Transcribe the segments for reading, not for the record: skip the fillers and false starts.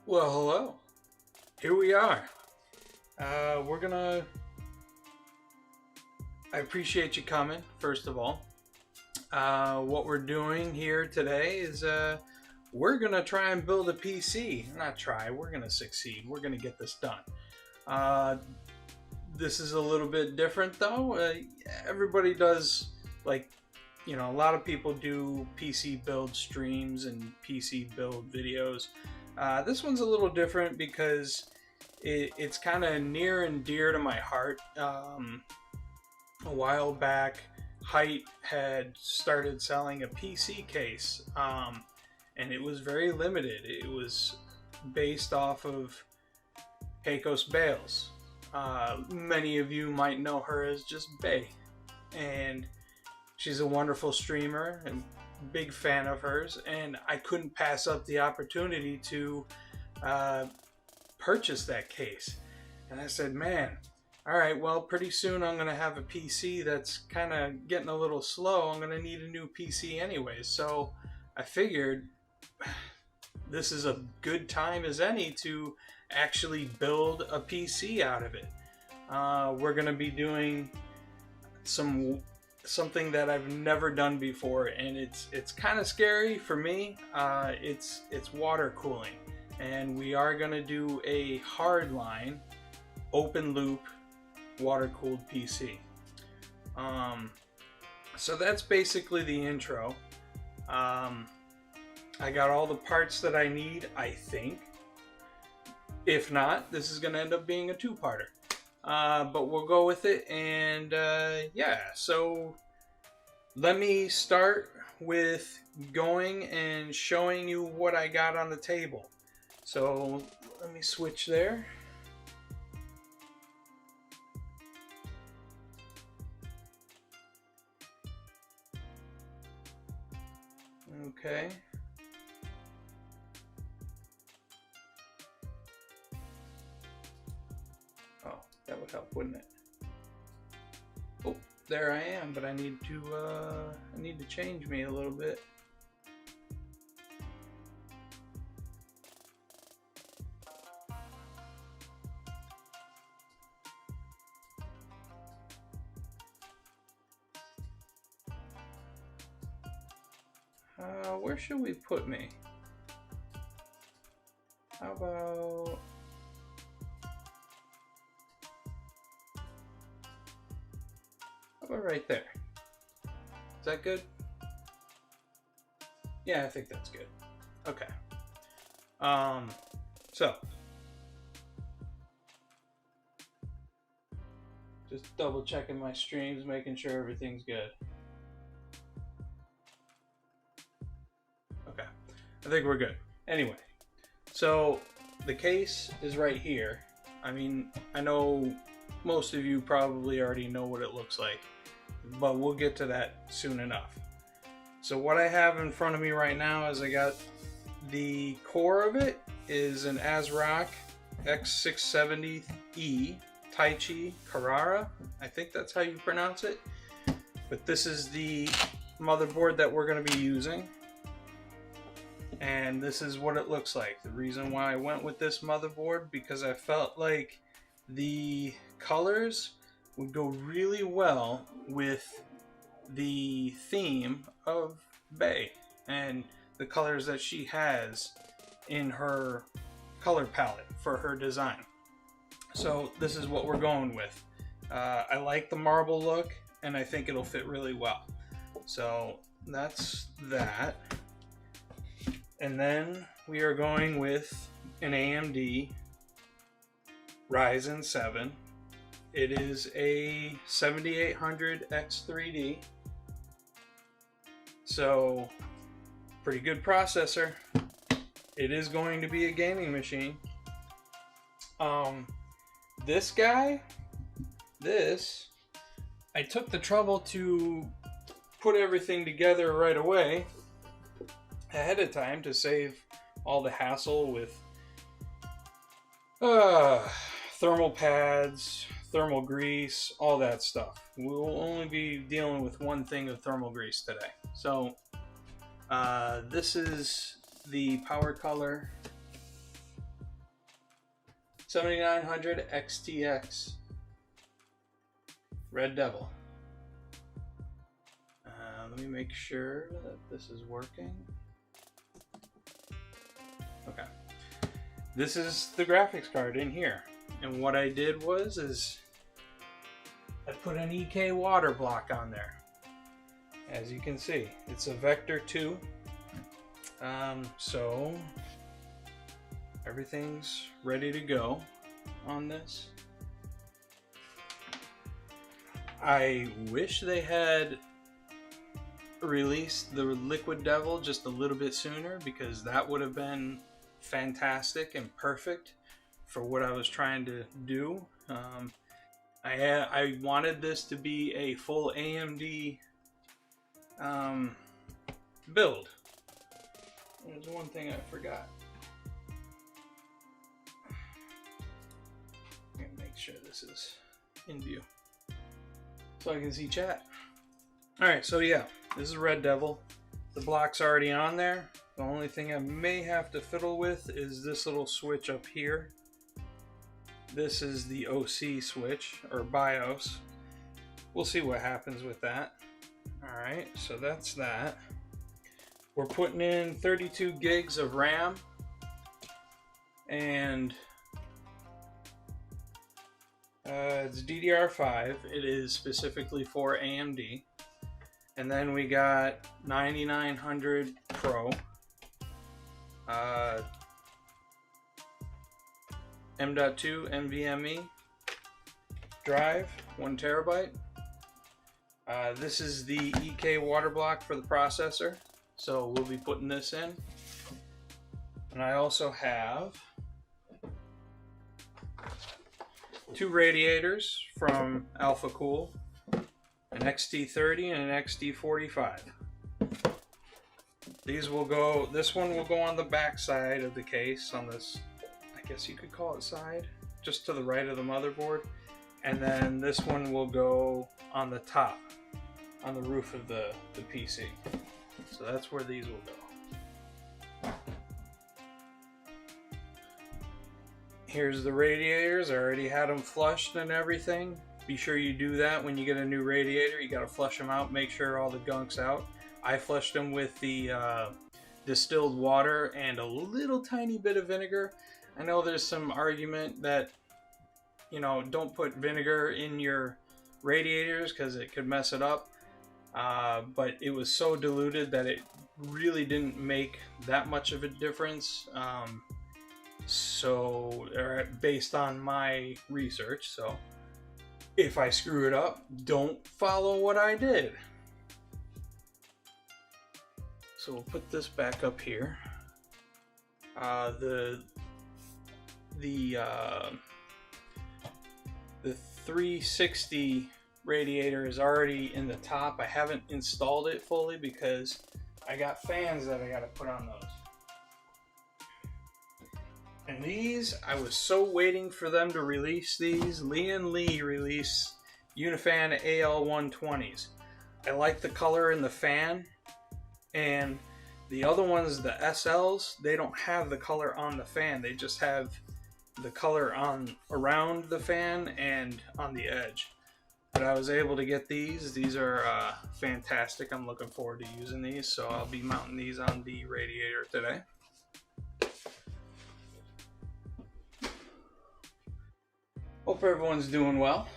Well, hello. Here we are. I appreciate you coming, first of all. What we're doing here today is we're gonna try and build a PC. Not try, we're gonna succeed. We're gonna get this done. This is a little bit different though. Everybody does, like, you know, a lot of people do PC build streams and PC build videos. This one's a little different because it's kind of near and dear to my heart. A while back, Height had started selling a PC case, and it was very limited. It was based off of Pecos Bales. Many of you might know her as just Bay, and she's a wonderful streamer and big fan of hers, and I couldn't pass up the opportunity to purchase that case. And I said, man, all right, well, pretty soon I'm gonna have a PC that's kind of getting a little slow. I'm gonna need a new PC anyways, so I figured this is a good time as any to actually build a PC out of it. We're gonna be doing something that I've never done before, and it's kind of scary for me. It's water cooling, and we are gonna do a hardline open loop water cooled PC. So that's basically the intro. I got all the parts that I need, I think. If not, this is gonna end up being a two-parter. But we'll go with it, and yeah, so let me start with going and showing you what I got on the table. So let me switch there. Okay. Oh, that would help, wouldn't it? Oh, there I am, but I need to change me a little bit. Where should we put me? How about... right there? Is that good? Yeah, I think that's good. Okay. So just double checking my streams, making sure everything's good. Okay, I think we're good. Anyway, so the case is right here. I mean, I know most of you probably already know what it looks like, but we'll get to that soon enough. So what I have in front of me right now is I got the core of it is an AsRock X670E Taichi Carrara. I think that's how you pronounce it. But this is the motherboard that we're going to be using. And this is what it looks like. The reason why I went with this motherboard, because I felt like the colors would go really well with the theme of Bay and the colors that she has in her color palette for her design. So this is what we're going with. I like the marble look, and I think it'll fit really well. So that's that. And then we are going with an AMD Ryzen 7. It is a 7800 X3D. So pretty good processor. It is going to be a gaming machine. This guy, I took the trouble to put everything together right away ahead of time to save all the hassle with thermal pads, thermal grease, all that stuff. We'll only be dealing with one thing of thermal grease today. So this is the Power Color 7900 XTX Red Devil. Let me make sure that this is working. Okay. This is the graphics card in here. And what I did is I put an EK water block on there. As you can see, it's a Vector². So everything's ready to go on this. I wish they had released the Liquid Devil just a little bit sooner, because that would have been fantastic and perfect for what I was trying to do. I wanted this to be a full AMD build. There's one thing I forgot. I'm gonna make sure this is in view so I can see chat. Alright, so yeah, this is Red Devil. The block's already on there. The only thing I may have to fiddle with is this little switch up here. This is the OC switch, or BIOS. We'll see what happens with that. Alright, so that's that. We're putting in 32 gigs of RAM. And it's DDR5. It is specifically for AMD. And then we got 9900 Pro. M.2 NVMe drive, 1 terabyte. This is the EK water block for the processor, so we'll be putting this in. And I also have 2 radiators from Alphacool, an XT30 and an XT45. These will go, this one will go on the back side of the case, on this, I guess you could call it side, just to the right of the motherboard. And then this one will go on the top, on the roof of the PC. So that's where these will go. Here's the radiators. I already had them flushed and everything. Be sure you do that when you get a new radiator. You got to flush them out, make sure all the gunk's out. I flushed them with the distilled water and a little tiny bit of vinegar. I know there's some argument that, you know, don't put vinegar in your radiators because it could mess it up. But it was so diluted that it really didn't make that much of a difference. Based on my research, so if I screw it up, don't follow what I did. So we'll put this back up here. The 360 radiator is already in the top. I haven't installed it fully because I got fans that I got to put on those. And these, I was so waiting for them to release these. Lian released Unifan AL120s. I like the color in the fan, and the other ones, the SLs, they don't have the color on the fan. They just have the color on around the fan and on the edge. But I was able to get these. These are fantastic. I'm looking forward to using these, so I'll be mounting these on the radiator today. Hope everyone's doing well.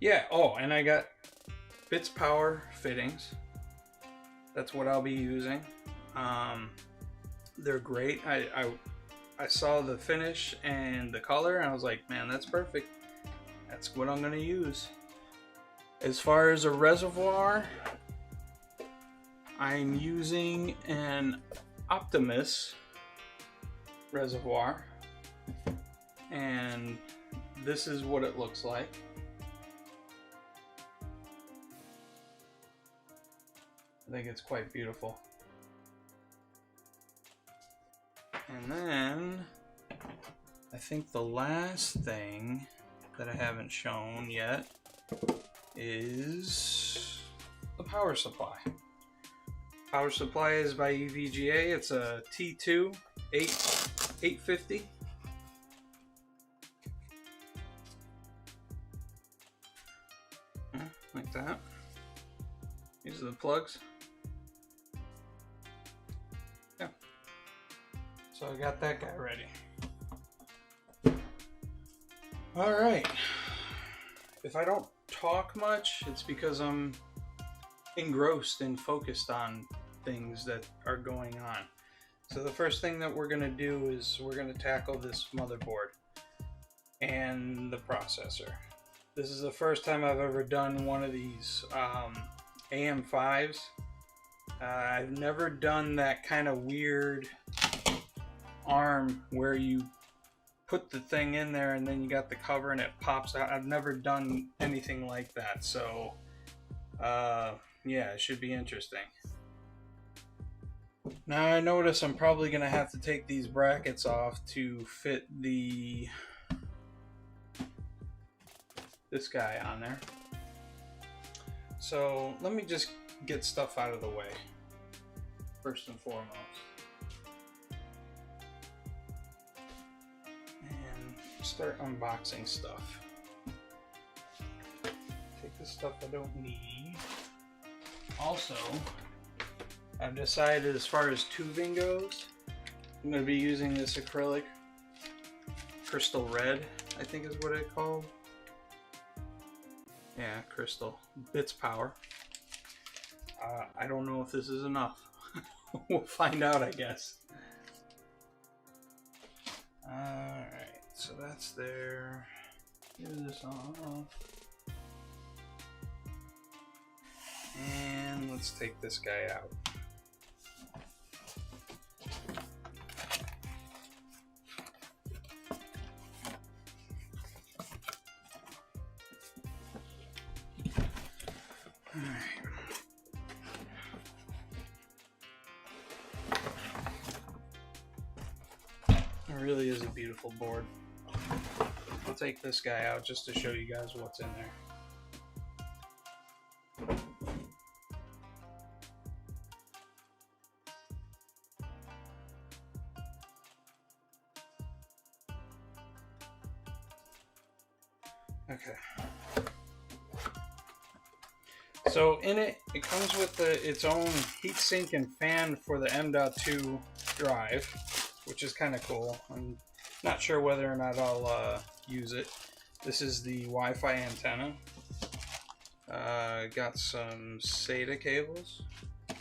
Yeah, oh, and I got Bits Power fittings. That's what I'll be using. They're great. I saw the finish and the color and I was like, man, that's perfect. That's what I'm gonna use. As far as a reservoir, I'm using an Optimus Reservoir, and this is what it looks like. I think it's quite beautiful. And then I think the last thing that I haven't shown yet is the power supply. Power supply is by EVGA. It's a T2 850. Like that. These are the plugs. Yeah. So I got that guy ready. All right. If I don't talk much, it's because I'm engrossed and focused on things that are going on. So the first thing that we're going to do is we're going to tackle this motherboard and the processor. This is the first time I've ever done one of these AM5s. I've never done that kind of weird arm where you put the thing in there and then you got the cover and it pops out. I've never done anything like that, so yeah, it should be interesting. Now I notice I'm probably gonna have to take these brackets off to fit this guy on there. So let me just get stuff out of the way first and foremost. And start unboxing stuff. Take the stuff I don't need. Also, I've decided as far as tubing goes, I'm going to be using this acrylic crystal red, I think is what it's called. Yeah, crystal. Bits Power. I don't know if this is enough. We'll find out, I guess. Alright, so that's there. Get this off. And let's take this guy out. It really is a beautiful board. I'll take this guy out just to show you guys what's in there. Okay. So in it, it comes with its own heatsink and fan for the M.2 drive, which is kind of cool. I'm not sure whether or not I'll use it. This is the Wi-Fi antenna. Got some SATA cables, a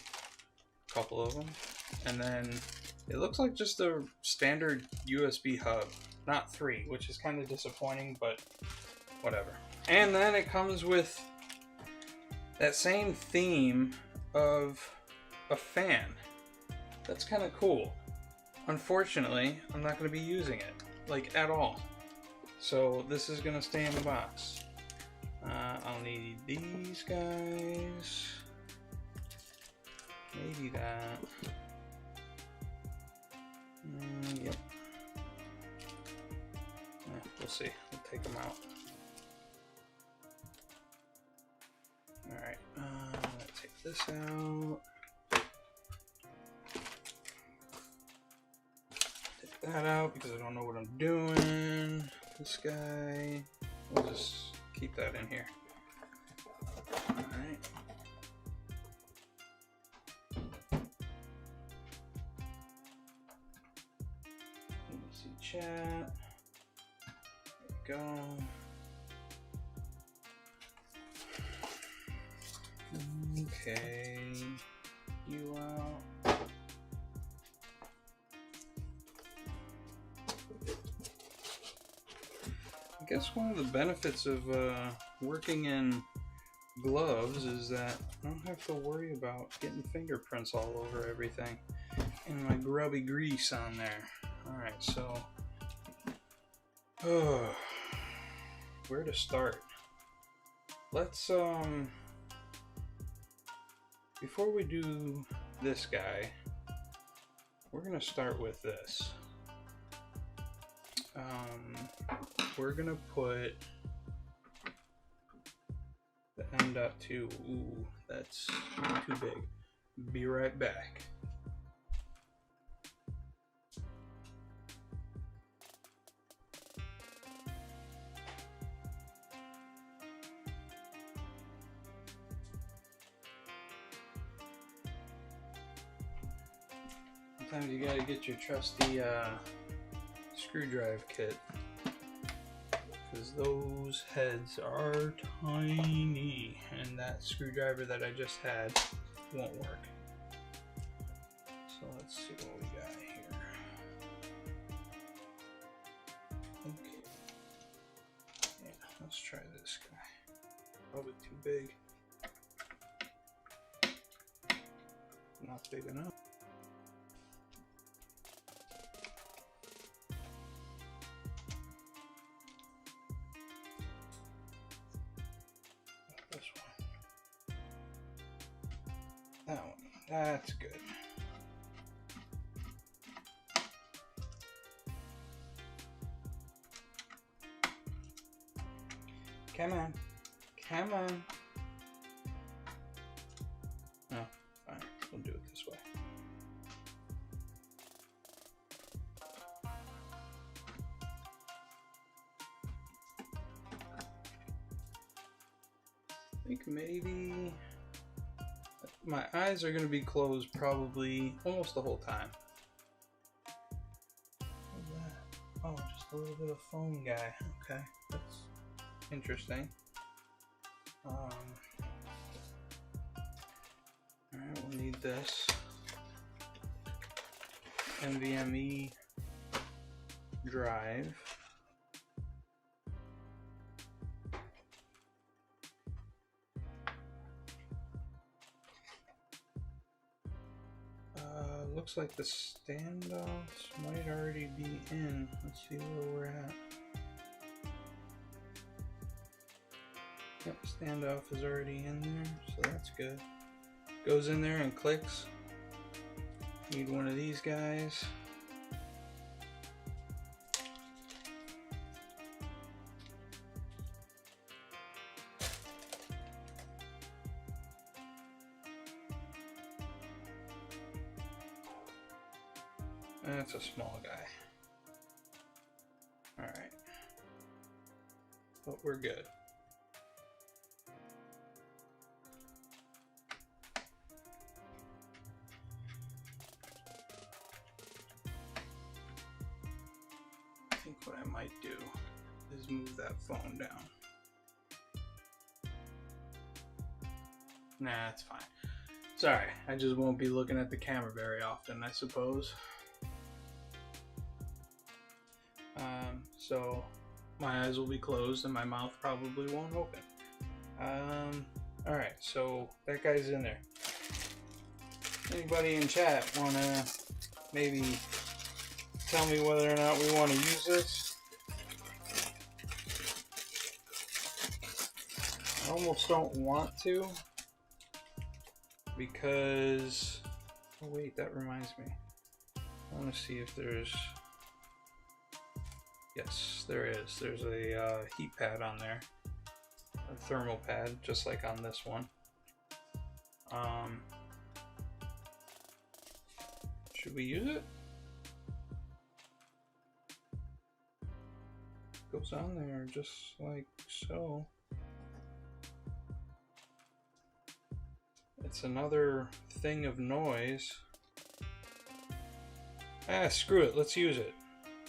couple of them, and then it looks like just a standard USB hub, not 3, which is kind of disappointing, but whatever. And then it comes with that same theme of a fan. That's kind of cool. Unfortunately, I'm not going to be using it, like, at all. So this is going to stay in the box. I'll need these guys. Maybe that. Yep. We'll see. We'll take them out. Alright, take this out. Take that out because I don't know what I'm doing. This guy, we'll just keep that in here. Alright. Let me see chat. There we go. Okay, you out. I guess one of the benefits of working in gloves is that I don't have to worry about getting fingerprints all over everything and my grubby grease on there. Alright, so where to start? Let's before we do this guy, we're gonna start with this. We're gonna put the M.2. Ooh, that's too big. Be right back. Sometimes you gotta get your trusty screwdriver kit, because those heads are tiny, and that screwdriver that I just had won't work. So let's see what we got here. Okay. Yeah, let's try this guy. Probably too big. Not big enough. That one, that's good. Come on, come on. No, fine, we'll do it this way. I think maybe my eyes are going to be closed probably almost the whole time. What's that? Oh, just a little bit of foam guy. Okay, that's interesting. Alright, we'll need this NVMe drive. Looks like the standoffs might already be in. Let's see where we're at. Yep, standoff is already in there, so that's good. Goes in there and clicks. Need one of these guys. That's a small guy. Alright. But we're good. what I might do is move that phone down. Nah, it's fine. Sorry, I just won't be looking at the camera very often, I suppose. So my eyes will be closed and my mouth probably won't open. Alright, so that guy's in there. Anybody in chat wanna maybe tell me whether or not we want to use this? I almost don't want to, because, oh wait, that reminds me. I want to see if there's, yes, there is. There's a heat pad on there, a thermal pad, just like on this one. Should we use it? Goes on there just like so. It's another thing of noise. Ah, screw it, let's use it.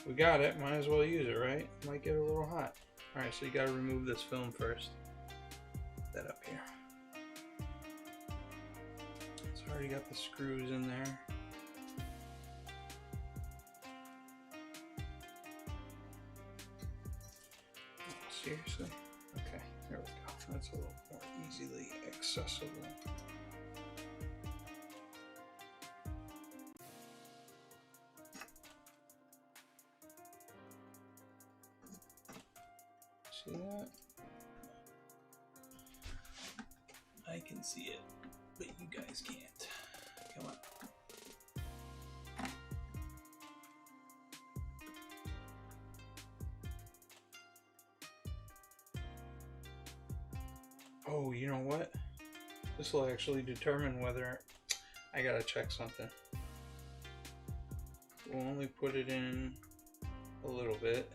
We got it, might as well use it, right? Might get a little hot. Alright, so you gotta remove this film first. Put that up here. It's already got the screws in there. Seriously? Okay, there we go. That's a little more easily accessible. See that? I can see it, but you guys can't. Come on. Oh, you know what? This will actually determine whether I gotta check something. We'll only put it in a little bit.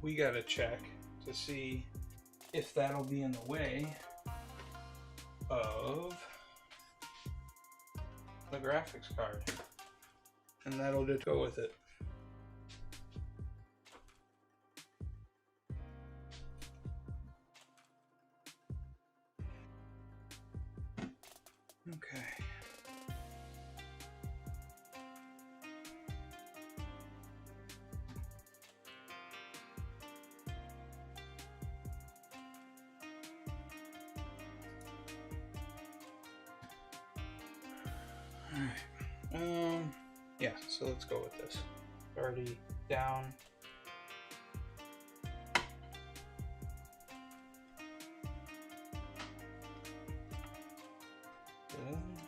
We gotta check to see if that'll be in the way of the graphics card, and that'll just go with it. Okay. Alright. Yeah, so let's go with this. Already down.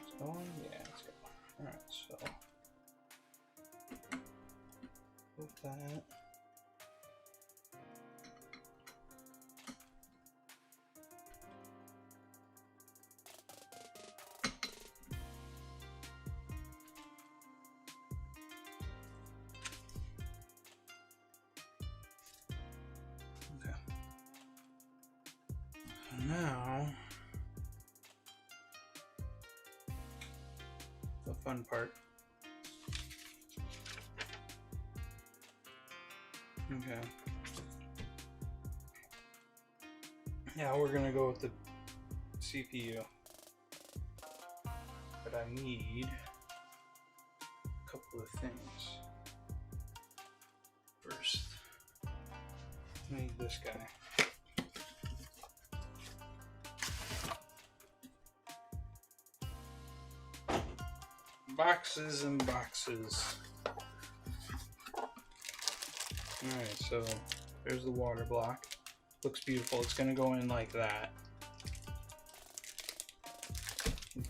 It's going? Yeah, it's going. Alright, so move that. Okay. Now the fun part. Okay. Yeah, we're gonna go with the CPU, but I need a couple of things. First, I need this guy. Boxes and boxes. Alright, so there's the water block. Looks beautiful. It's gonna go in like that.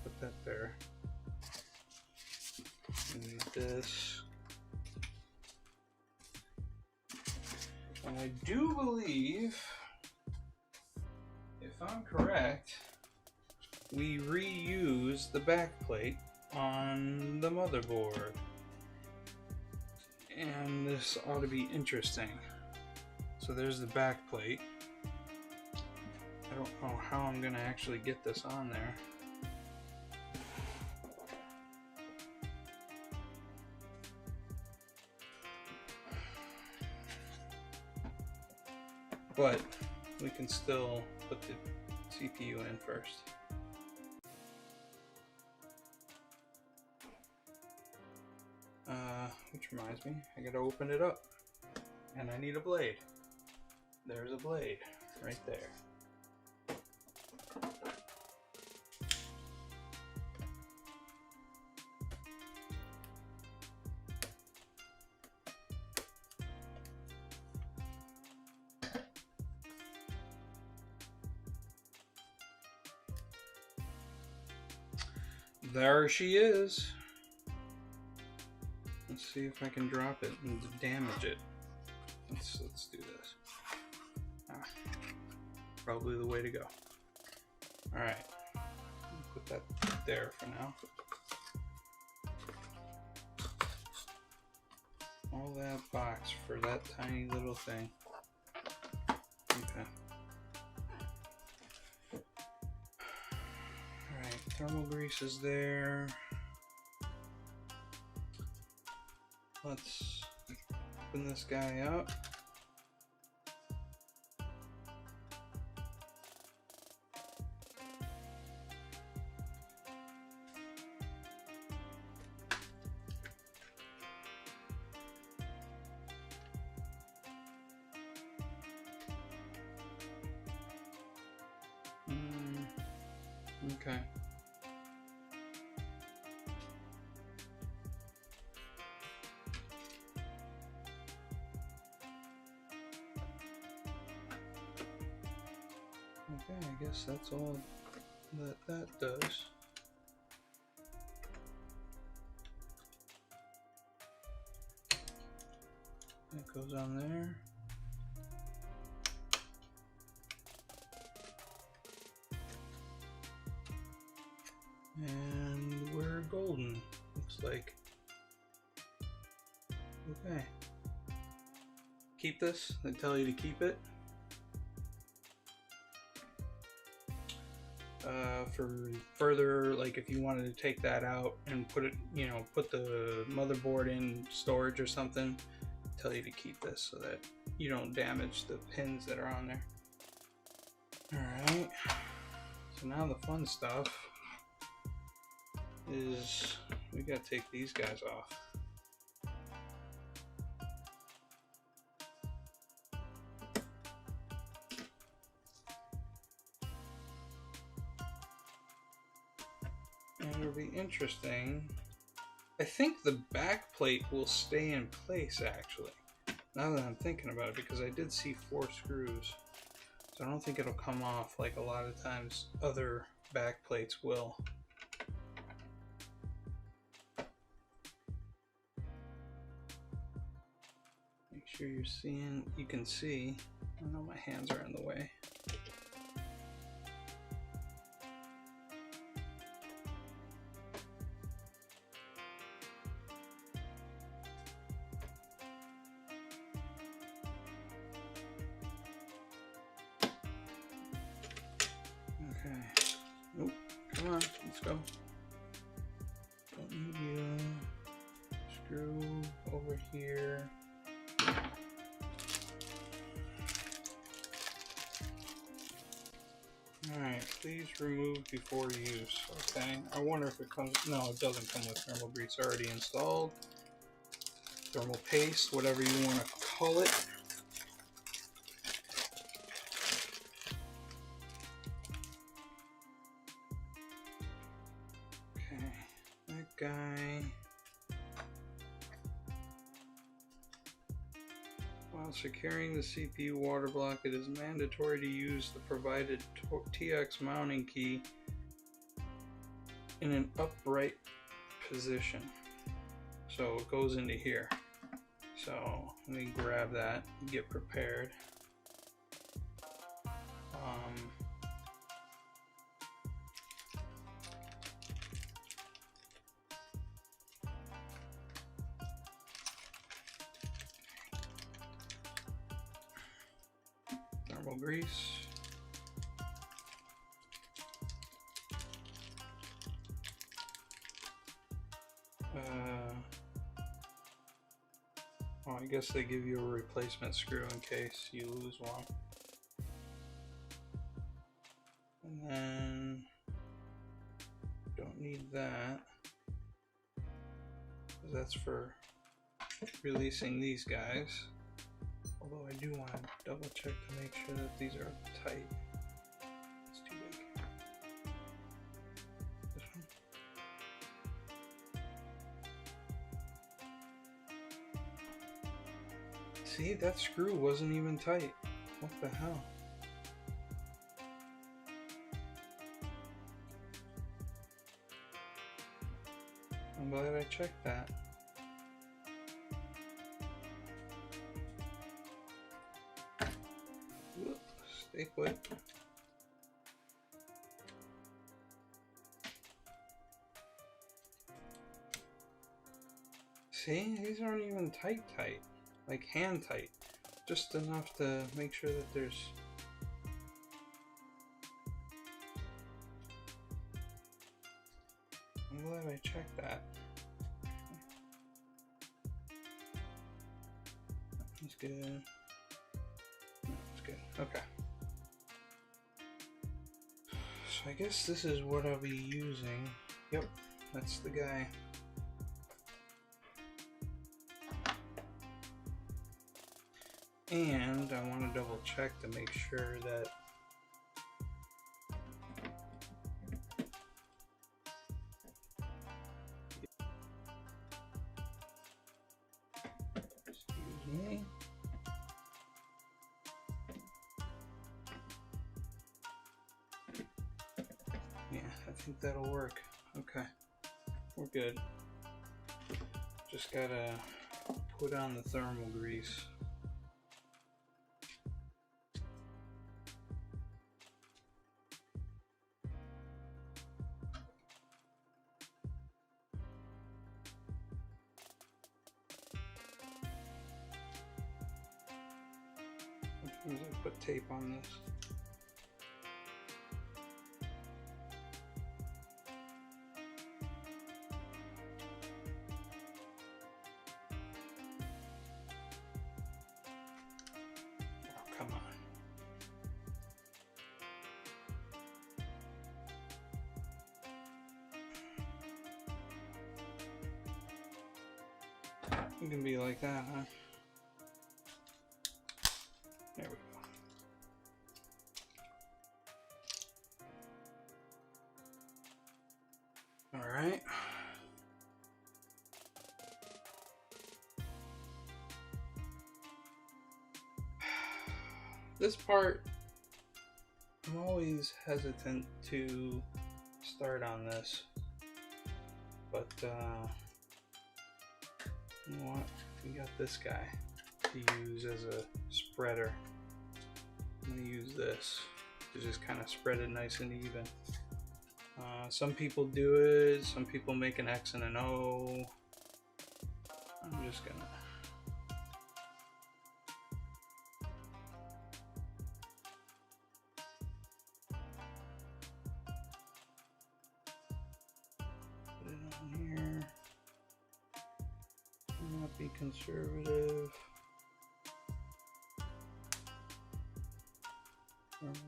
Put that there. And this. And I do believe, if I'm correct, we reuse the back plate on the motherboard, and this ought to be interesting. So there's the back plate. I don't know how I'm gonna actually get this on there. but we can still put the CPU in first. Which reminds me, I gotta open it up, and I need a blade. There's a blade right there. There she is. Let's see if I can drop it and damage it. Let's do this. Probably the way to go. All right, put that there for now. All that box for that tiny little thing. Okay. Alright, thermal grease is there. Let's open this guy up. Okay. Okay, I guess that's all that does. That goes on there. And we're golden, looks like. Okay. Keep this. They tell you to keep it. For further, like if you wanted to take that out and put it, you know, put the motherboard in storage or something, tell you to keep this so that you don't damage the pins that are on there. Alright. So now the fun stuff is we gotta take these guys off. And it'll be interesting. I think the back plate will stay in place actually, now that I'm thinking about it, because I did see 4 screws. So I don't think it'll come off like a lot of times other back plates will. Make sure you're seeing, you can see. I know my hands are in the way. Okay. Nope. Come on, let's go. Don't need you. Screw over here. Alright, please remove before use. Okay, I wonder if it comes. No, it doesn't come with thermal grease already installed. Thermal paste, whatever you want to call it. Okay, that guy. While securing the CPU water block, it is mandatory to use the provided TX mounting key in an upright position. So it goes into here. So let me grab that and get prepared. Thermal grease. Oh, I guess they give you a replacement screw in case you lose one. need that. That's for releasing these guys. Although I do want to double check to make sure that these are tight. It's too big. This one. See, that screw wasn't even tight. What the hell? I'm glad I checked that. Stay put. See, these aren't even tight, like hand tight. Just enough to make sure that there's... I'm glad I checked that. That's good. That's good. Okay. So I guess this is what I'll be using. Yep, that's the guy. And I want to double check to make sure that I think that'll work. Okay, we're good. Just gotta put on the thermal grease. Sometimes I put tape on this. It can be like that, huh? There we go. All right. This part, I'm always hesitant to start on this, but you know what? We got this guy to use as a spreader. I'm going to use this to just kind of spread it nice and even. Some people do it, some people make an X and an O. I'm just going to... put it on here. Not be conservative.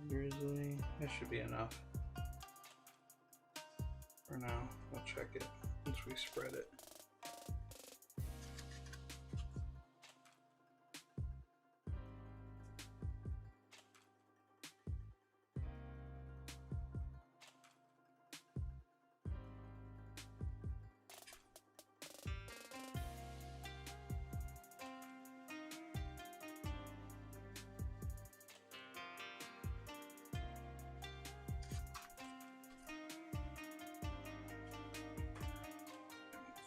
Grizzly. That should be enough. For now, we'll check it once we spread it.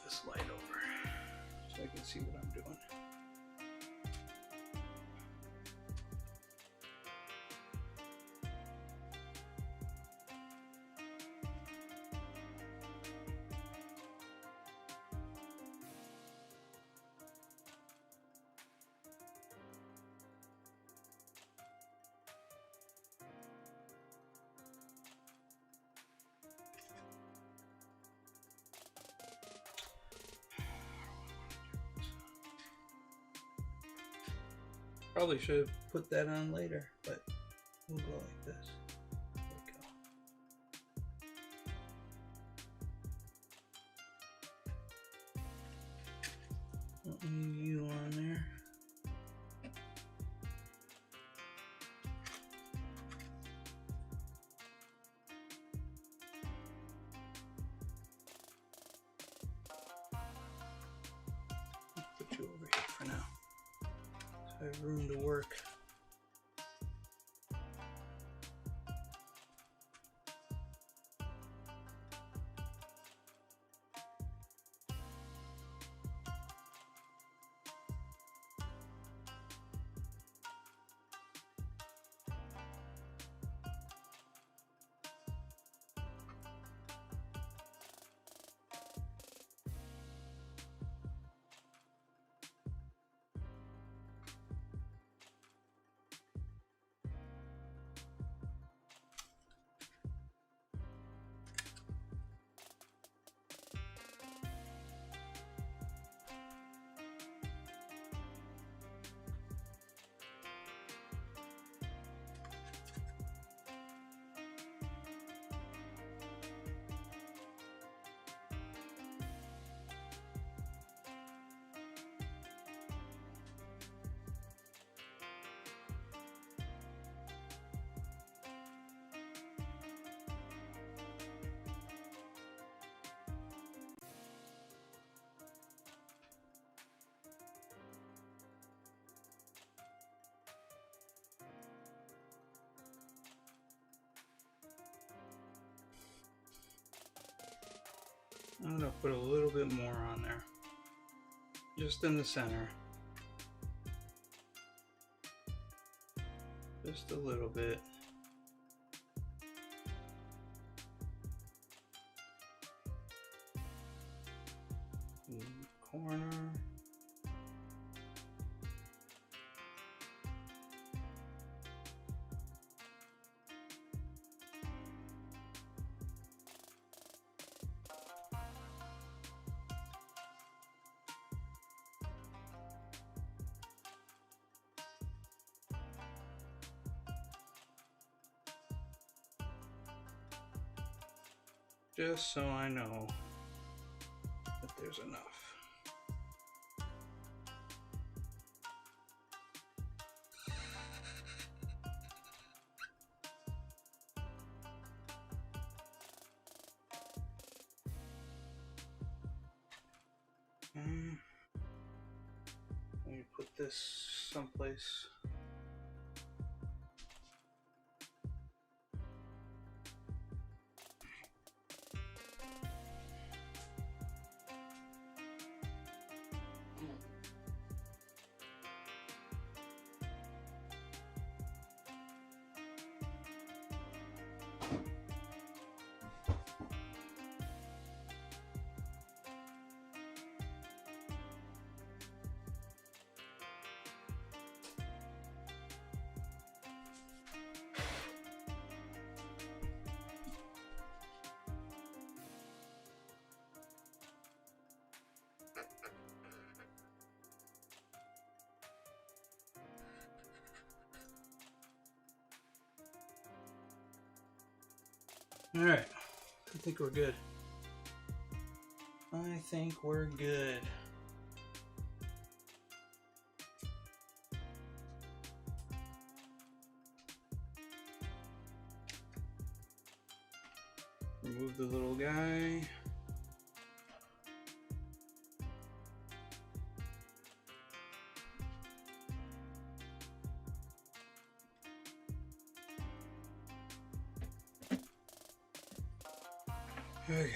This light over so I can see what I'm doing. Probably should have put that on later, but we'll go like this. There we go. You on there. I'll put you over here for now. So I have room to work. I'm gonna put a little bit more on there, just in the center, just a little bit. In the corner. Just so I know that there's enough. Let me put this someplace. All right, I think we're good. I think we're good. Remove the little guy. Okay.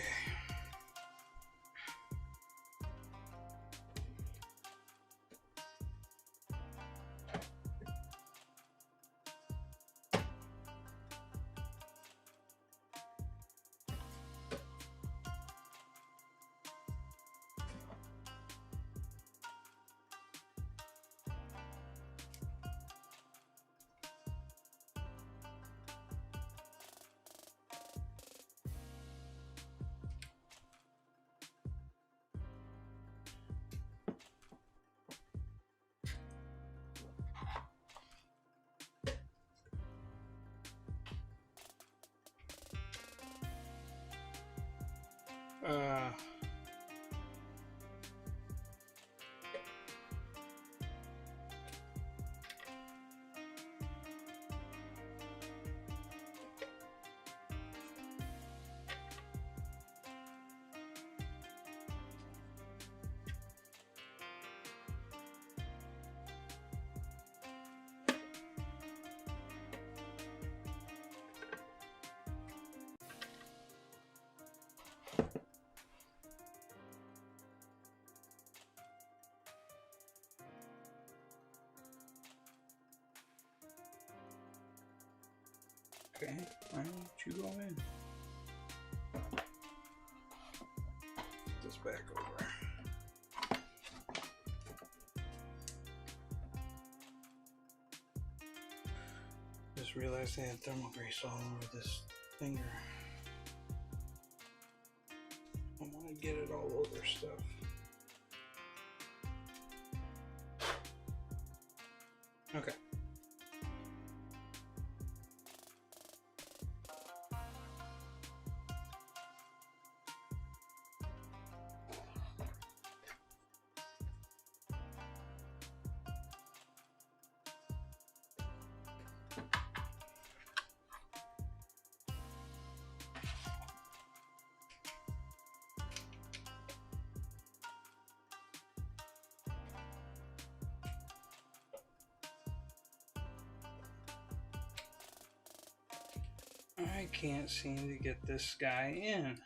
Okay, why don't you go in? Put this back over. Just realized I had thermal grease all over this finger. I want to get it all over stuff. Okay. I can't seem to get this guy in.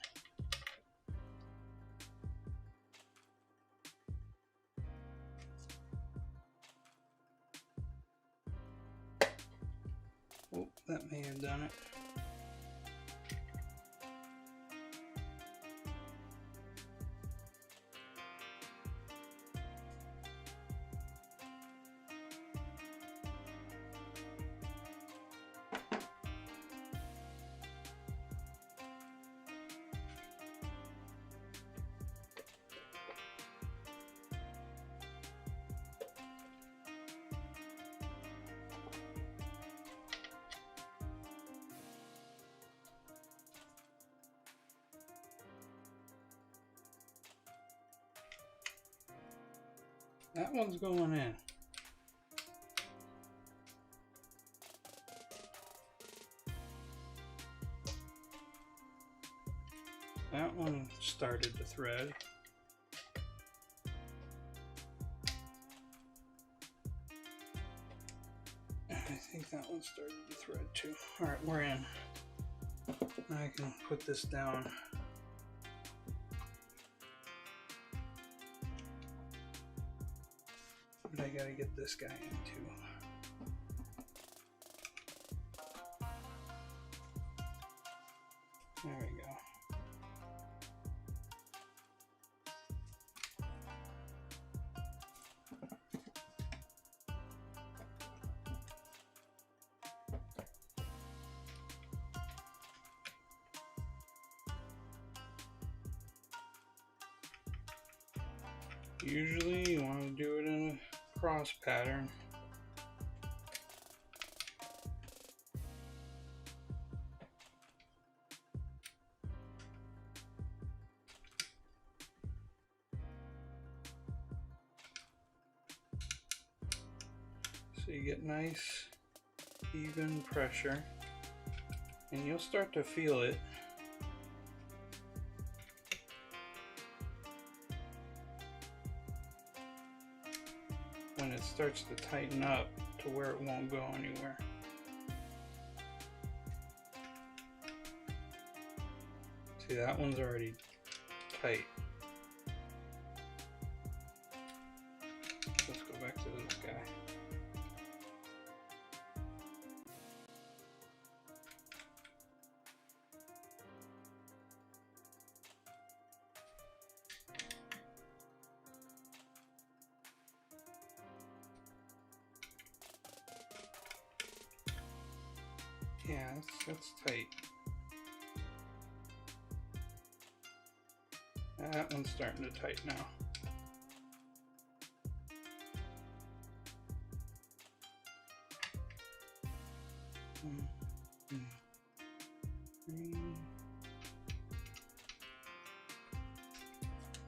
Oh, that may have done it. That one's going in. That one started to thread. I think that one started to thread too. Alright, we're in. I can put this down. But I gotta get this guy in too. There we go. Usually you want to do it in a cross pattern. So you get nice even pressure and you'll start to feel it. When it starts to tighten up to where it won't go anywhere. See, that one's already tight. Let's go back to this guy. Yeah, that's tight. That one's starting to tighten now.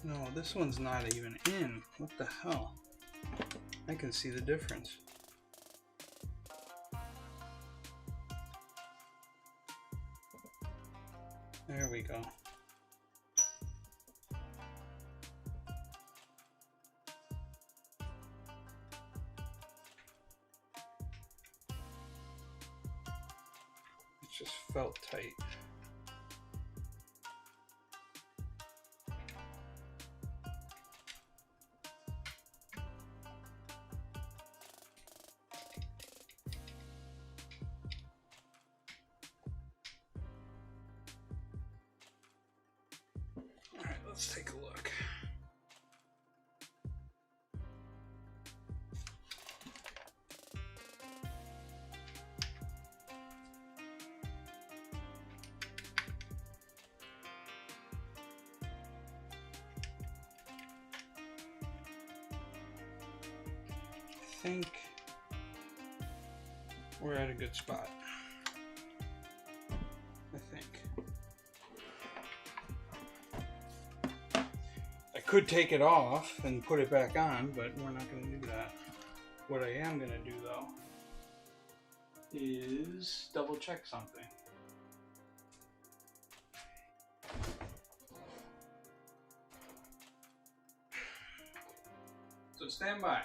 No, this one's not even in. What the hell? I can see the difference. There we go. It just felt tight. let's take a look. I think we're at a good spot. I think. I could take it off and put it back on, but we're not going to do that. What I am going to do though is double check something. So stand by.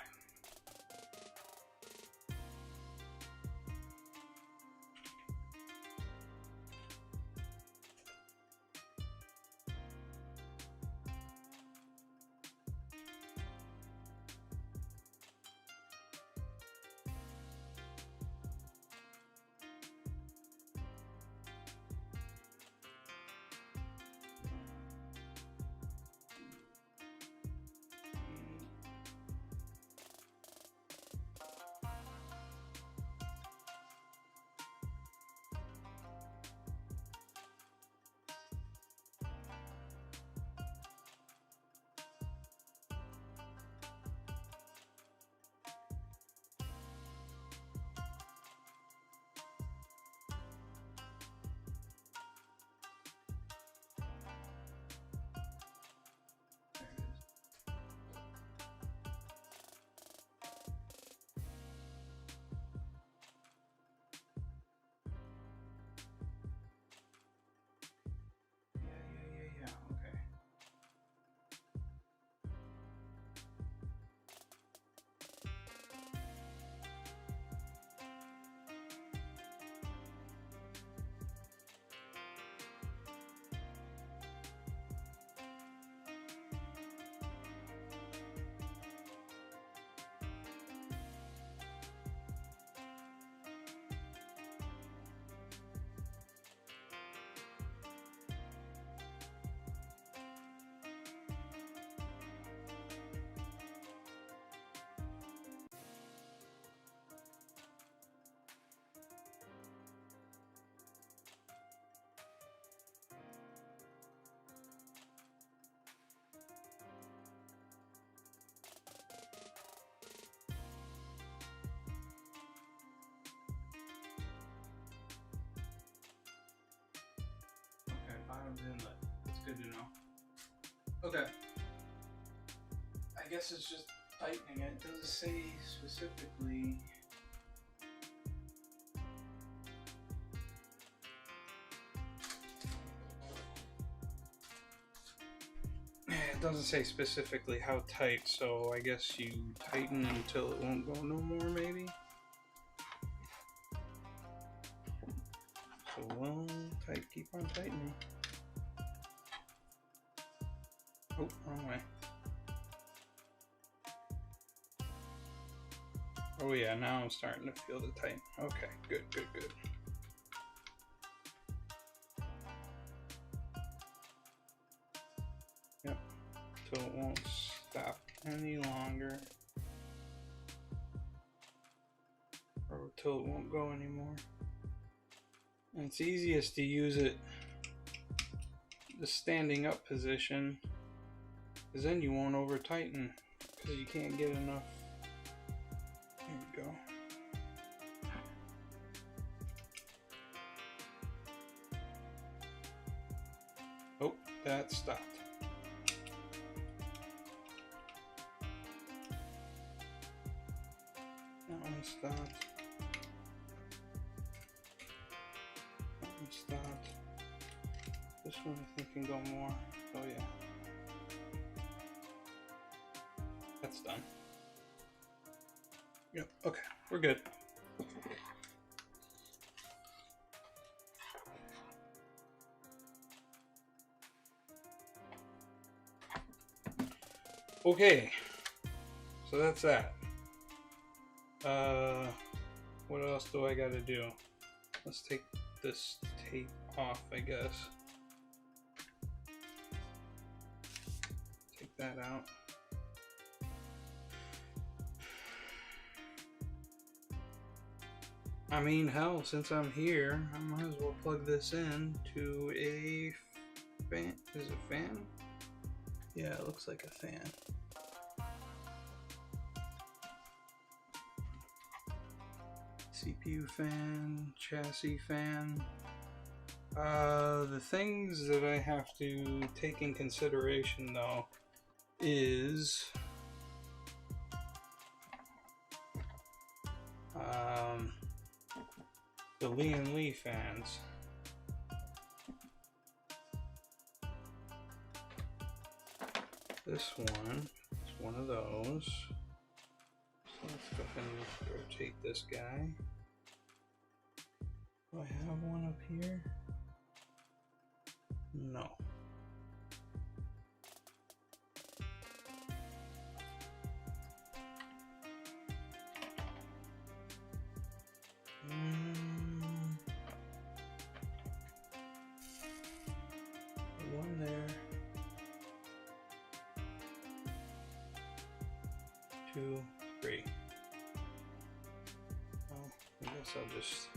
Inlet. It's good to know. Okay. I guess it's just tightening it. It doesn't say specifically. It doesn't say specifically how tight, so I guess you tighten until it won't go no more, maybe? So we'll keep on tightening. Oh, wrong way. Oh yeah, now I'm starting to feel the tighten. Okay, good, good, good. Yep, so it won't stop any longer. Or till it won't go anymore. And it's easiest to use it the standing up position, because then you won't over tighten because you can't get enough. There we go. Oh, that stopped. That one stopped. That one stopped. This one I think can go more. Oh yeah. That's done. Yep, okay, we're good. Okay, so that's that. What else do I gotta do? Let's take this tape off, I guess. out. I mean, hell, since I'm here, I might as well plug this in to a fan. Is it a fan? Yeah, it looks like a fan. CPU fan, chassis fan. The things that I have to take in consideration though is the Lian fans. This one is one of those. So let's go ahead and rotate this guy. Do I have one up here? No. One there. 2, 3. Well, I guess I'll just.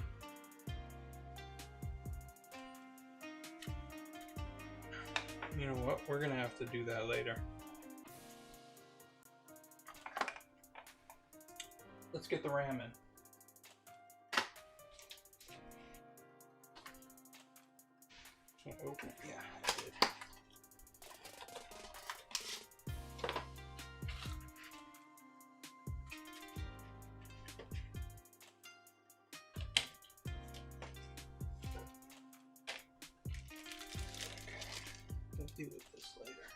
You know what? We're gonna have to do that later. Let's get the RAM in. Can't open it. Yeah, I did. We'll deal with this later.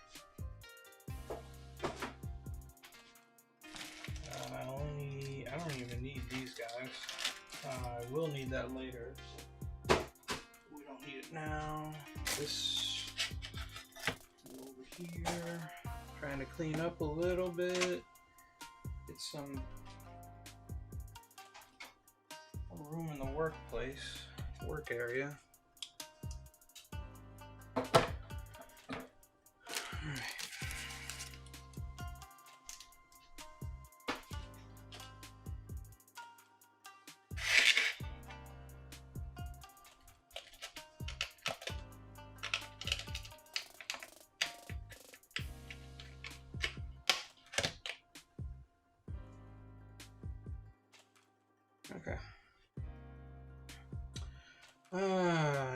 I don't even need these guys. I will need that later. We don't need it now. This over here. Trying to clean up a little bit. Get some room in the workplace, work area. Okay.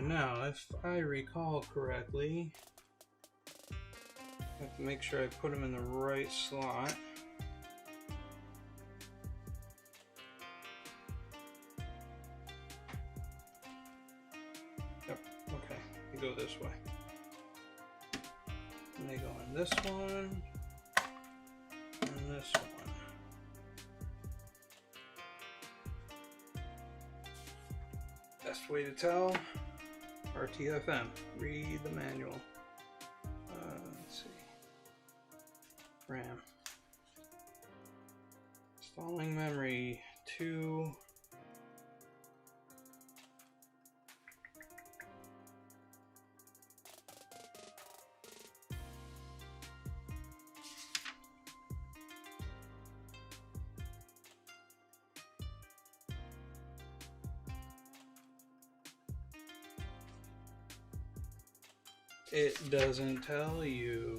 Now, if I recall correctly, I have to make sure I put them in the right slot. Yep, okay, they go this way. And they go in this one, and this one. Best way to tell, RTFM, read the manual. Let's see, RAM. Installing memory, 2. It doesn't tell you.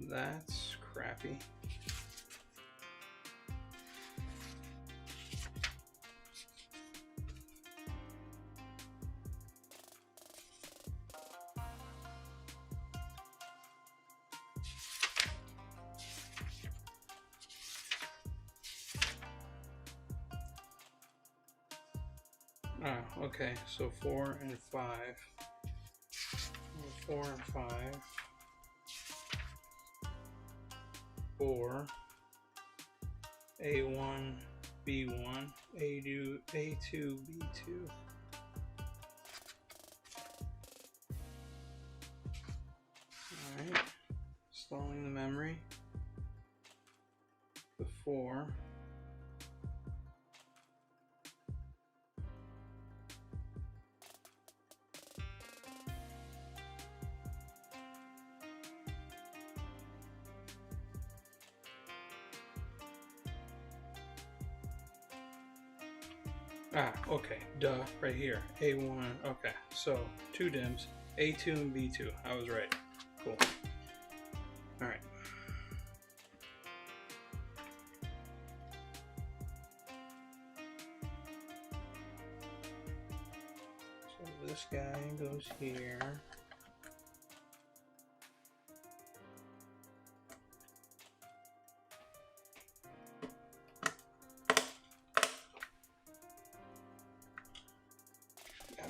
That's crappy. Oh, okay, so 4 and 5. 4 and 5. 4. A1, B1, A2, B2. Alright. Installing the memory. The 4. Ah, okay, duh, right here, A1, okay, so 2 DIMMs, A2 and B2, I was right, cool. Alright. So this guy goes here.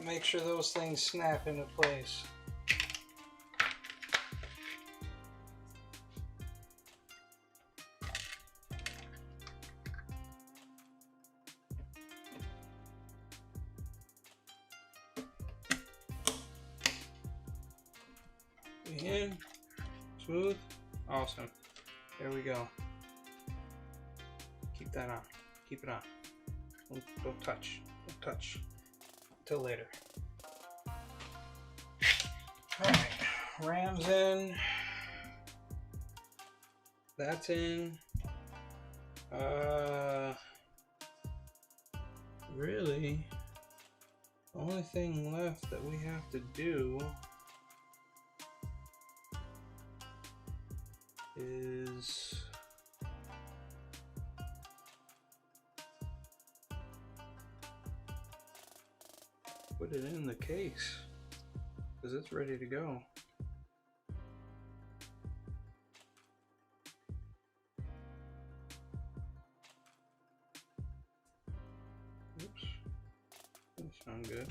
Make sure those things snap into place. In, smooth, awesome. There we go. Keep that on. Keep it on. Don't touch. Don't touch. Till later. Alright, ram's in. That's in. Really, the only thing left that we have to do is put it in the case, because it's ready to go. Oops, doesn't sound good.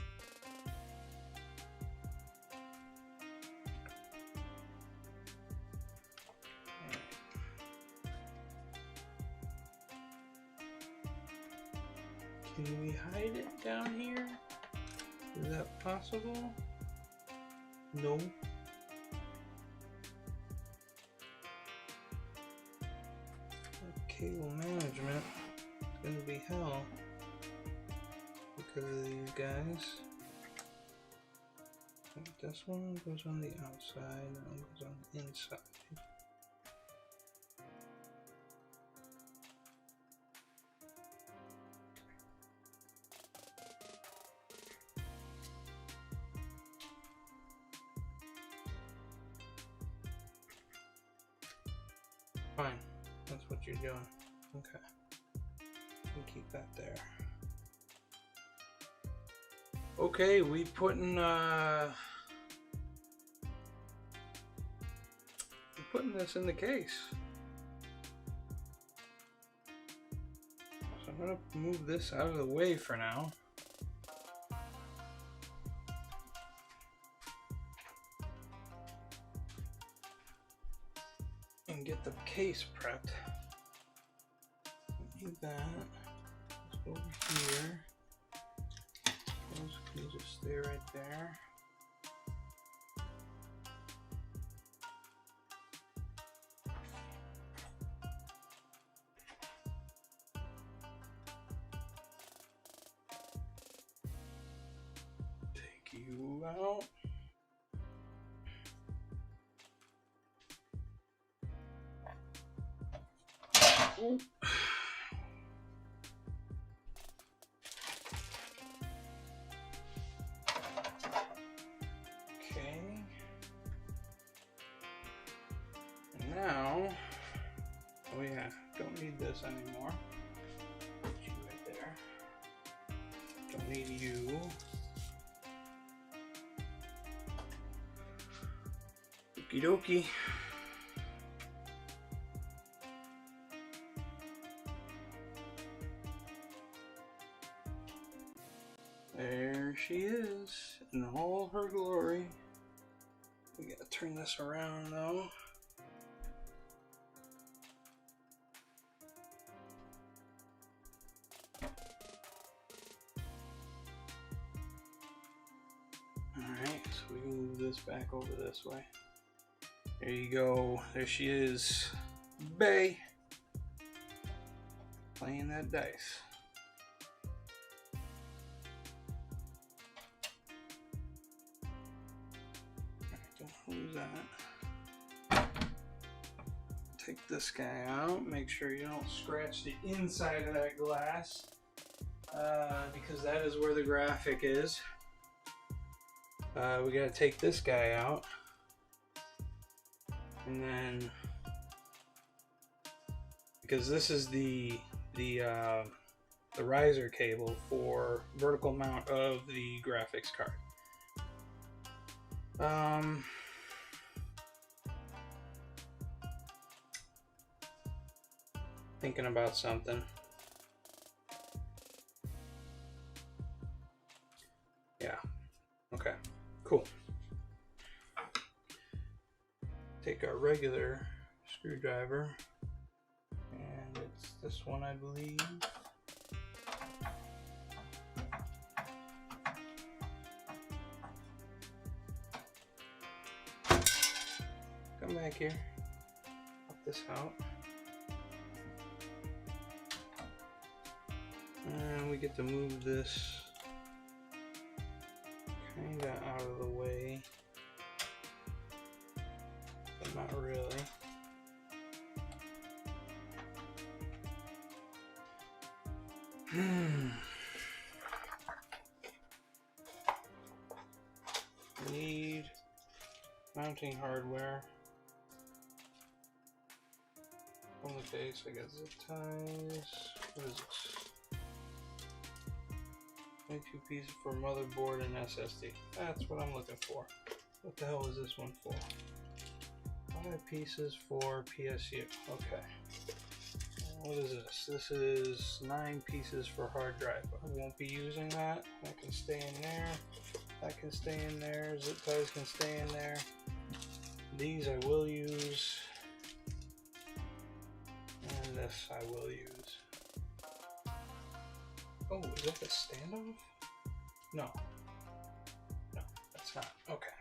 Can we hide it down here? Is that possible? No. Cable management is going to be hell because of these guys. This one goes on the outside, that one goes on the inside. Fine, that's what you're doing. Okay, we'll keep that there. Okay, we putting this in the case. So I'm gonna move this out of the way for now. And get the case prepped. Need that. Let's go over here. Those can just stay right there. Take you out. Ooh. Okay. And now, oh yeah, don't need this anymore. Put you right there. Don't need you. Okie dokie. There she is in all her glory. We gotta turn this around though. Alright, so we can move this back over this way. There you go. There she is. Bay. Playing that dice. Who's that? Take this guy out. Make sure you don't scratch the inside of that glass. because that is where the graphic is. We gotta take this guy out, and then because this is the riser cable for vertical mount of the graphics card. Thinking about something. Yeah. Okay. Cool. Take our regular screwdriver, and it's this one, I believe. Come back here. Pop this out. And we get to move this kind of out of the way, but not really. Need mounting hardware. On the case, I got zip ties. What is this? 22 pieces for motherboard and SSD. That's what I'm looking for. What the hell is this one for? 5 pieces for PSU. Okay. What is this? This is 9 pieces for hard drive. I won't be using that. That can stay in there. That can stay in there. Zip ties can stay in there. These I will use. And this I will use. Oh, is that the standoff? No. No, that's not. Okay.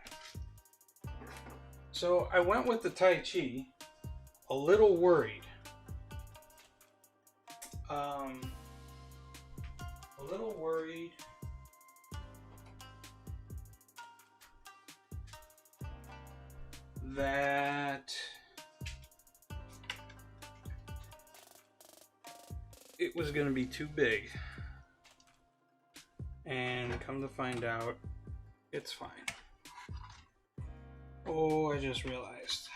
So I went with the Taichi, a little worried. A little worried that it was going to be too big. And come to find out, it's fine. Oh, I just realized.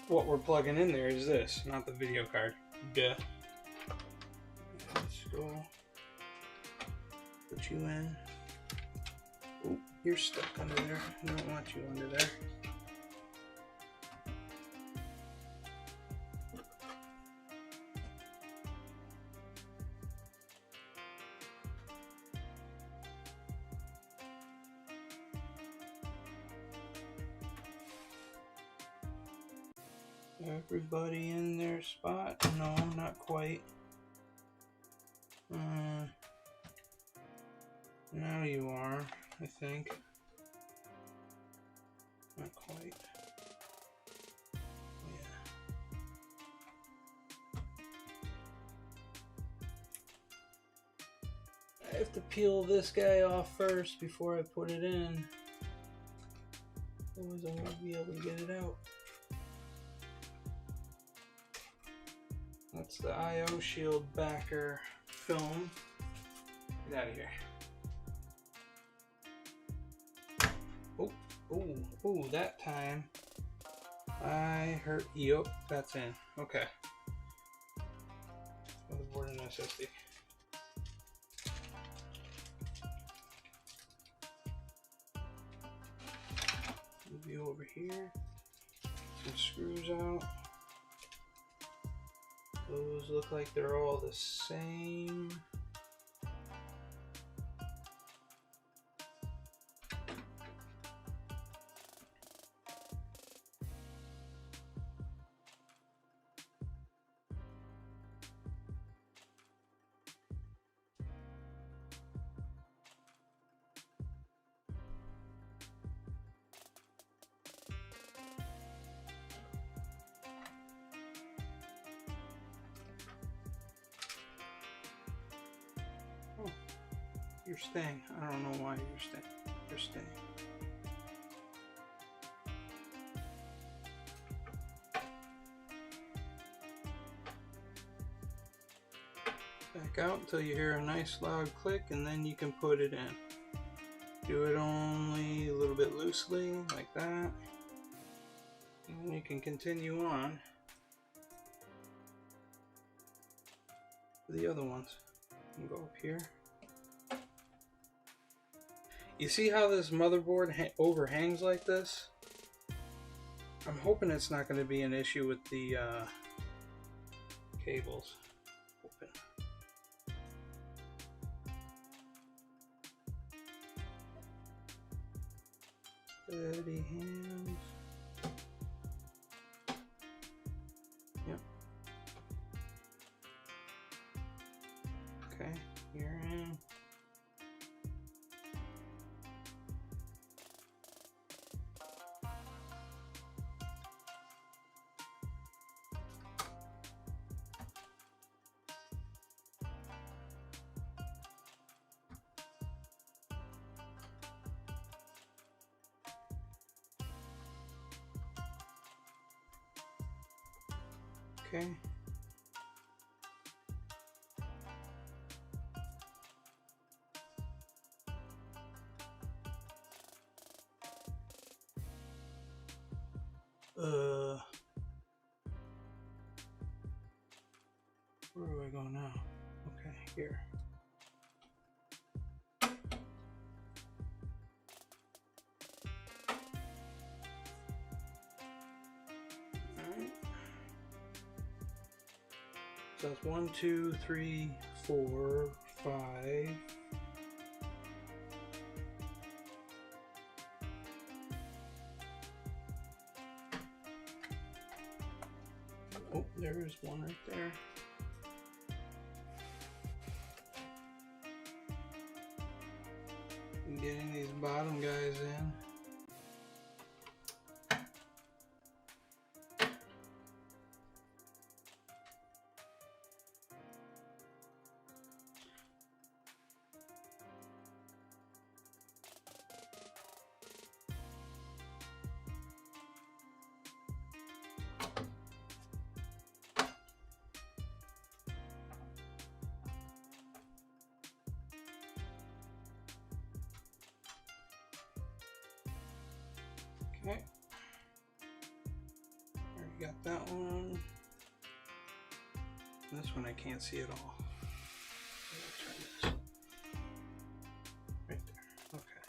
What we're plugging in there is this, not the video card. Duh. Let's go. Put you in. Oh, you're stuck under there. I don't want you under there. Everybody in their spot? No, not quite. Now you are, I think. Not quite. Yeah. I have to peel this guy off first before I put it in. Otherwise I won't be able to get it out. That's the I/O shield backer film. Get out of here. Oh, oh, oh, that time I hurt. Yup, that's in. Okay. Motherboard and SSD. Move you over here. Some screws out. Those look like they're all the same. You're staying. I don't know why you're staying. You're staying. back out until you hear a nice loud click, and then you can put it in. Do it only a little bit loosely, like that. And you can continue on to the other ones. You can go up here. You see how this motherboard overhangs like this? I'm hoping it's not going to be an issue with the cables. Open. Steady hands. Yep. Okay, you're in. Okay. Where do I go now? Okay, here. So that's 1, 2, 3, 4, 5. Oh, there's one right there. I'm getting these bottom guys in. Okay, already got that one. This one I can't see at all. Let's try this. Right there. Okay.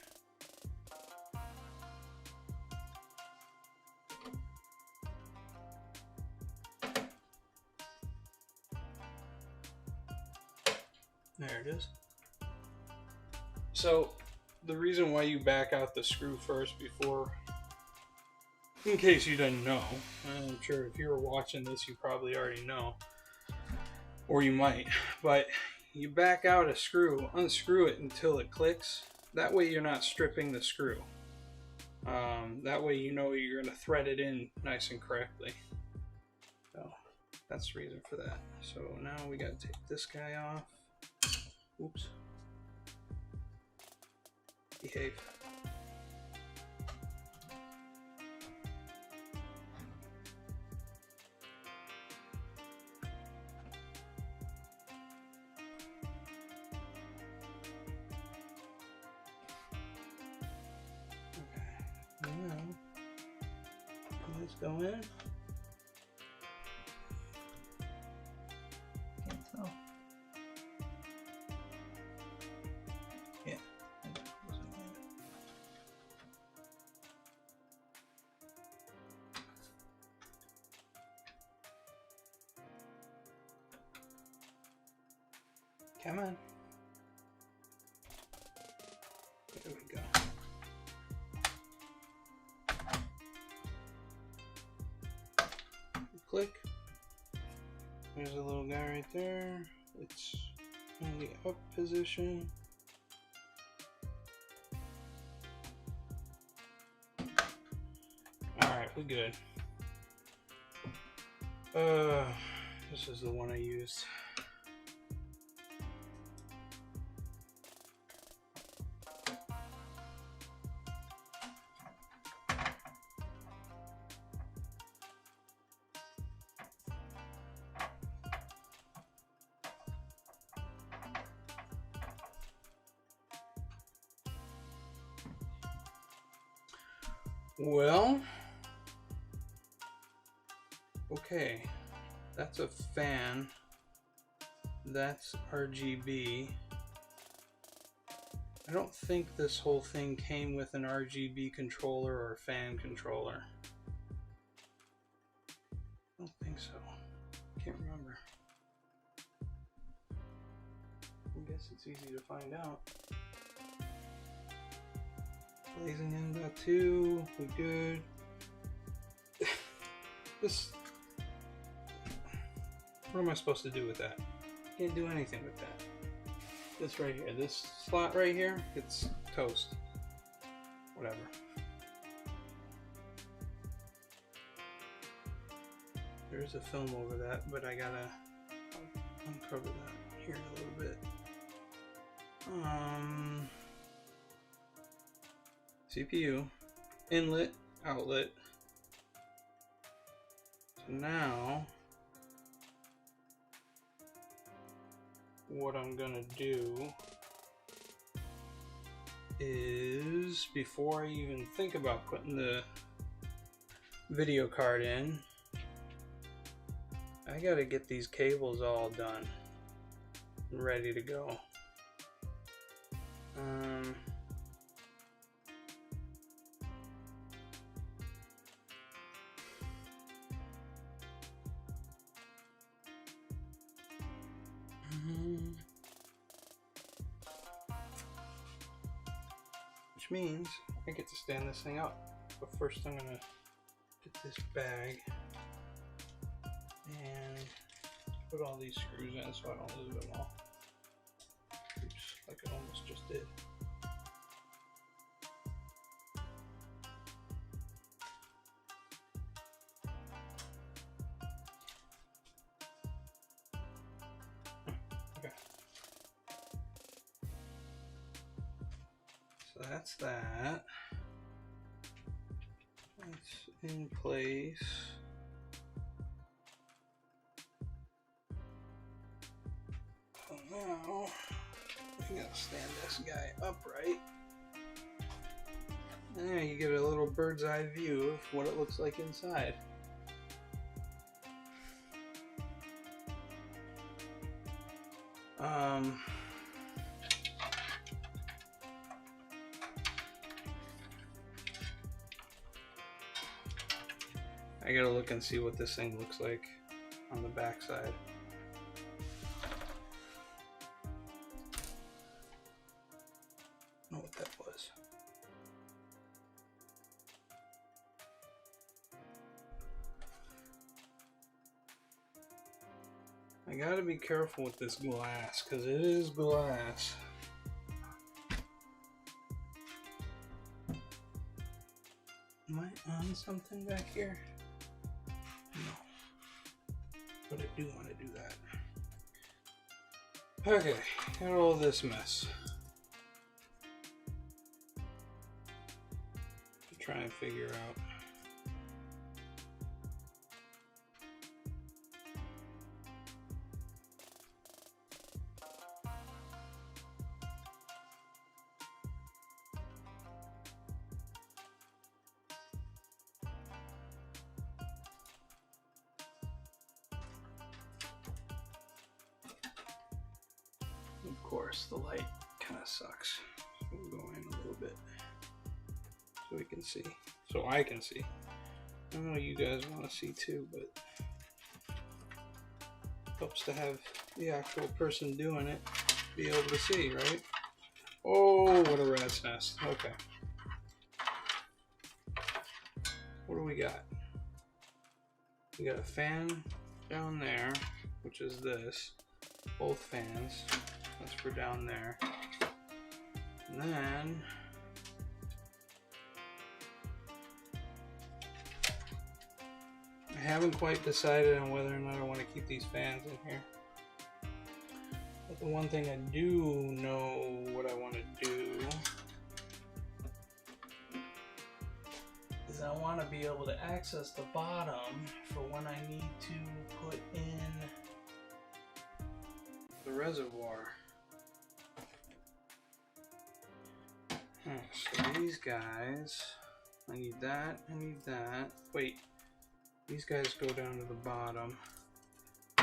There it is. So the reason why you back out the screw first before, in case you didn't know, I'm sure if you were watching this you probably already know, or you might, but you back out a screw, unscrew it until it clicks. That way you're not stripping the screw. That way you know you're going to thread it in nice and correctly. So that's the reason for that. So now we got to take this guy off. Oops. Behave. Let's go in. Can't tell. Yeah. Come on. There we go. Click. There's a little guy right there. It's in the up position. Alright, we're good. This is the one I used. Well, okay, that's a fan. That's RGB. I don't think this whole thing came with an RGB controller or a fan controller. I don't think so. Can't remember. I guess it's easy to find out. Blazing in.2, we good. This, what am I supposed to do with that? Can't do anything with that. This right here, this slot right here, it's toast. Whatever. There's a film over that, but I gotta uncover that here a little bit. CPU, inlet, outlet. So now, what I'm gonna do is, before I even think about putting the video card in, I gotta get these cables all done and ready to go. Which means I get to stand this thing up. But first I'm gonna get this bag and put all these screws in so I don't lose them all. Oops, like I almost just did. Okay. So that's that. It's in place. So now we gotta stand this guy upright. There you get a little bird's eye view of what it looks like inside. I gotta look and see what this thing looks like on the back side. I don't know what that was. I gotta be careful with this glass because it is glass. Am I on something back here? No. But I do want to do that. Okay, got all this mess. To try and figure out. Of course, the light kind of sucks. We'll go in a little bit so we can see. So I can see. I know you guys want to see too, but helps to have the actual person doing it be able to see, right? Oh, what a rat's nest. Okay. What do we got? We got a fan down there, which is this. Both fans. That's for down there. And then I haven't quite decided on whether or not I want to keep these fans in here. But the one thing I do know what I want to do is I want to be able to access the bottom for when I need to put in the reservoir. So these guys I need that, I need that. Wait, these guys go down to the bottom.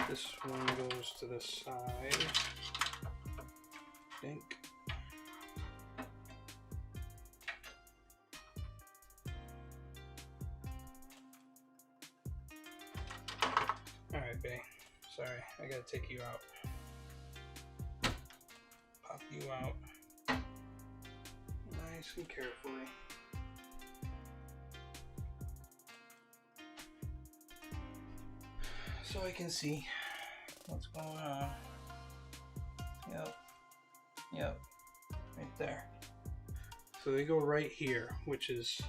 This one goes to the side, I think. Alright, bae. Sorry, I gotta take you out. Pop you out. Nice and carefully. So I can see what's going on. Yep, right there. So they go right here, which is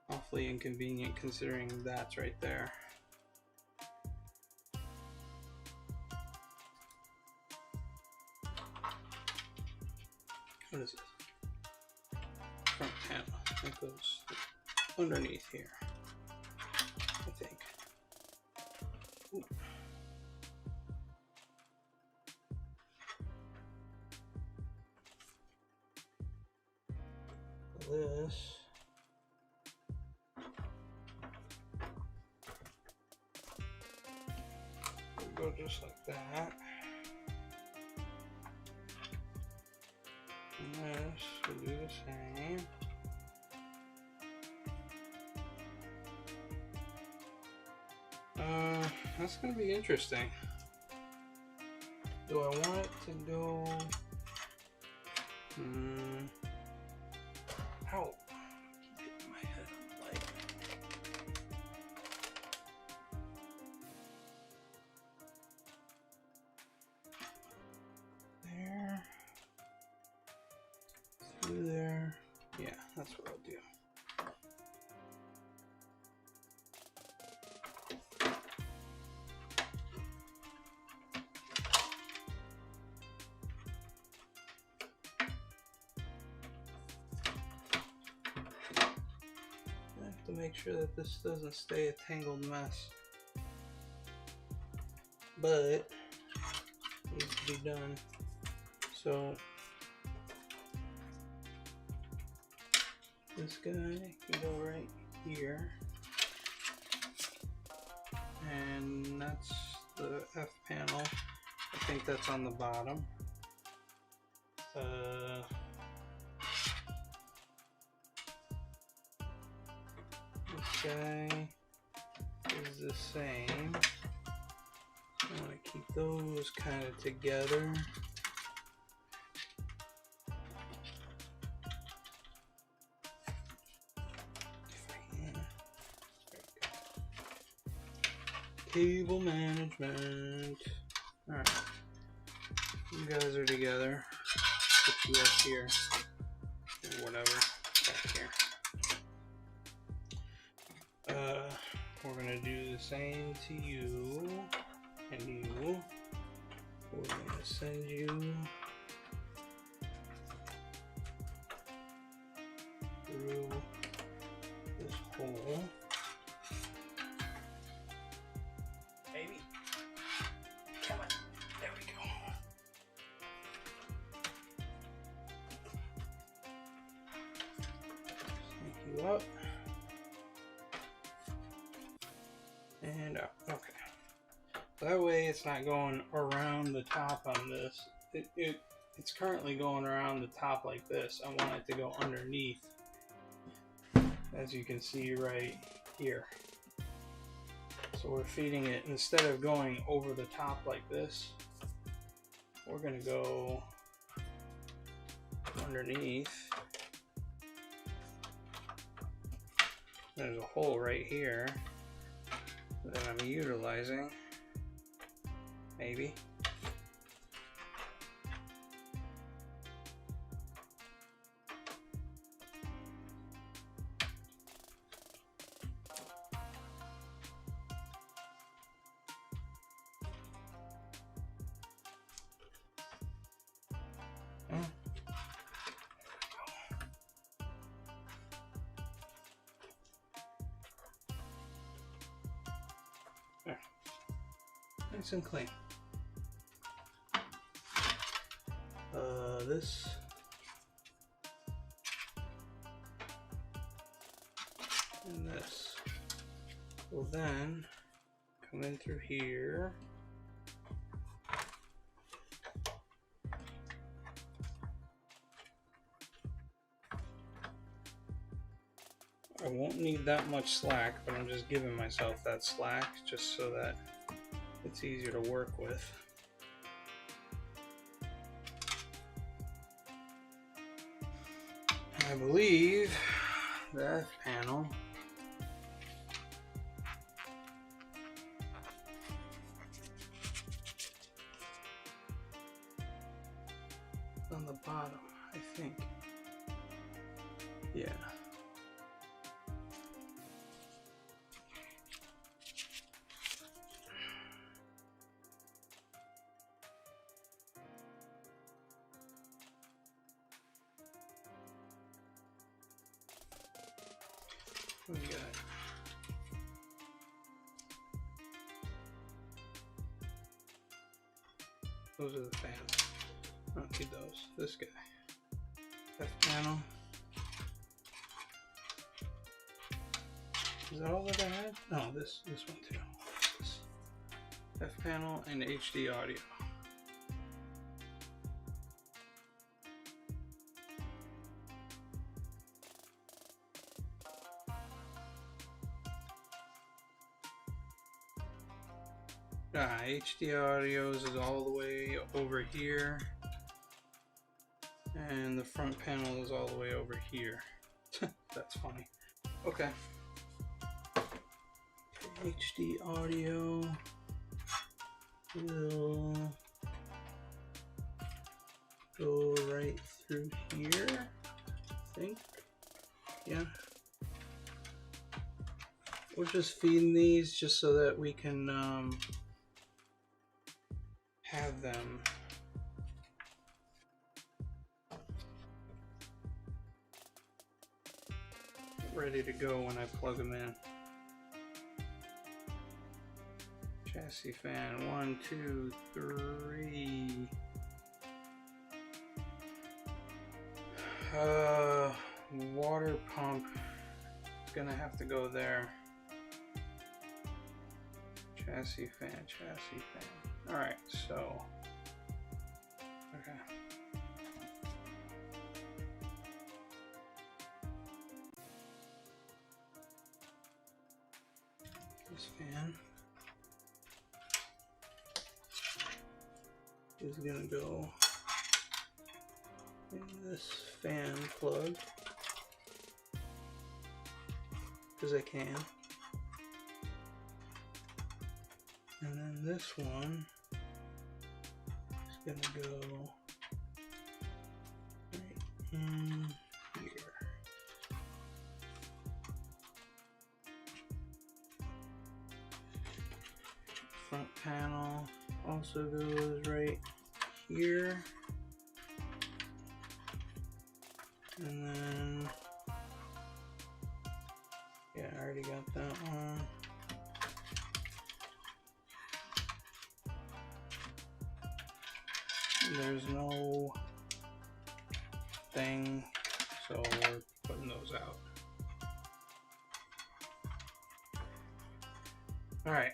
awfully inconvenient considering that's right there. What is this? Front panel. That goes underneath here, I think. Ooh. This will go just like that. And this will do the same. That's gonna be interesting. Do I want it to go? Ow! Keep hitting my head on the light. There. Through there. Yeah, that's what I'll do. To make sure that this doesn't stay a tangled mess, but it needs to be done. So this guy can go right here, and that's the F panel. I think that's on the bottom. This guy is the same. I want to keep those kind of together. If I can. There we go. Cable management. Alright. You guys are together. Put you up here. Or whatever. Back here. We're gonna do the same to you and you. We're gonna send you through this hole. Baby, come on, there we go. Sneak you up. And up. Okay. That way it's not going around the top on this. It's currently going around the top like this. I want it to go underneath, as you can see right here. So we're feeding it, instead of going over the top like this, we're going to go underneath. There's a hole right here that I'm utilizing, maybe. Nice and clean. and this will then come in through here. I won't need that much slack, but I'm just giving myself that slack just so that it's easier to work with. I believe the F panel on the bottom, I think. Yeah. What do we got? Those are the fans. I don't need those. This guy. F panel. Is that all that I had? No, this one too. This F panel and HD audio. HD audios is all the way over here, and the front panel is all the way over here. That's funny. Okay. HD audio will go right through here, I think. Yeah. We're just feeding these just so that we can have them ready to go when I plug them in. Chassis fan 1, 2, 3. Water pump is gonna have to go there. Chassis fan. Alright, so okay. This fan is gonna go in this fan plug because I can. And then this one is gonna go right in here. Front panel also goes right here. And then, yeah, I already got that one. There's no thing, so we're putting those out. All right,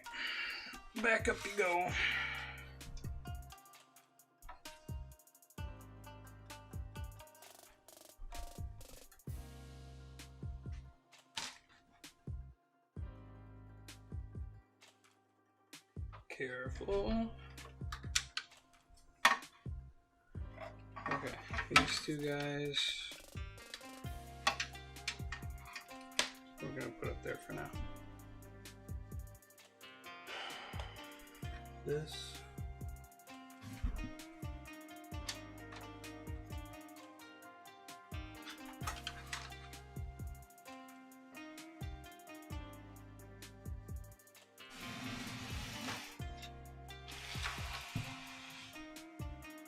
back up you go. Careful. Okay, these two guys we're gonna put up there for now. This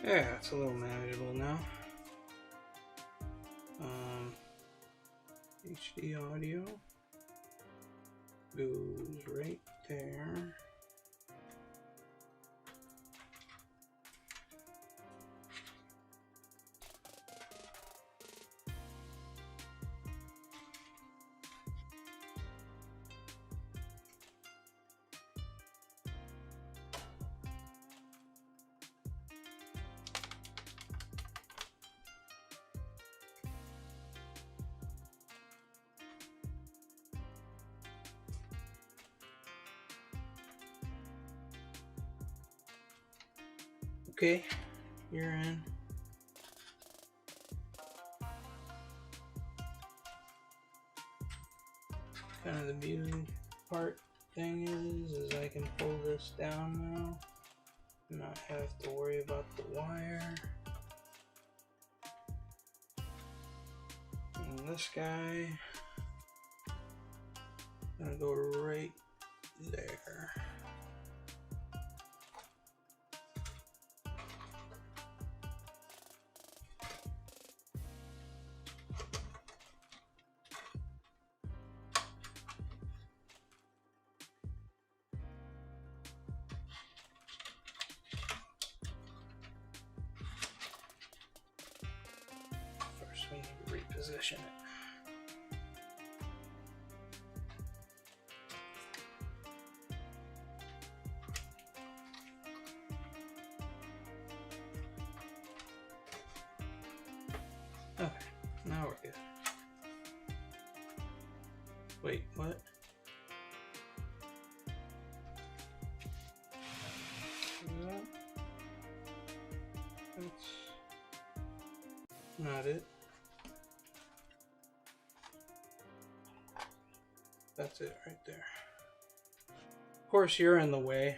yeah, it's a little manageable now. HD audio goes right there. Okay, you're in. Kind of the beauty part thing is I can pull this down now and not have to worry about the wire. And this guy, I'm gonna go right there. First we need to reposition it. Okay, now we're good. Wait, what? That's not it. That's it right there. Of course, you're in the way.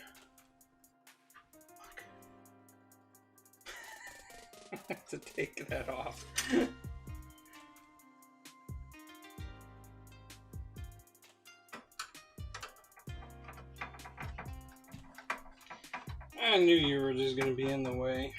I have to take that off. I knew you were just going to be in the way.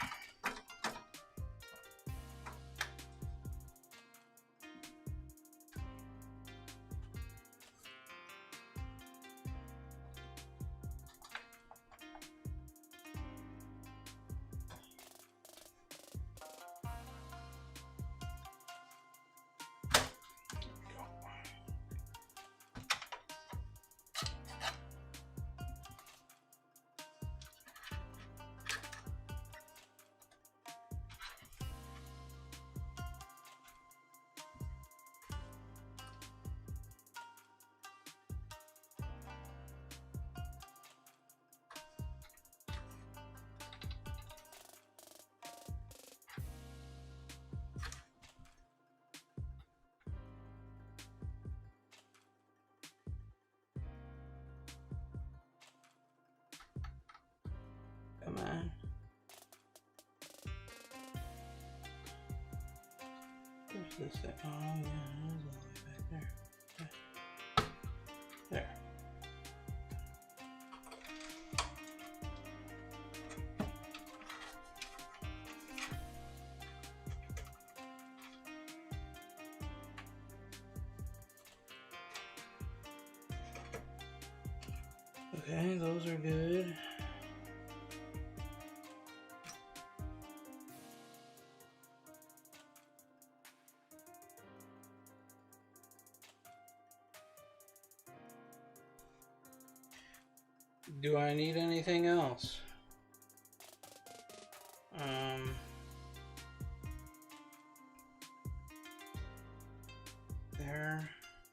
Come on. Where's this thing? Oh yeah, there's all the way back there. There. Okay, those are good. Do I need anything else?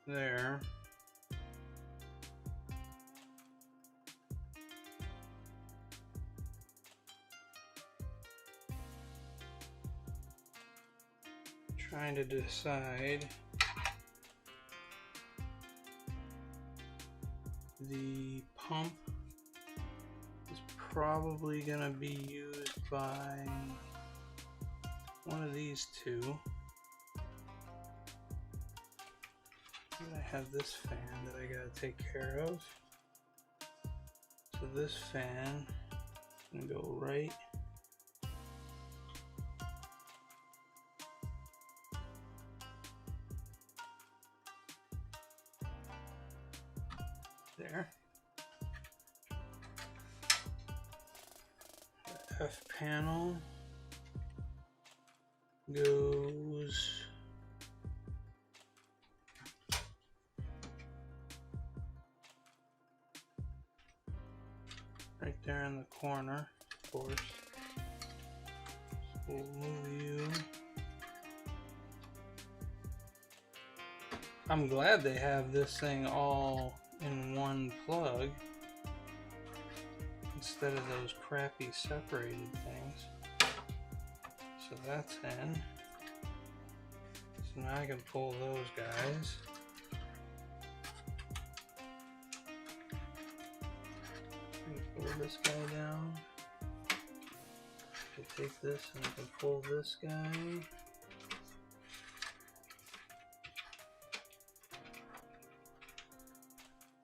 There. Trying to decide the pump is probably gonna be used by one of these two. And I have this fan that I gotta take care of. So this fan can go right there. The F panel goes right there in the corner, of course. So we'll move you. I'm glad they have this thing all in one plug instead of those crappy separated things. So that's in. So now I can pull those guys. Pull this guy down. I can take this and I can pull this guy.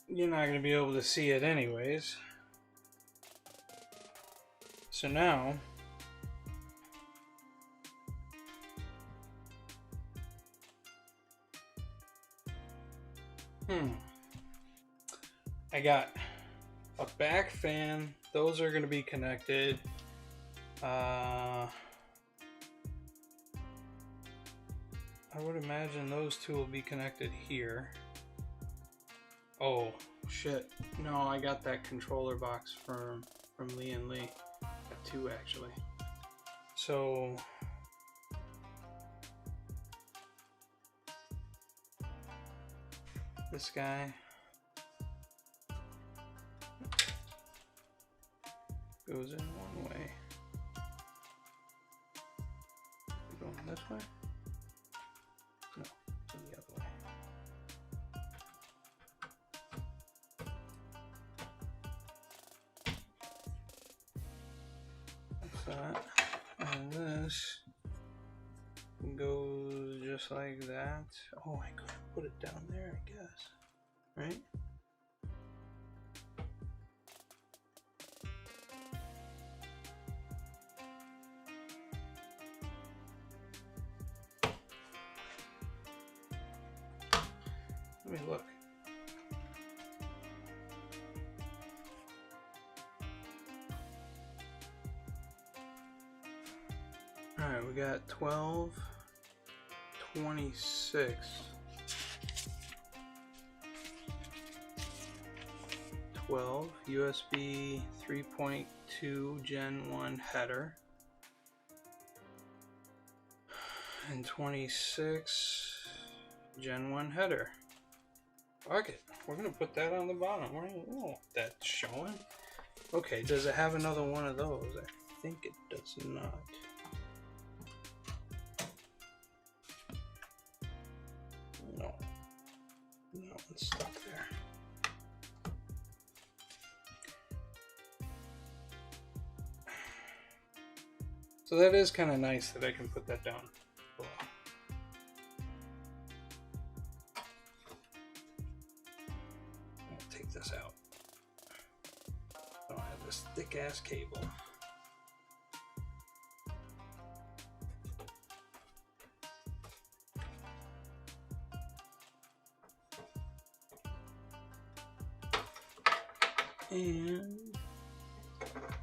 You're not going to be able to see it anyways. So now I got a back fan. Those are going to be connected. I would imagine those two will be connected here. Oh shit, no, I got that controller box from Lian. Got two actually. So this guy goes in one way. We're going this way? No, it's in the other way. Like that. And this goes just like that. Oh, I could put it down there, I guess. Right? Let me look. Alright, we got 12, 26. 12 USB 3.2 Gen 1 header. And 26 Gen 1 header. Fuck it. We're gonna put that on the bottom. Oh, that's showing. Okay, does it have another one of those? I think it does not. No. No, it's stuck there. So that is kind of nice that I can put that down below. I'll take this out. I don't have this thick ass cable. And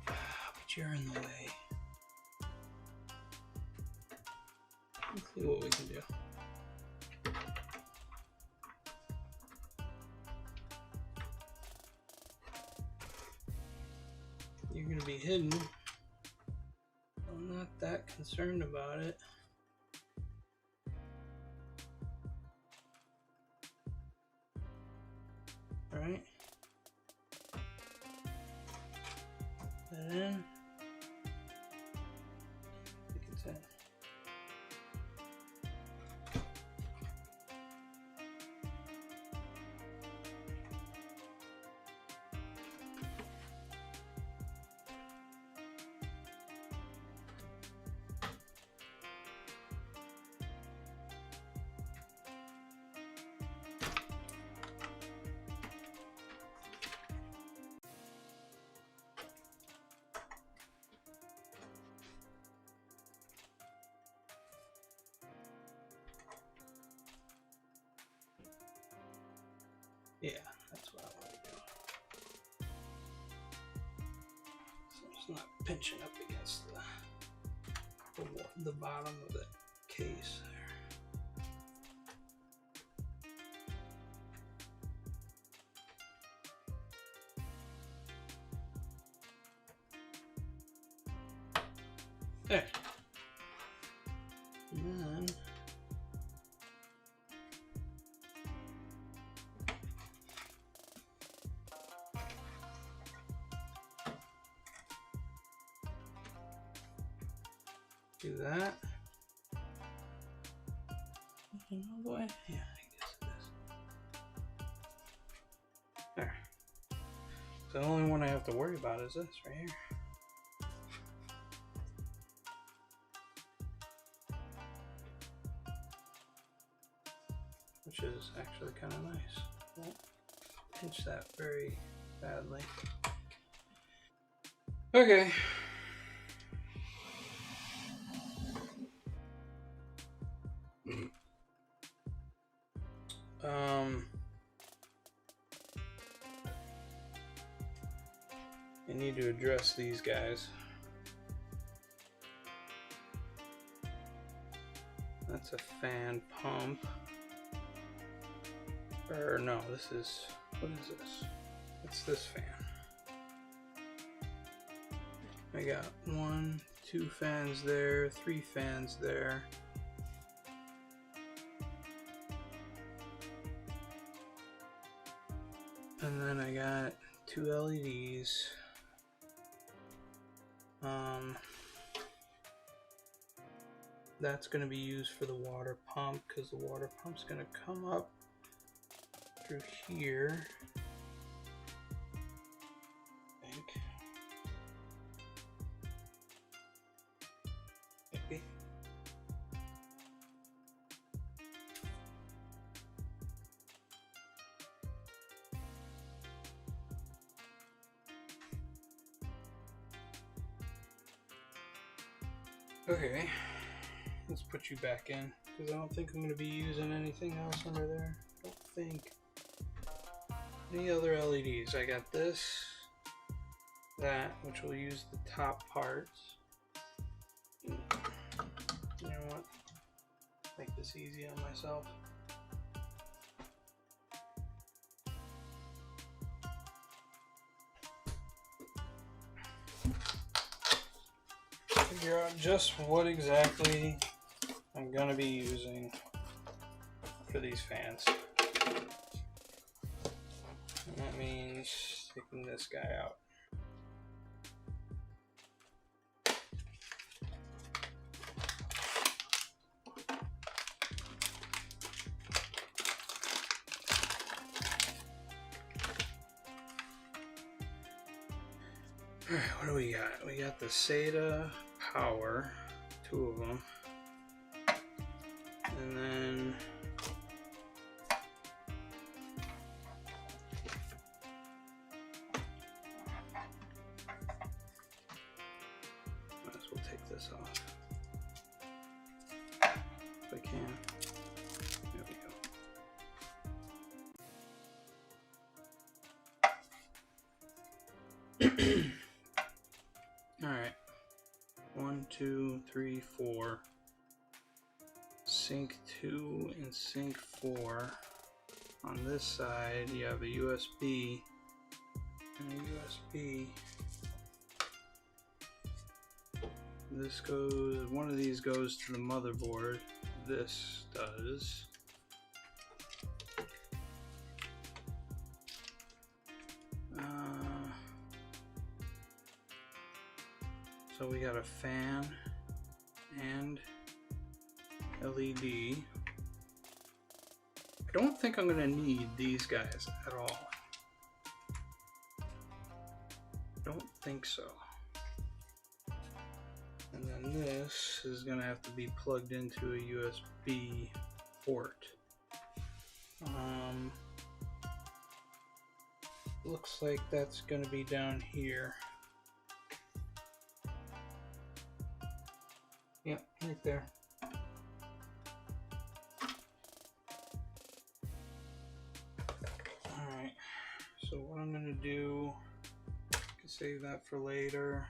but you're in the way. Let's see what we can do. You're gonna be hidden. I'm not that concerned about it. All right. That in. I think it's in. Yeah, that's what I want to do. So it's not pinching up against the bottom of the case there. There. And then do that. All the way? Yeah, I guess it is. There. So the only one I have to worry about is this right here. Which is actually kind of nice. Won't pinch that very badly. Okay. I need to address these guys. That's a fan pump. Or no, this is, what is this? It's this fan. I got 1, 2 fans there, 3 fans there. And then I got 2 LEDs. That's going to be used for the water pump because the water pump's going to come up through here. I think. Maybe. Okay, let's put you back in because I don't think I'm going to be using anything else under there. I don't think. Any other LEDs? I got this, that, which will use the top parts. You know what? Make this easy on myself. Figure out just what exactly I'm gonna be using for these fans. And that means taking this guy out. Alright, what do we got? We got the SATA power, 2 of them. And then might as well take this off if I can. There we go. Alright. 1, 2, 3, 4. Sync 2 and sync 4. On this side, you have a USB and a USB. This goes, one of these goes to the motherboard. This does. So we got a fan and LED. I don't think I'm gonna need these guys at all. Don't think so. And then this is gonna have to be plugged into a USB port. Looks like that's gonna be down here. Yep, right there. Alright, so what I'm gonna do, I can save that for later.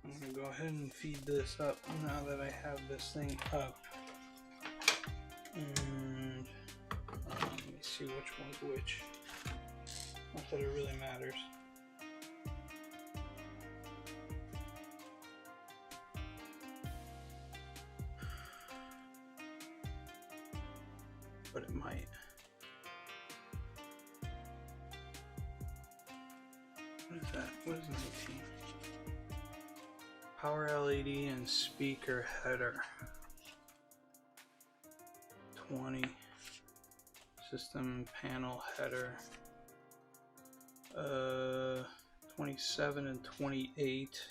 I'm gonna go ahead and feed this up now that I have this thing up. And let me see which one's which. Not that it really matters. But it might. What is that? power LED and speaker header. 20. System panel header. 27 and 28.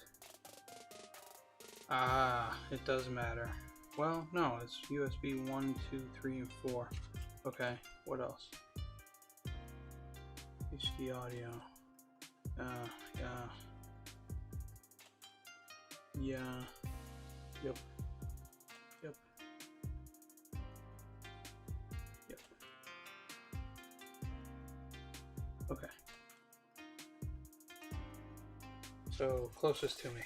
Ah, it does matter. Well, no, it's USB 1, 2, 3, and 4. Okay, what else? HD audio. Yeah. Yep. Okay. So, closest to me.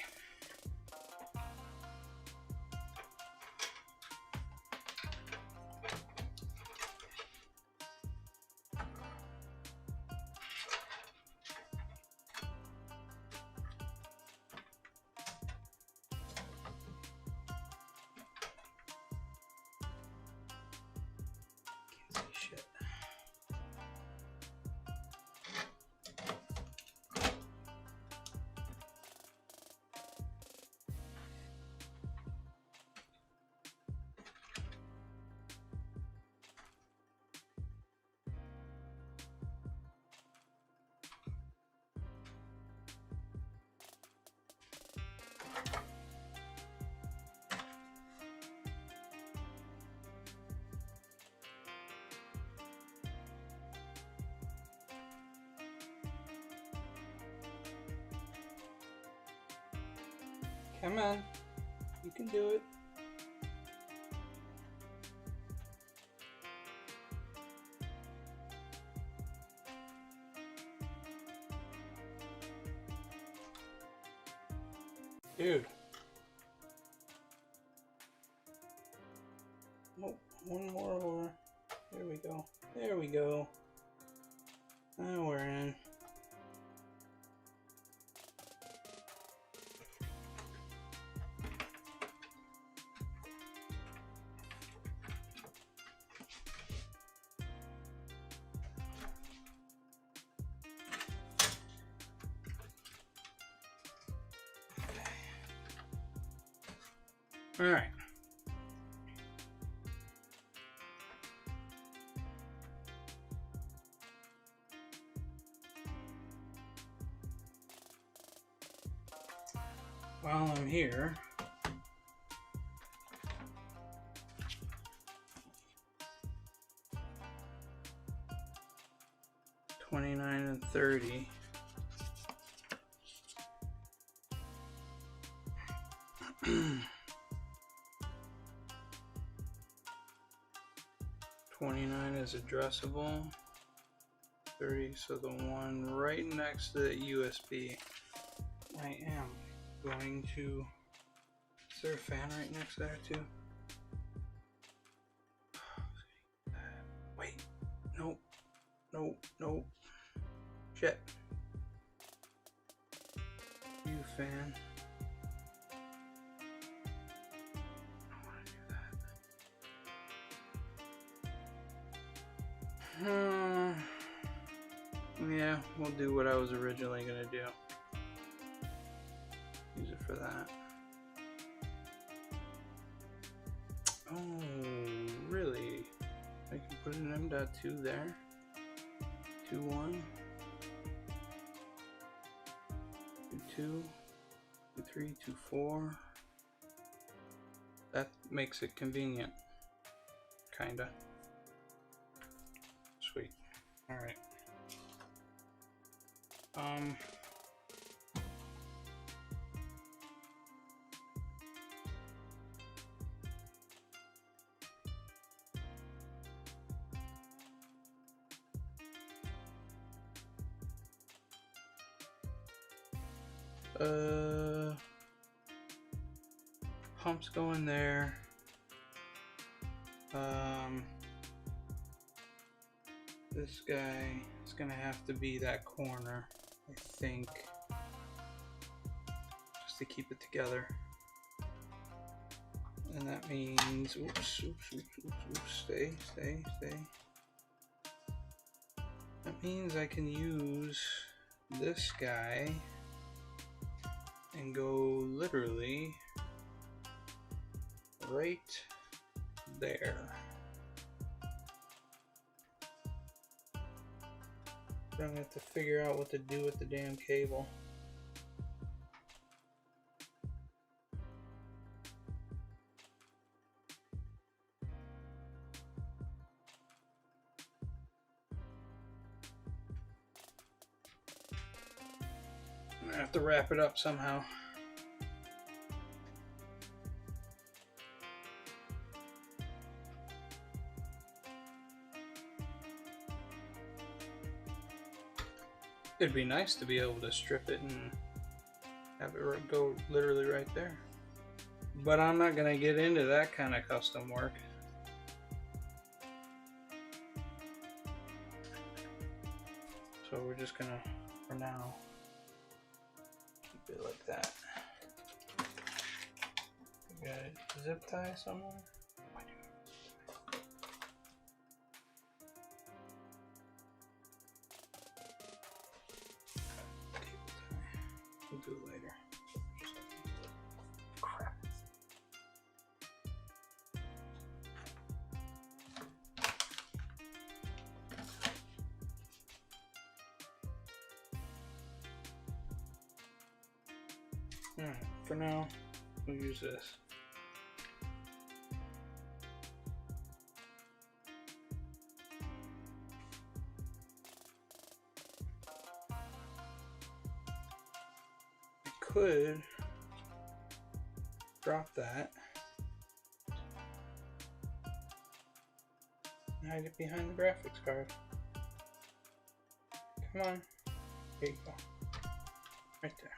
Come on, you can do it. Dude. Oh, one more over. There we go. There we go. Now we're in. All right. While I'm here, $29 and $30. $29 is addressable. 30, so the one right next to the USB. I am going to. Is there a fan right next there too? Wait, nope, nope, nope. Shit. You fan. Yeah, we'll do what I was originally gonna do. Use it for that. Oh, really? I can put an M.2 there. 2.1, 2.2, 2.3, 2.4. That makes it convenient. Kinda. Sweet. All right. Pumps go in there. This guy is gonna have to be that corner, I think, just to keep it together. And that means, oops, stay. That means I can use this guy and go literally right there. I'm gonna have to figure out what to do with the damn cable. I'm gonna have to wrap it up somehow. It'd be nice to be able to strip it and have it go literally right there. But I'm not gonna get into that kind of custom work. So we're just gonna, for now, keep it like that. We got a zip tie somewhere. We'll do it later. Crap. Alright, for now, we'll use this. Could drop that and hide it behind the graphics card. Come on. There you go. Right there.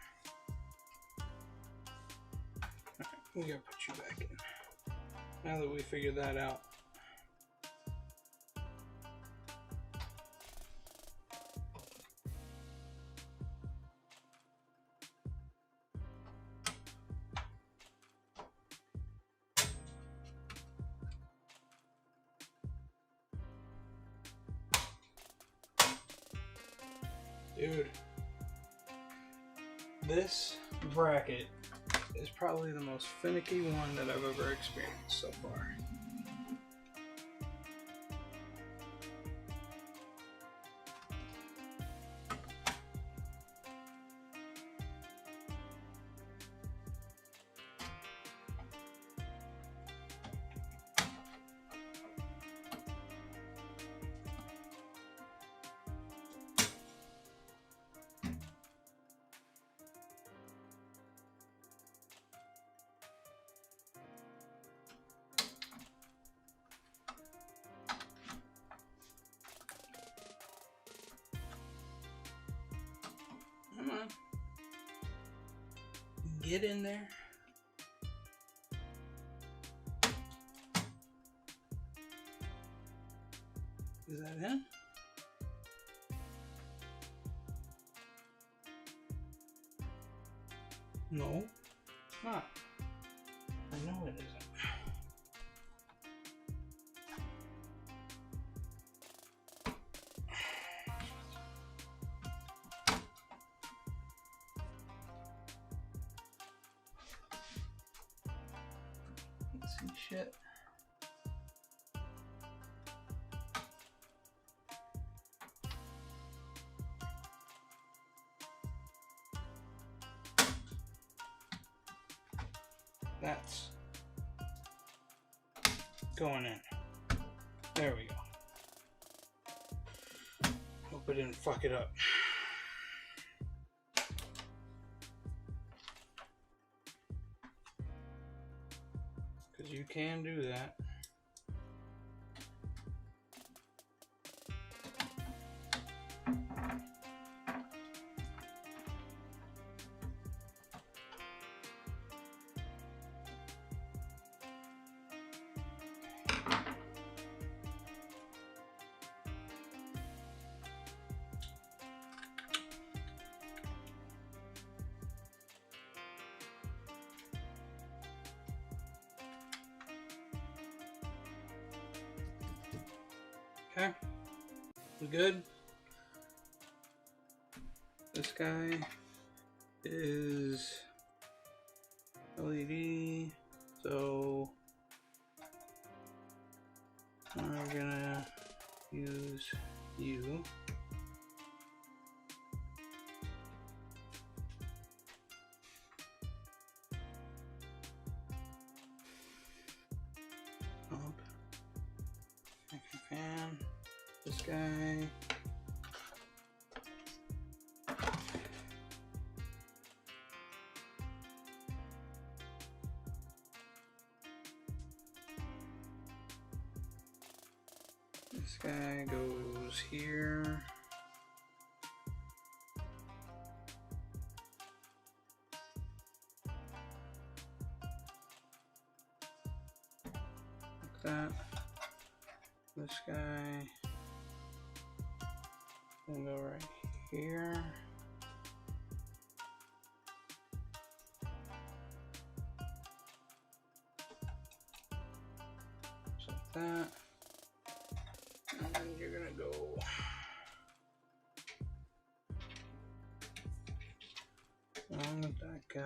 Alright, we gotta put you back in. Now that we figured that out. Dude, this bracket is probably the most finicky one that I've ever experienced so far. Come on. Get in there. Is that in? No, it's not. I know it isn't. Shit. That's going in. There we go. Hope I didn't fuck it up. You can do that. Okay, we good? This guy is LED. So we're gonna use you. Pump. Fan. This guy. This guy goes here. Like that. This guy can go right here. Just like that. And then you're gonna go along with that guy.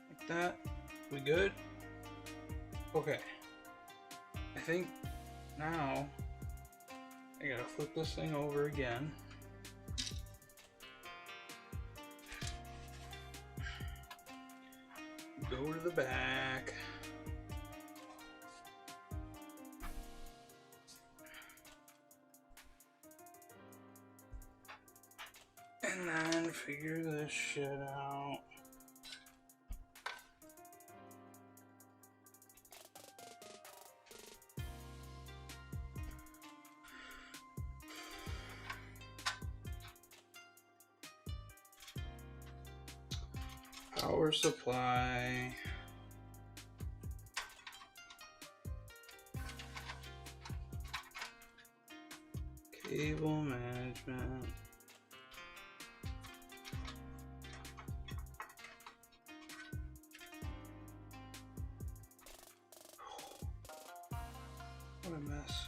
Like that. We good? Okay. I think now I gotta flip this thing over again. Go to the back. And then figure this shit out. Power supply. Cable management. What a mess.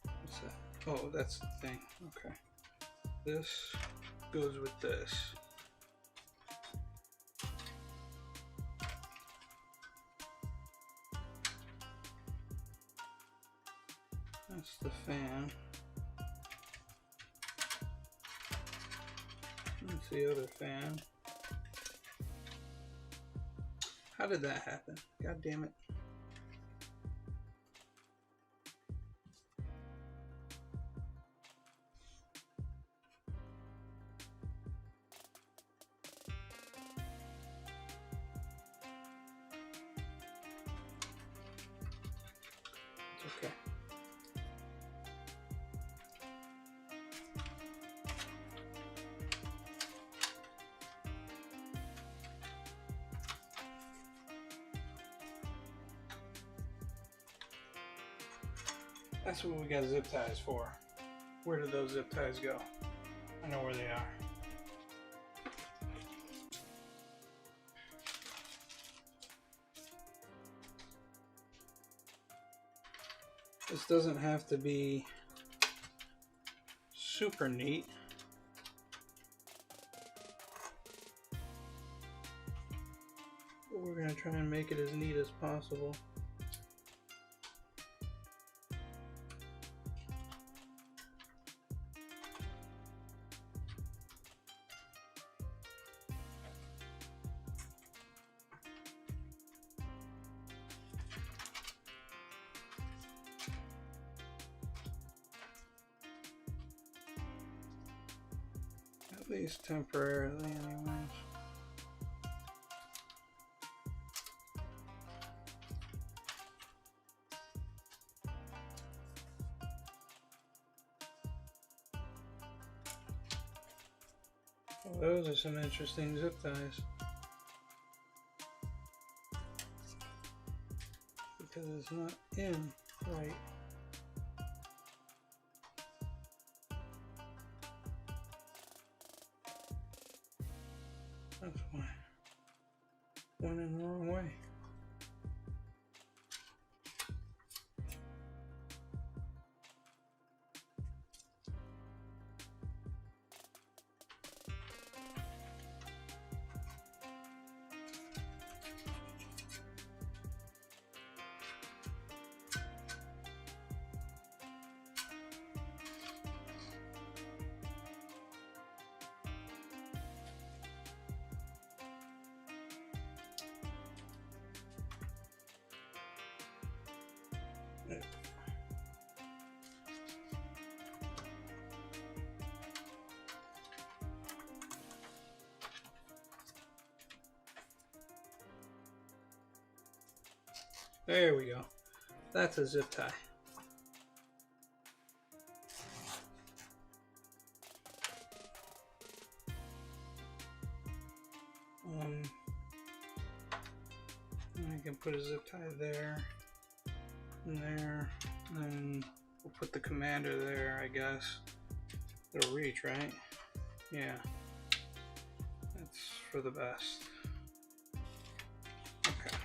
What's that? Oh, that's the thing. Okay. This goes with this. That's the fan. That's the other fan. How did that happen? God damn it. Okay. That's what we got zip ties for. Where did those zip ties go? I know where they are. This doesn't have to be super neat. But we're going to try and make it as neat as possible. At least temporarily, anyways. Well, those are some interesting zip ties. Because it's not in right. That's why. Went in the wrong way. There we go. That's a zip tie. I can put a zip tie there, and there, and then we'll put the commander there, I guess. It'll reach, right? Yeah. That's for the best. Okay.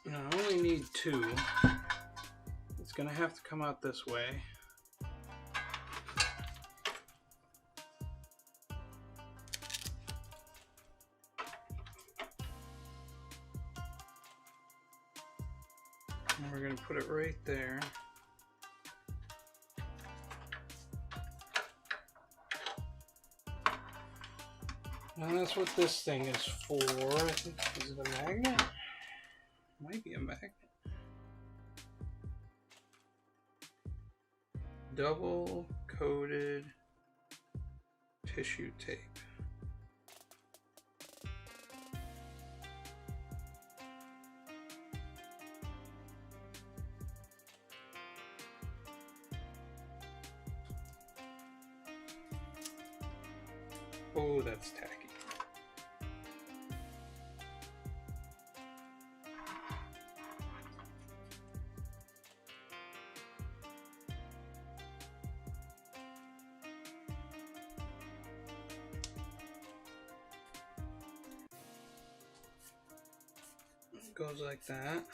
Now I only need 2. It's gonna have to come out this way. And we're gonna put it right there. And that's what this thing is for. I think, is it a magnet? Might be a magnet. Double coated tissue tape. Oh, that's tacky. Goes like that.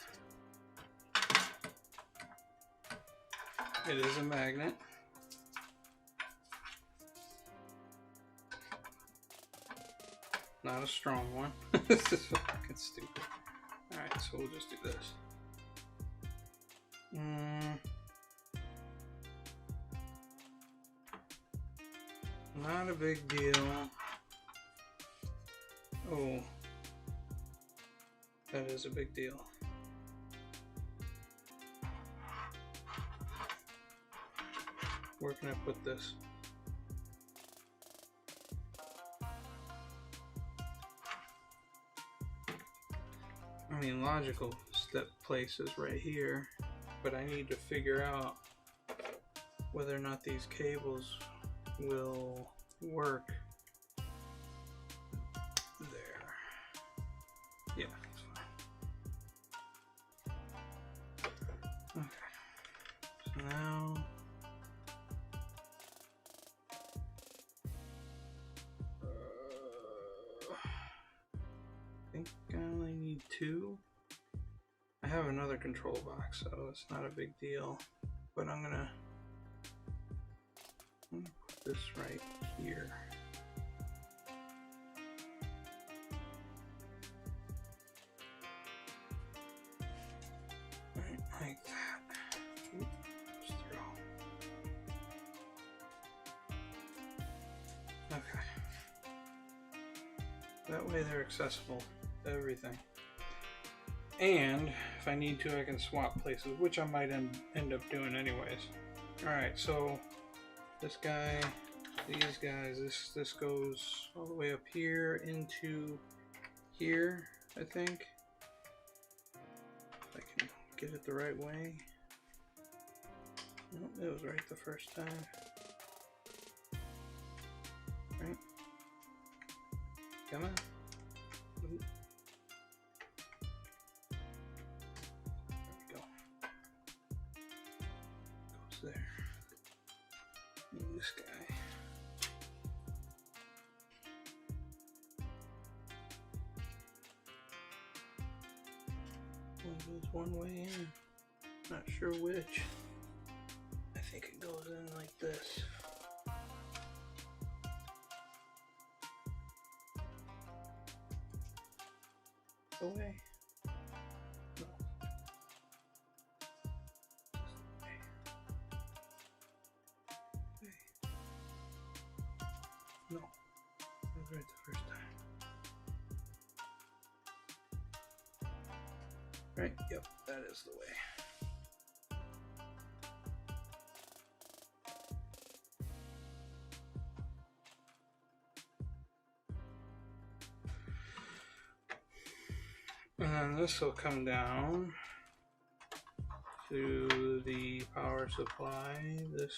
It is a magnet. Not a strong one. This is fucking stupid. Alright, so we'll just do this. Not a big deal. Oh. That is a big deal. Where can I put this? I mean, logical step place is right here, but I need to figure out whether or not these cables will work there. Yeah. Okay, so now I think I only need 2. I have another control box, so it's not a big deal, but I'm gonna put this right here. Like that. Oops, okay. That way they're accessible to everything. And if I need to, I can swap places, which I might end up doing anyways. Alright, so this guy, these guys, this goes all the way up here into here, I think. If I can get it the right way. Oh, it was right the first time. Right? Come on. Ooh. There's one way in. Not sure which. I think it goes in like this. Away. No. No. That was right the first time. Right? Yep, that is the way. And then this will come down to the power supply. This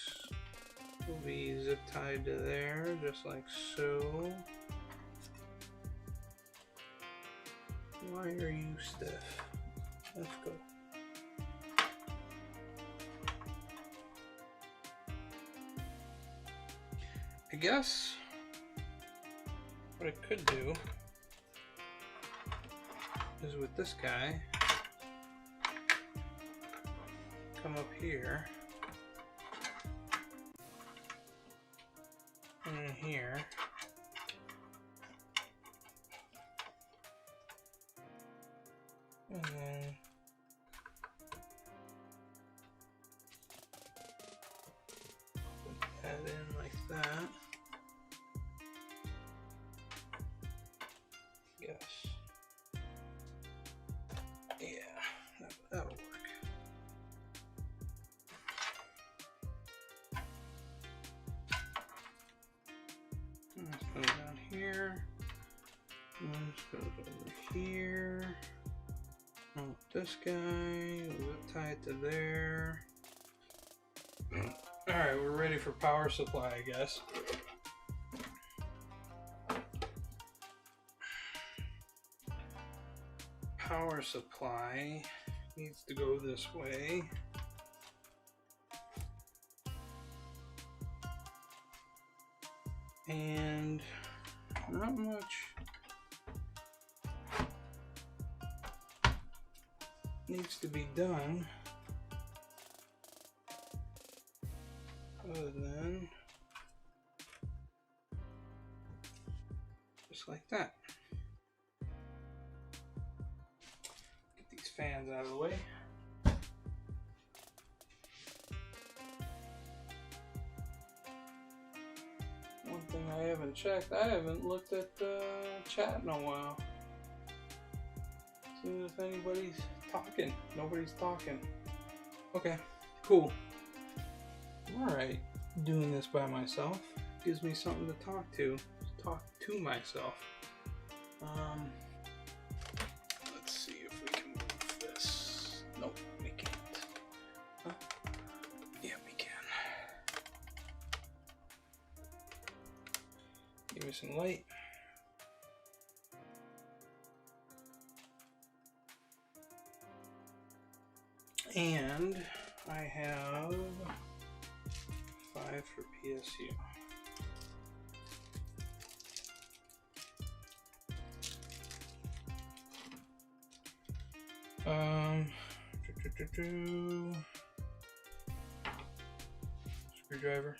will be zip tied to there, just like so. Why are you stiff? Let's go. I guess what I could do is with this guy, come up here and here, and then put that in like that. Yes. Yeah, that'll work. And this goes down here. And this goes over here. And with this guy, we'll tie it to there. Alright, we're ready for power supply, I guess. Power supply needs to go this way. And not much needs to be done other than just like that. Fans out of the way. One thing I haven't checked, I haven't looked at the chat in a while. See if anybody's talking. Nobody's talking. Okay, cool. Alright, doing this by myself gives me something to talk to myself. Nope, we can't. Huh? Yeah, we can. Give me some light. And I have 5 for PSU. Screwdriver.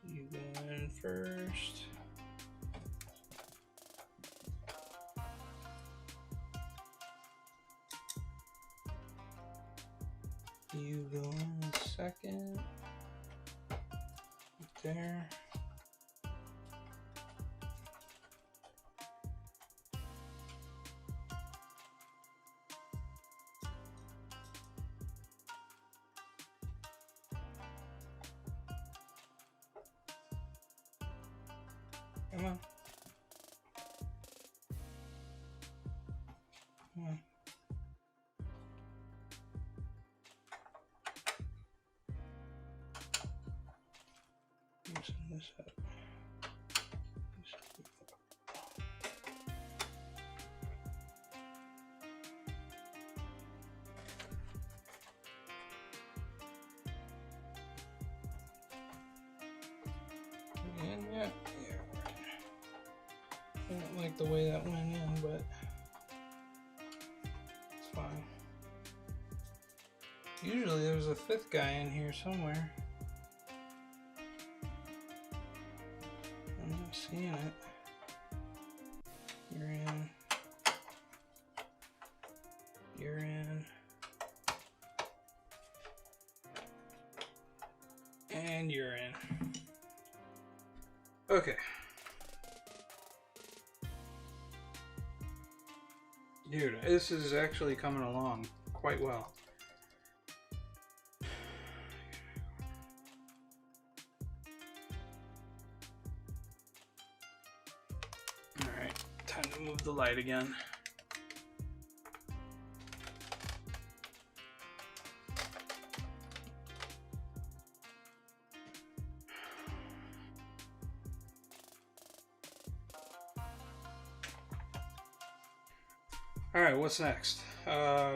You go in first. You go in second. Right there. Come on. Come on. Loosen this up. And yeah. I don't like the way that went in, but it's fine. Usually there's a fifth guy in here somewhere. I'm not seeing it. You're in. You're in. And you're in. Okay. Dude, this is actually coming along quite well. Alright, time to move the light again. Alright, what's next?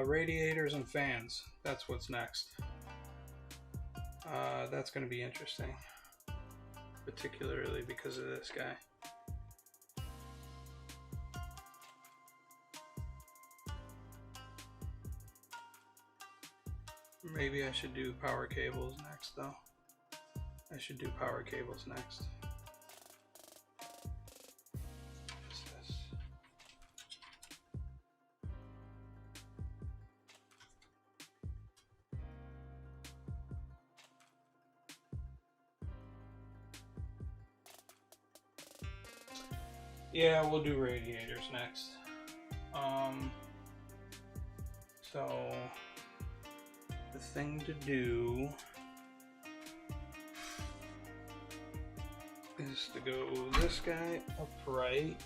Radiators and fans. That's what's next. That's going to be interesting. Particularly because of this guy. Maybe I should do power cables next, though. I should do power cables next. Yeah, we'll do radiators next. So the thing to do is to go this guy upright.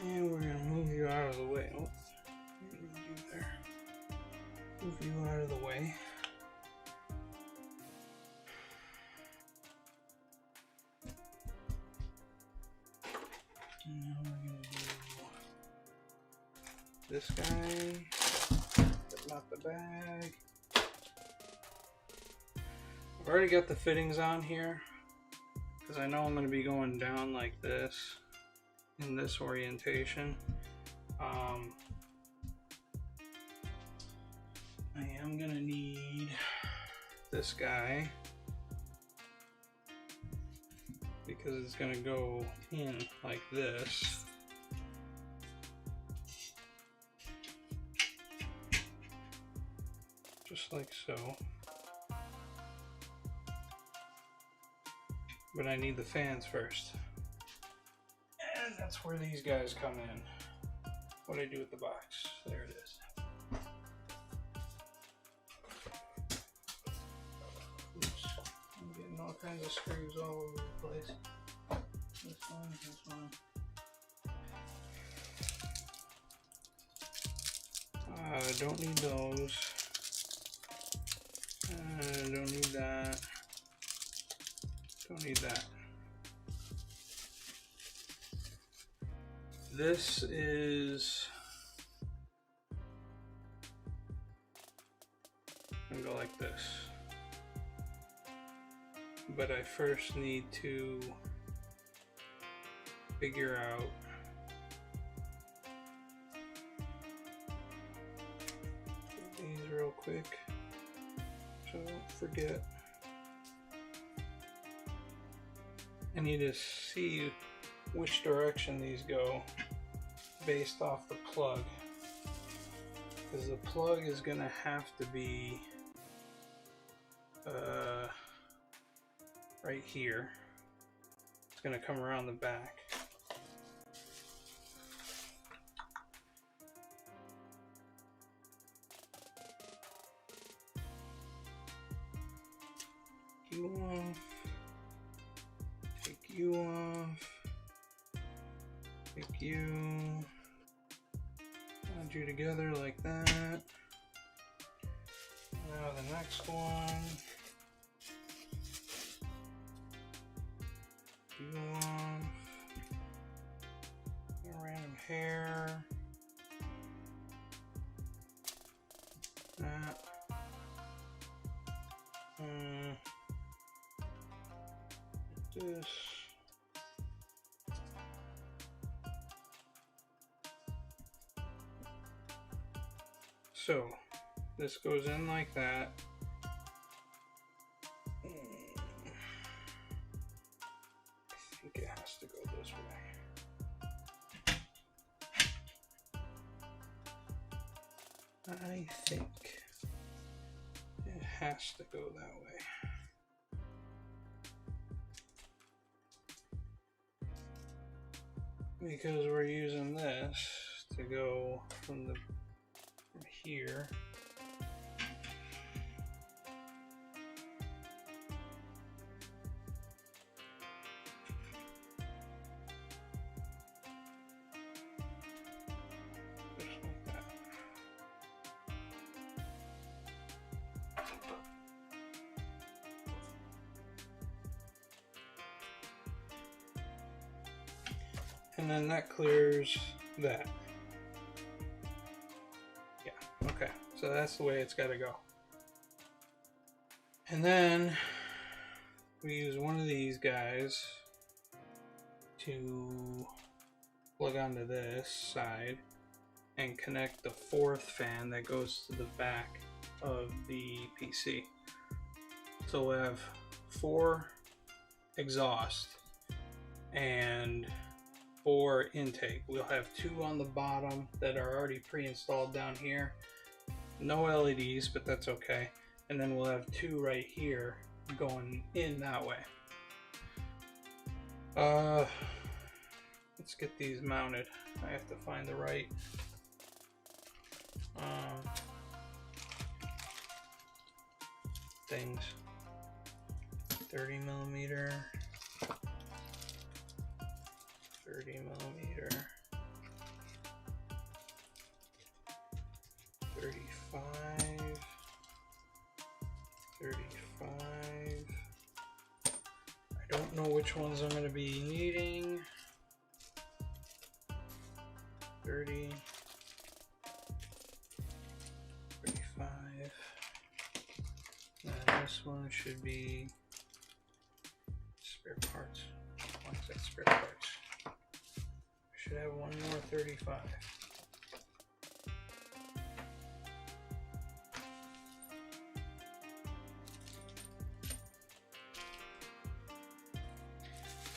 And we're gonna move you out of the way. Oh, what are you gonna do there? Move you out of the way. Now we're gonna do this guy, but not the bag. I've already got the fittings on here because I know I'm gonna be going down like this in this orientation. I am gonna need this guy because it's going to go in like this. Just like so. But I need the fans first. And that's where these guys come in. What do I do with the box? There it is. Oops. I'm getting all kinds of screws all over the place. This one, this one. Don't need those. Don't need that. Don't need that. This is... I'm gonna go like this. But I first need to figure out these real quick so I don't forget. I need to see which direction these go based off the plug, because the plug is gonna have to be right here. It's gonna come around the back. You off. Take you off. Take you. Add you together like that. Now the next one. You off. A random hair. That. this. So this goes in like that. I think it has to go this way. I think it has to go that way. Because we're using this to go from here. Just like that. And then that clears that. Yeah, okay. So that's the way it's got to go. And then we use one of these guys to plug onto this side and connect the fourth fan that goes to the back of the PC. So we'll have 4 exhaust and 4 intake. We'll have 2 on the bottom that are already pre-installed down here. No LEDs, but that's okay. And then we'll have 2 right here going in that way. Let's get these mounted. I have to find the right things. 30 millimeter, 30 millimeter, 35, 35. I don't know which ones I'm going to be needing. 30, 35. And this one should be spare parts. Why is that spare parts? I should have one more 35.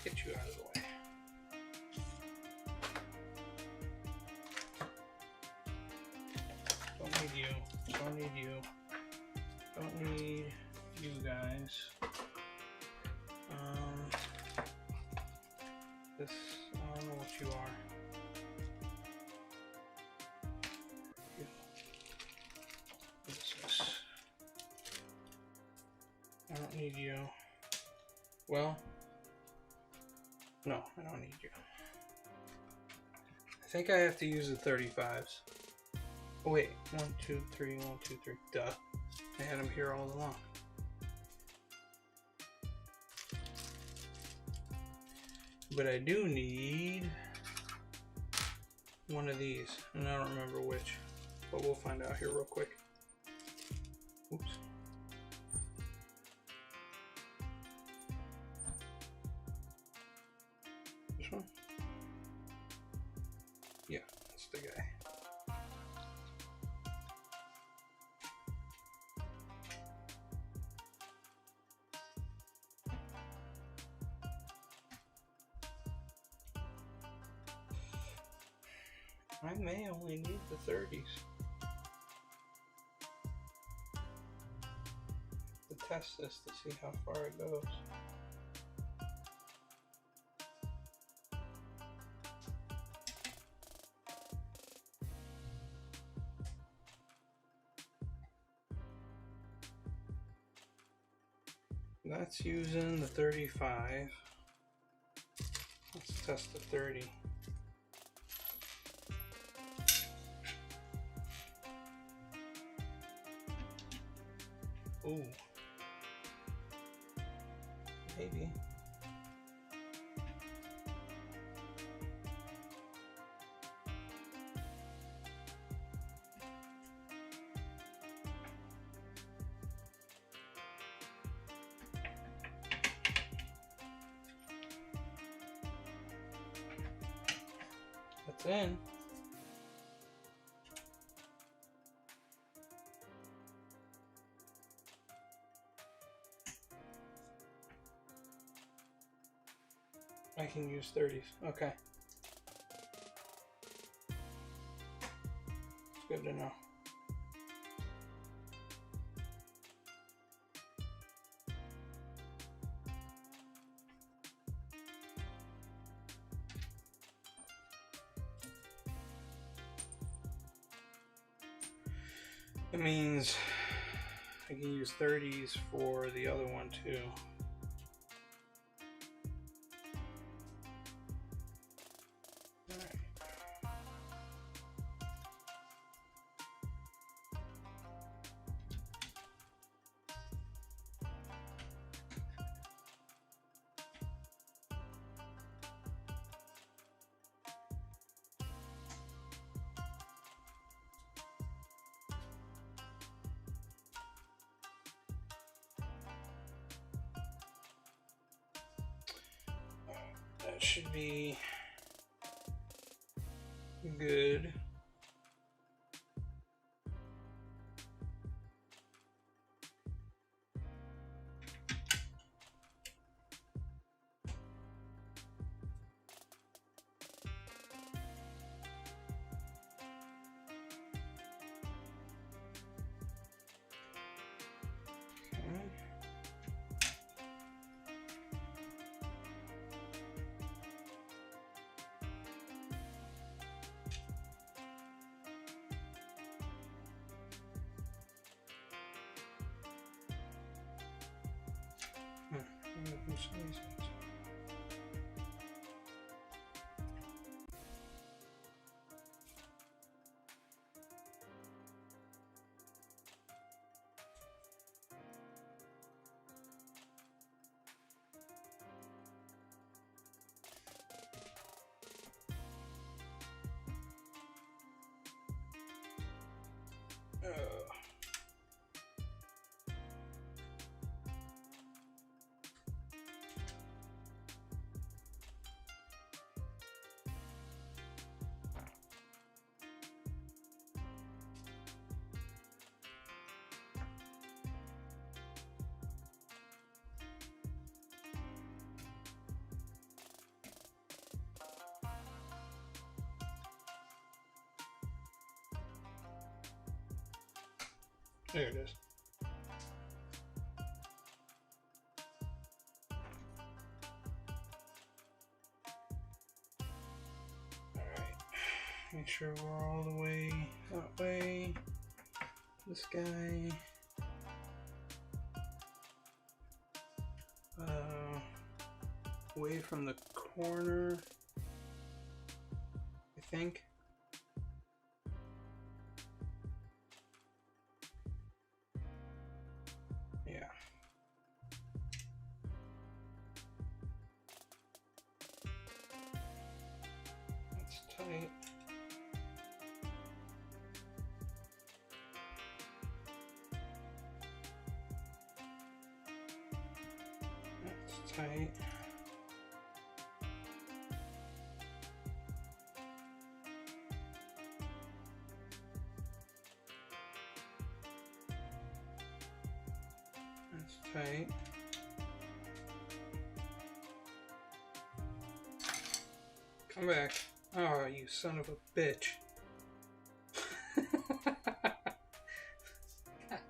Get you out of the way. Don't need you. Don't need you. Don't need you guys. This, I don't know what you are. What is this? I don't need you. Well, no, I don't need you. I think I have to use the 35s. Oh wait, 1, 2, 3, 1, 2, 3. Duh. I had them here all along. But I do need one of these, and I don't remember which, but we'll find out here real quick. Oops. This one? Yeah, that's the guy. I may only need the 30s. To test this to see how far it goes. That's using the 35. Let's test the 30. Ooh. Maybe. It's in. I can use 30s. Okay. It's good to know. It means I can use 30s for the other one too. That should be good. There it is. Alright. Make sure we're all the way that way. This guy. Away from the corner, I think. Yeah. That's tight. That's tight. Tight. Come back. Oh, you son of a bitch. God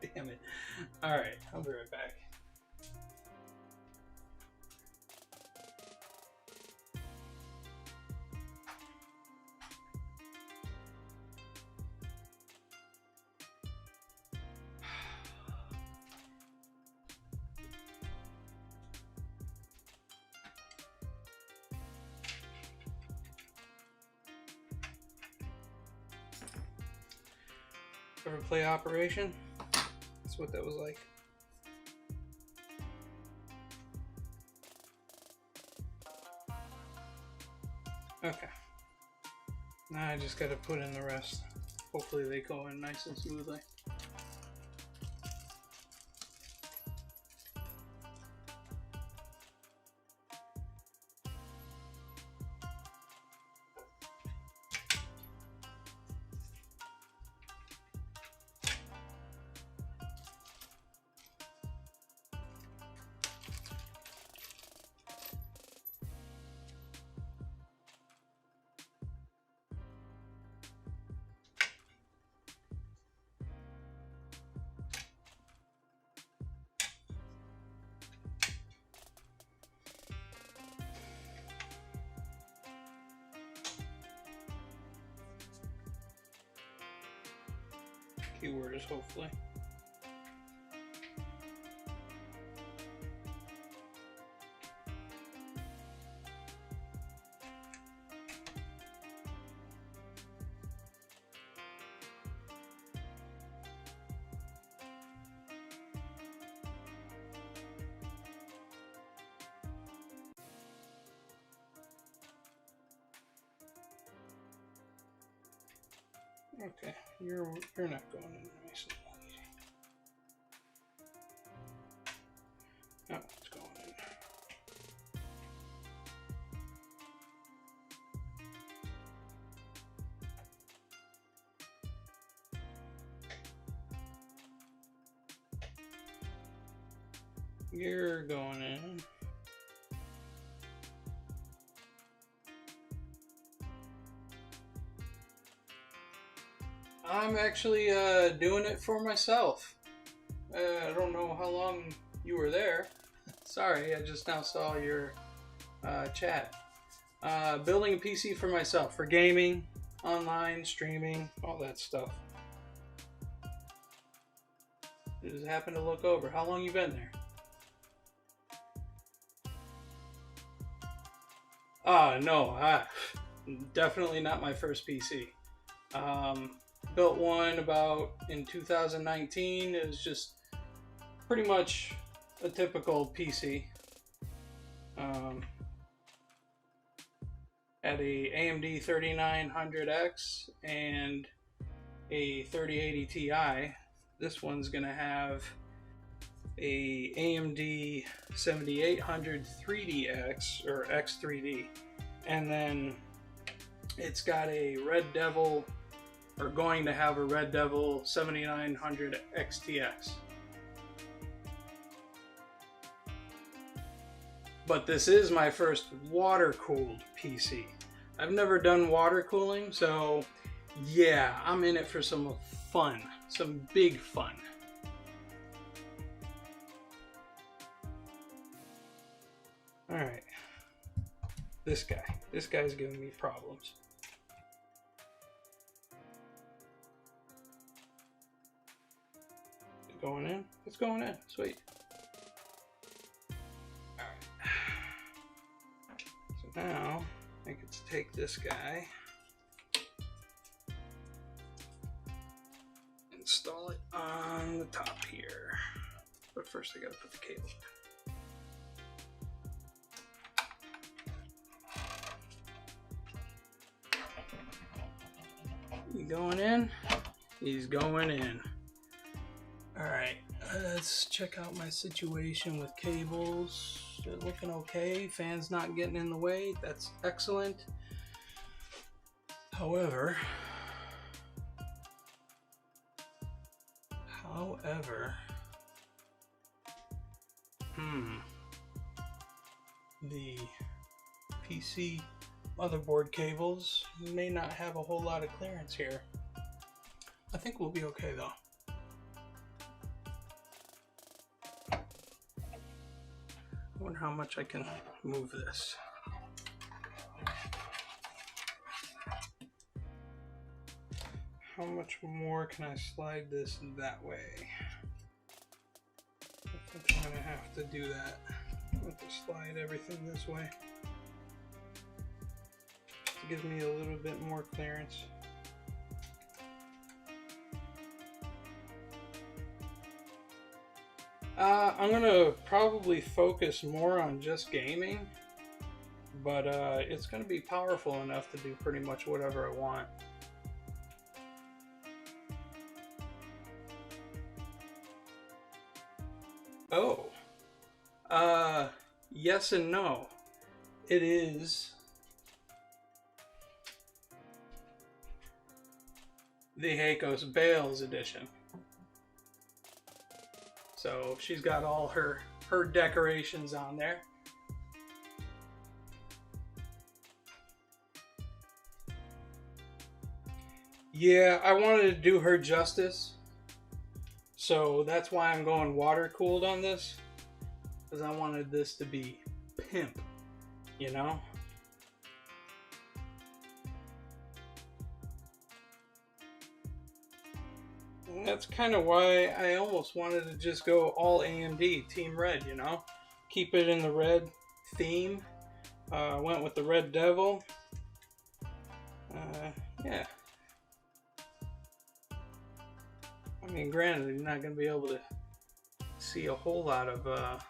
damn it. Alright, I'll be right back. Ever play Operation? That's what that was like. Okay. Now I just gotta put in the rest. Hopefully they go in nice and smoothly. keywords, hopefully. Okay, you're not going in nice and easy. No, it's going in. You're going in. I'm actually doing it for myself. I don't know how long you were there. Sorry, I just now saw your chat. Building a PC for myself, for gaming, online, streaming, all that stuff. Just happened to look over. How long you been there? No, definitely not my first PC. Built one about in 2019. It was just pretty much a typical PC. Had a AMD 3900X and a 3080 Ti. This one's gonna have a AMD 7800 3DX or X3D, and then it's got a Red Devil, or going to have a Red Devil 7900 XTX. But this is my first water-cooled PC. I've never done water cooling, so yeah, I'm in it for some fun, some big fun. All right, this guy's giving me problems. Is it going in? It's going in, sweet. All right, so now I get to take this guy, install it on the top here, but first I gotta put the cable in. You going in? He's going in. Alright, let's check out my situation with cables. They're looking okay. Fan's not getting in the way. That's excellent. However, the PC motherboard cables may not have a whole lot of clearance here. I think we'll be okay though. I wonder how much I can move this. How much more can I slide this that way? I think I'm gonna have to do that. I have to slide everything this way. Gives me a little bit more clearance. I'm gonna probably focus more on just gaming, but it's gonna be powerful enough to do pretty much whatever I want. Oh, yes and no. It is the Heiko's Bales edition. So she's got all her decorations on there. Yeah, I wanted to do her justice. So that's why I'm going water cooled on this. Because I wanted this to be pimp, you know? that's kind of why I almost wanted to just go all AMD, Team Red, you know? Keep it in the red theme. Went with the Red Devil. Yeah. I mean, granted, you're not going to be able to see a whole lot of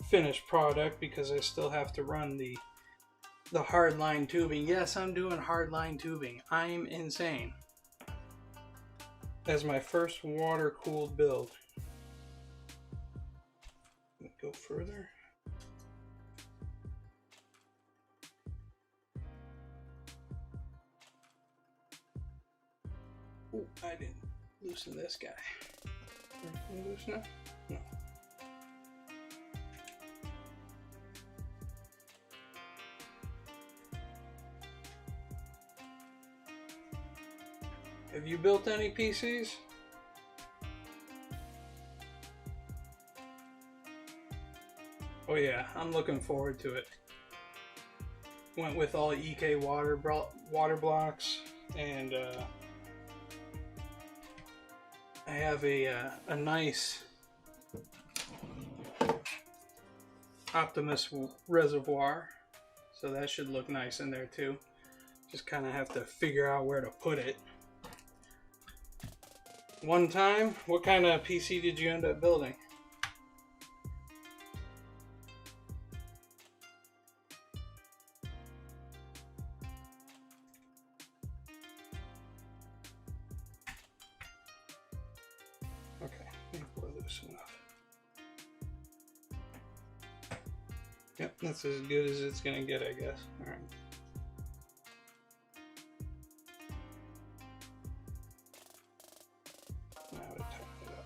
finished product because I still have to run the hardline tubing. Yes, I'm doing hardline tubing. I'm insane. As my first water-cooled build. Let me go further. Oh, I didn't loosen this guy. Can you loosen it? No. Have you built any PCs? Oh yeah, I'm looking forward to it. Went with all EK water blocks, and I have a nice Optimus Reservoir, so that should look nice in there too. Just kind of have to figure out where to put it. One time, what kind of PC did you end up building? Okay, maybe we're loose enough. Yep, that's as good as it's gonna get, I guess. All right. Now to tighten it up.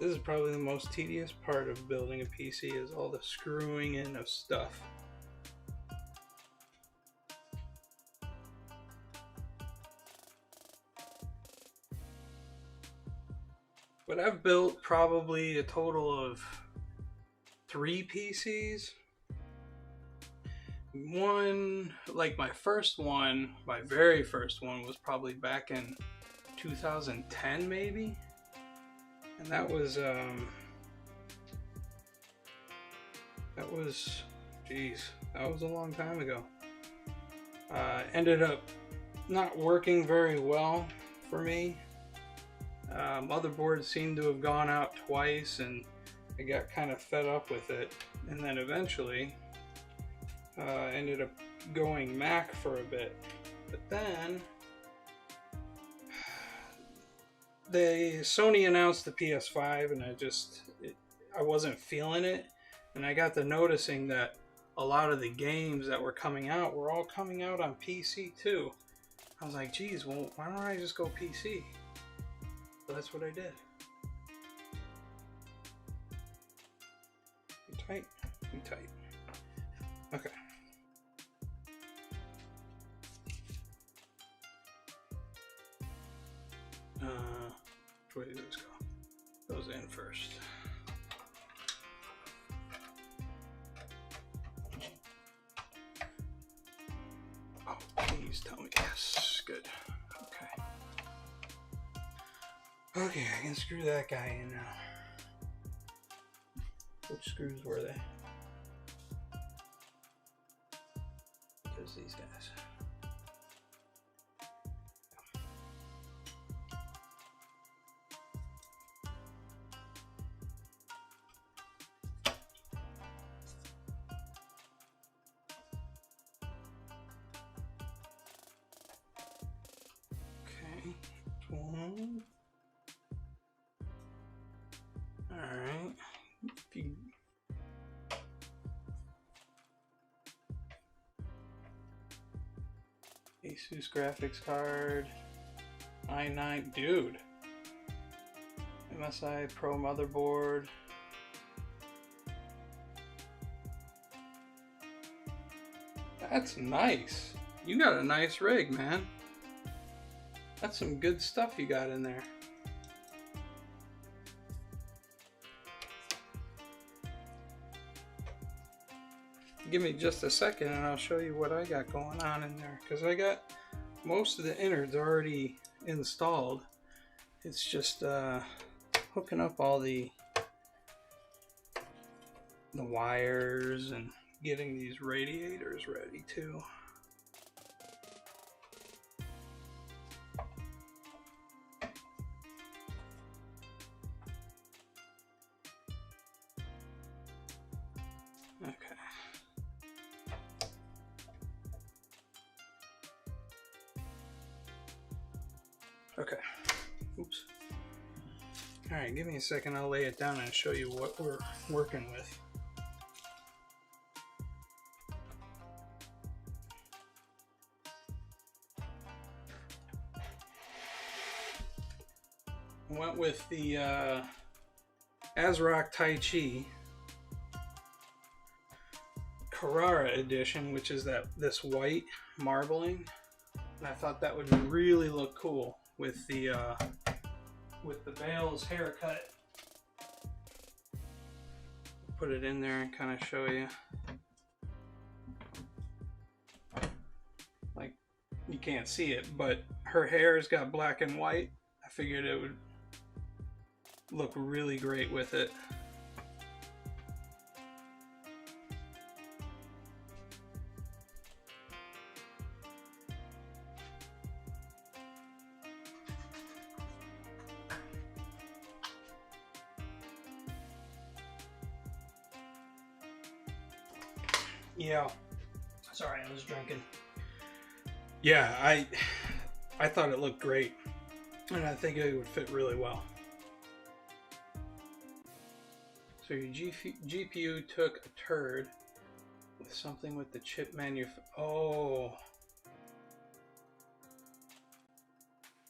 This is probably the most tedious part of building a PC, is all the screwing in of stuff. But I've built probably a total of 3 PCs. One, like my first one, my very first one was probably back in 2010 maybe. And that was, geez, that was a long time ago. Ended up not working very well for me. Motherboard seemed to have gone out twice, and I got kind of fed up with it. And then eventually, ended up going Mac for a bit. But then, Sony announced the PS5, and I wasn't feeling it, and I got to noticing that a lot of the games that were coming out were all coming out on PC too. I was like, geez, well, why don't I just go PC? So that's what I did. Be tight, be tight. Okay. Which way does this go? Goes in first. Oh, please tell me yes. Good. Okay. Okay, I can screw that guy in now. Which screws were they? Just these guys. One. All right. Asus graphics card. i9, dude. MSI Pro motherboard. That's nice. You got a nice rig, man. That's some good stuff you got in there. Give me just a second and I'll show you what I got going on in there, because I got most of the innards already installed. It's just hooking up all the wires and getting these radiators ready too. Okay. Oops. Alright, give me a second. I'll lay it down and show you what we're working with. Went with the AsRock Taichi Carrara edition, which is this white marbling, and I thought that would really look cool with the Bale's haircut. Put it in there and kind of show you. Like, you can't see it, but her hair's got black and white. I figured it would look really great with it. Yeah, sorry, I was drinking. Yeah, I thought it looked great, and I think it would fit really well. So your GPU took a turd with something with the chip Oh,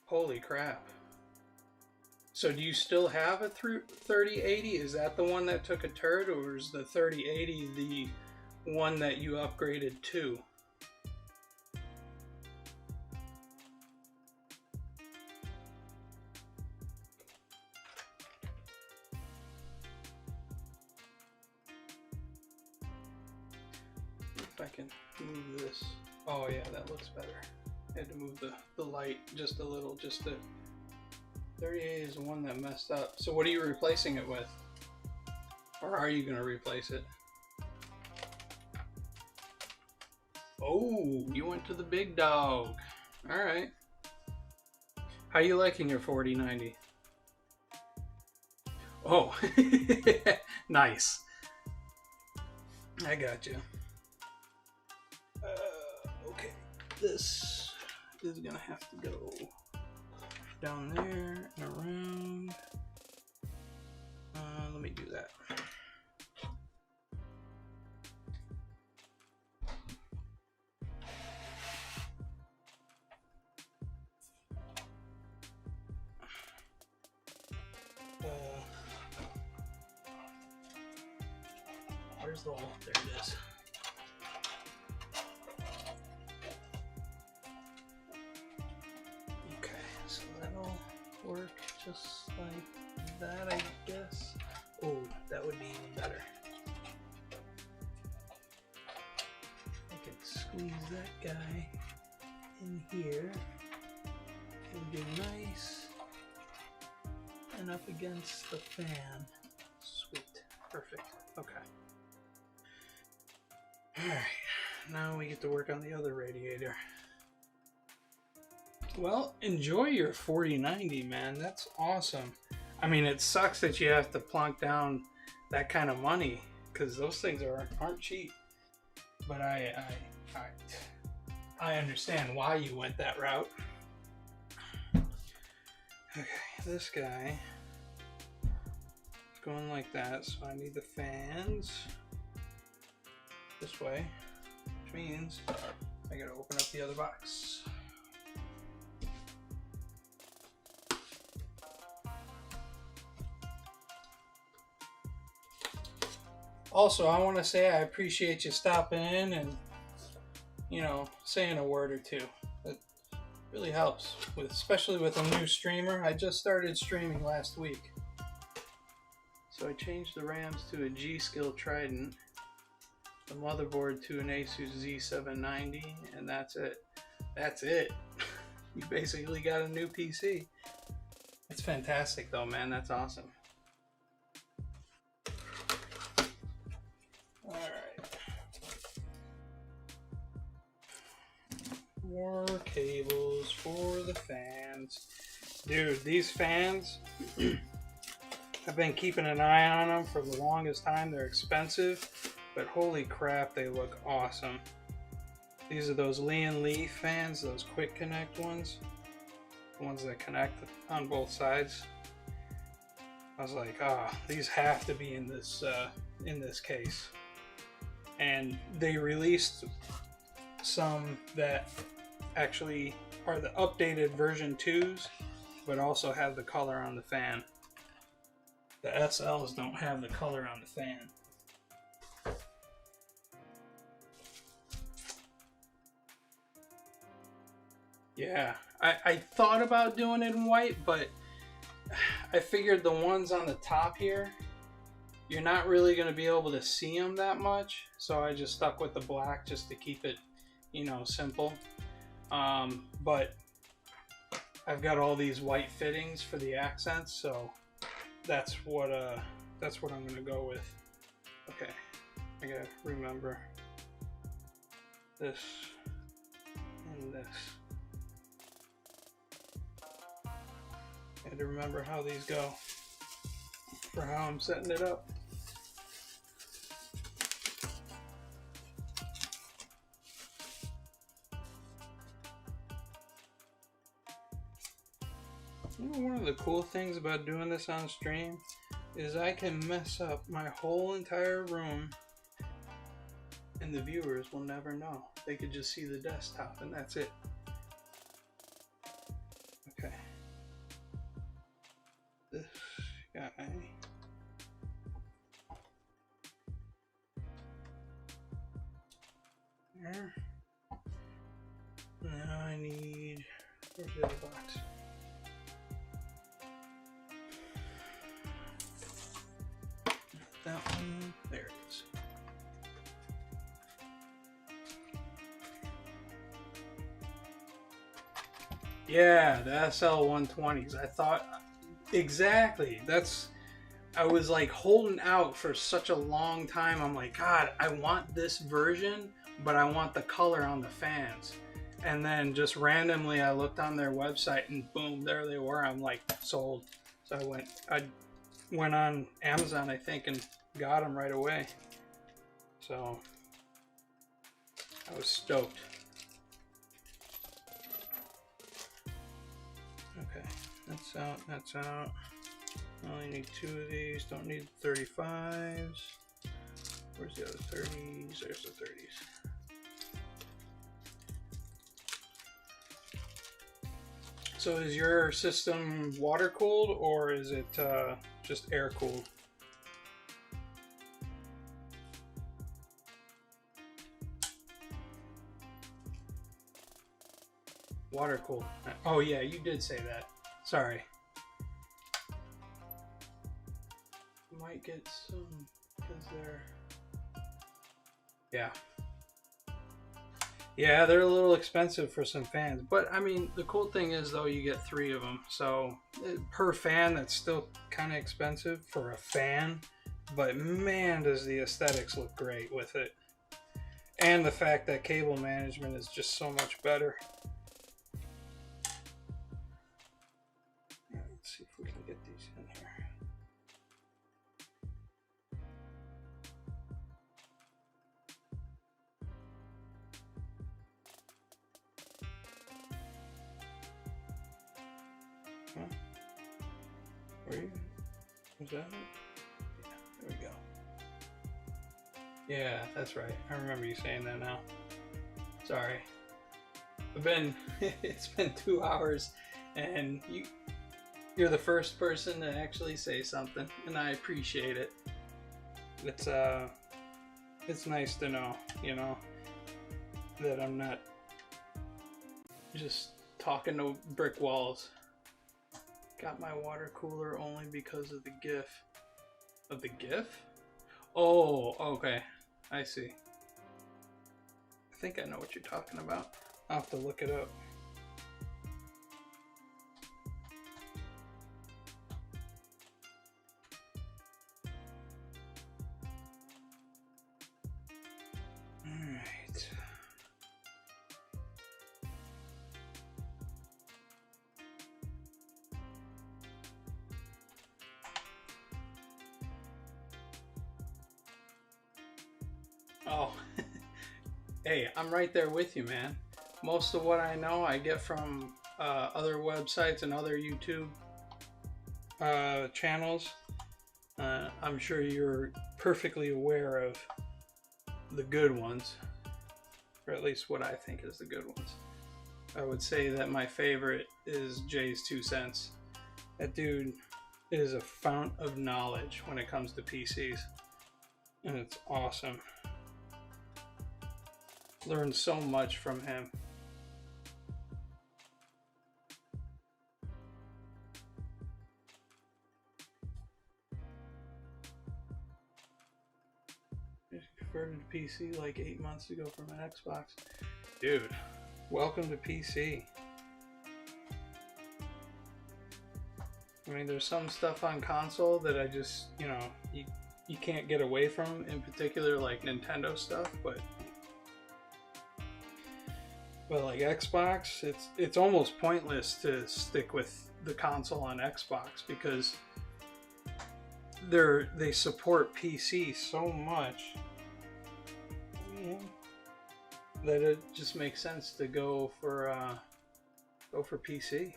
holy crap! So do you still have a 3080? Is that the one that took a turd, or is the 3080 the one that you upgraded to? If I can move this. Oh yeah, that looks better. I had to move the light just a little. Just the 38 is the one that messed up. So what are you replacing it with? Or are you going to replace it? Oh, you went to the big dog. Alright. How you liking your 4090? Oh, nice. I got you. Okay, this is gonna have to go down there and around. Let me do that. Where's the hole? There it is. Okay, so that'll work just like that, I guess. Oh, that would be even better. I could squeeze that guy in here. It would be nice and up against the fan. Sweet, perfect. Okay. Alright, now we get to work on the other radiator. Well, enjoy your 4090, man. That's awesome. I mean, it sucks that you have to plunk down that kind of money, because those things aren't cheap. But I understand why you went that route. Okay, this guy is going like that, so I need the fans this way, which means I gotta open up the other box. Also, I want to say I appreciate you stopping in and, you know, saying a word or two. Really helps, especially with a new streamer. I just started streaming last week. So I changed the RAMs to a G-Skill Trident, the motherboard to an Asus Z790, and that's it. That's it. You basically got a new PC. It's fantastic though, man. That's awesome. Alright. More cables for the fans. Dude, these fans, I've been keeping an eye on them for the longest time. They're expensive, but holy crap, they look awesome. These are those Lian Leaf fans, those quick connect ones. The ones that connect on both sides. I was like, ah, these have to be in this case. And they released some that actually are the updated version 2s, but also have the color on the fan. The SLs don't have the color on the fan. Yeah, I thought about doing it in white, but I figured the ones on the top here, you're not really going to be able to see them that much, so I just stuck with the black just to keep it, you know, simple. But I've got all these white fittings for the accents, so that's what I'm going to go with. Okay, I gotta remember this and this. I had to remember how these go for how I'm setting it up. You know, one of the cool things about doing this on stream is I can mess up my whole entire room and the viewers will never know. They could just see the desktop and that's it. Okay. This guy. There. Now I need, where's the other box? That one, there it is. Yeah, the SL120s. I thought exactly. I was like holding out for such a long time. I'm like, God, I want this version, but I want the color on the fans. And then just randomly I looked on their website and boom, there they were. I'm like, sold. So I went on Amazon, I think, and got them right away. So I was stoked. Okay, that's out, that's out. I only need 2 of these, don't need 35s. Where's the other 30s? There's the 30s. So is your system water cooled or is it just air cooled? Water cooled. Oh yeah, you did say that. Sorry. Might get some because they're, yeah. Yeah, they're a little expensive for some fans, but I mean, the cool thing is though, you get 3 of them. So per fan, that's still kind of expensive for a fan, but man, does the aesthetics look great with it. And the fact that cable management is just so much better. Let's see if we can get these in here. Huh? Where are you? Was that it? Yeah, there we go. Yeah, that's right. I remember you saying that now. Sorry. It's been 2 hours and you're the first person to actually say something and I appreciate it. It's nice to know, you know, that I'm not just talking to brick walls. Got my water cooler only because of the GIF. Of the GIF? Oh, okay. I see. I think I know what you're talking about. I'll have to look it up. Alright. Oh, hey, I'm right there with you, man. Most of what I know I get from other websites and other YouTube channels. I'm sure you're perfectly aware of the good ones, or at least what I think is the good ones. I would say that my favorite is Jay's 2 Cents. That dude is a fount of knowledge when it comes to PCs, and it's awesome. Learned so much from him. Just converted to PC like 8 months ago from an Xbox. Dude, welcome to PC. I mean, there's some stuff on console that I just, you know, you can't get away from, in particular like Nintendo stuff, but like Xbox, it's almost pointless to stick with the console on Xbox because they support PC so much, yeah, that it just makes sense to go for PC.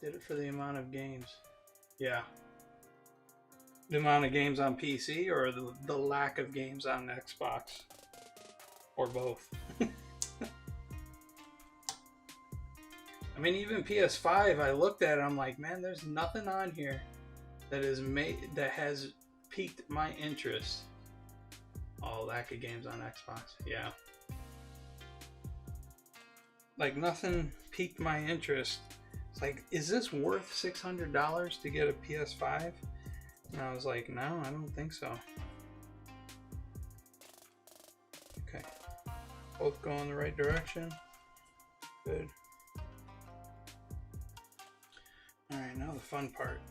Did it for the amount of games. Yeah. The amount of games on PC or the lack of games on Xbox, or both. I mean, even PS5, I looked at it, I'm like, man, there's nothing on here that has piqued my interest. Oh, lack of games on Xbox, yeah. Like, nothing piqued my interest. It's like, is this worth $600 to get a PS5? And I was like, no, I don't think so. Okay. Both go in the right direction. Good. Alright, now the fun part.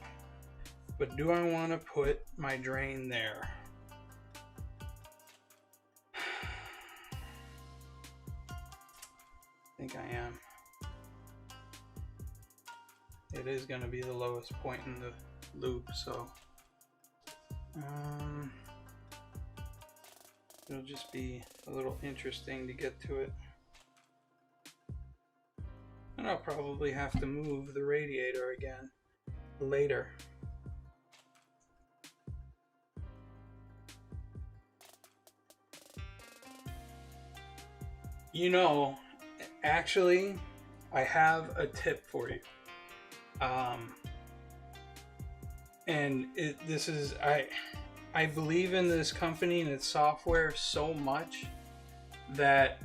But do I want to put my drain there? I think I am. It is going to be the lowest point in the loop, so it'll just be a little interesting to get to it. And I'll probably have to move the radiator again later. You know, actually, I have a tip for you. And I believe in this company and its software so much that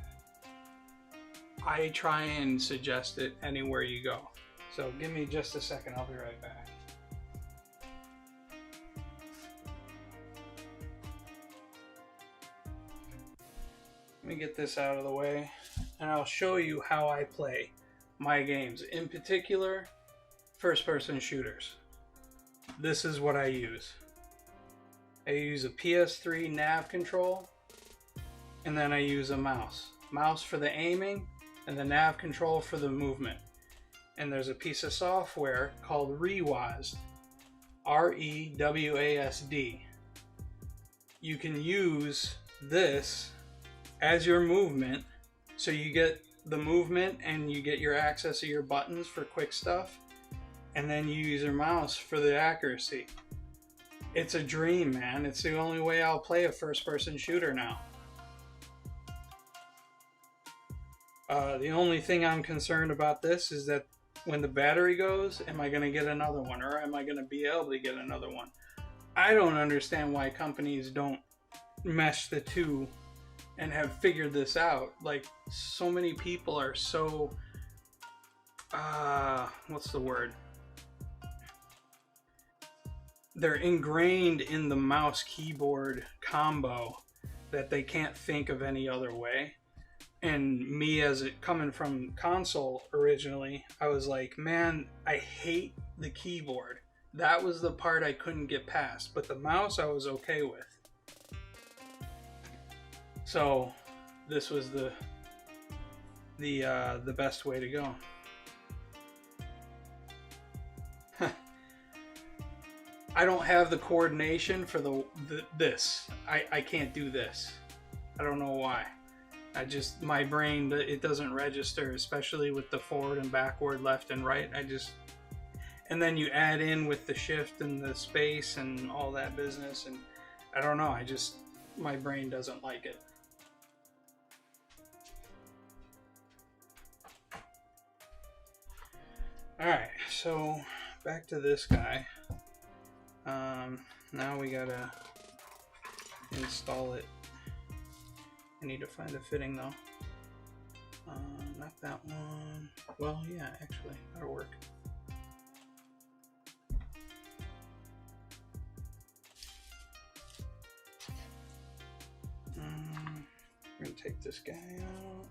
I try and suggest it anywhere you go. So give me just a second, I'll be right back. Let me get this out of the way and I'll show you how I play my games. In particular, first-person shooters. This is what I use. I use a PS3 nav control, and then I use a mouse. Mouse for the aiming, and the nav control for the movement. And there's a piece of software called Rewasd. R-E-W-A-S-D. You can use this as your movement, so you get the movement and you get your access to your buttons for quick stuff, and then you use your mouse for the accuracy. It's a dream, man. It's the only way I'll play a first-person shooter now. The only thing I'm concerned about this is that when the battery goes, am I going to get another one, or am I going to be able to get another one? I don't understand why companies don't mesh the two and have figured this out. Like, so many people are so what's the word? They're ingrained in the mouse keyboard combo that they can't think of any other way. And me, as it coming from console originally, I was like, man, I hate the keyboard. That was the part I couldn't get past, but the mouse I was okay with. So this was the best way to go. I don't have the coordination for this. I can't do this. I don't know why. My brain, it doesn't register, especially with the forward and backward, left and right. And then you add in with the shift and the space and all that business, and I don't know, my brain doesn't like it. Alright, so back to this guy. Now we gotta install it. I need to find a fitting though. Not that one. Well, yeah, actually, that'll work. We're gonna take this guy out.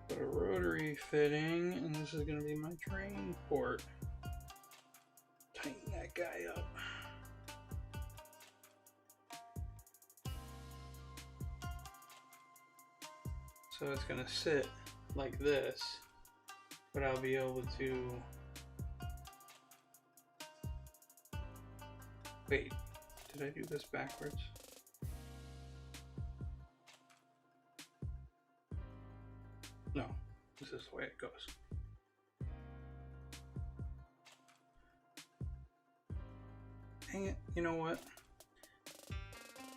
Put a rotary fitting, and this is going to be my drain port. Tighten that guy up. So it's going to sit like this, but I'll be able to... Wait, did I do this backwards? No, this is the way it goes. Dang it, you know what?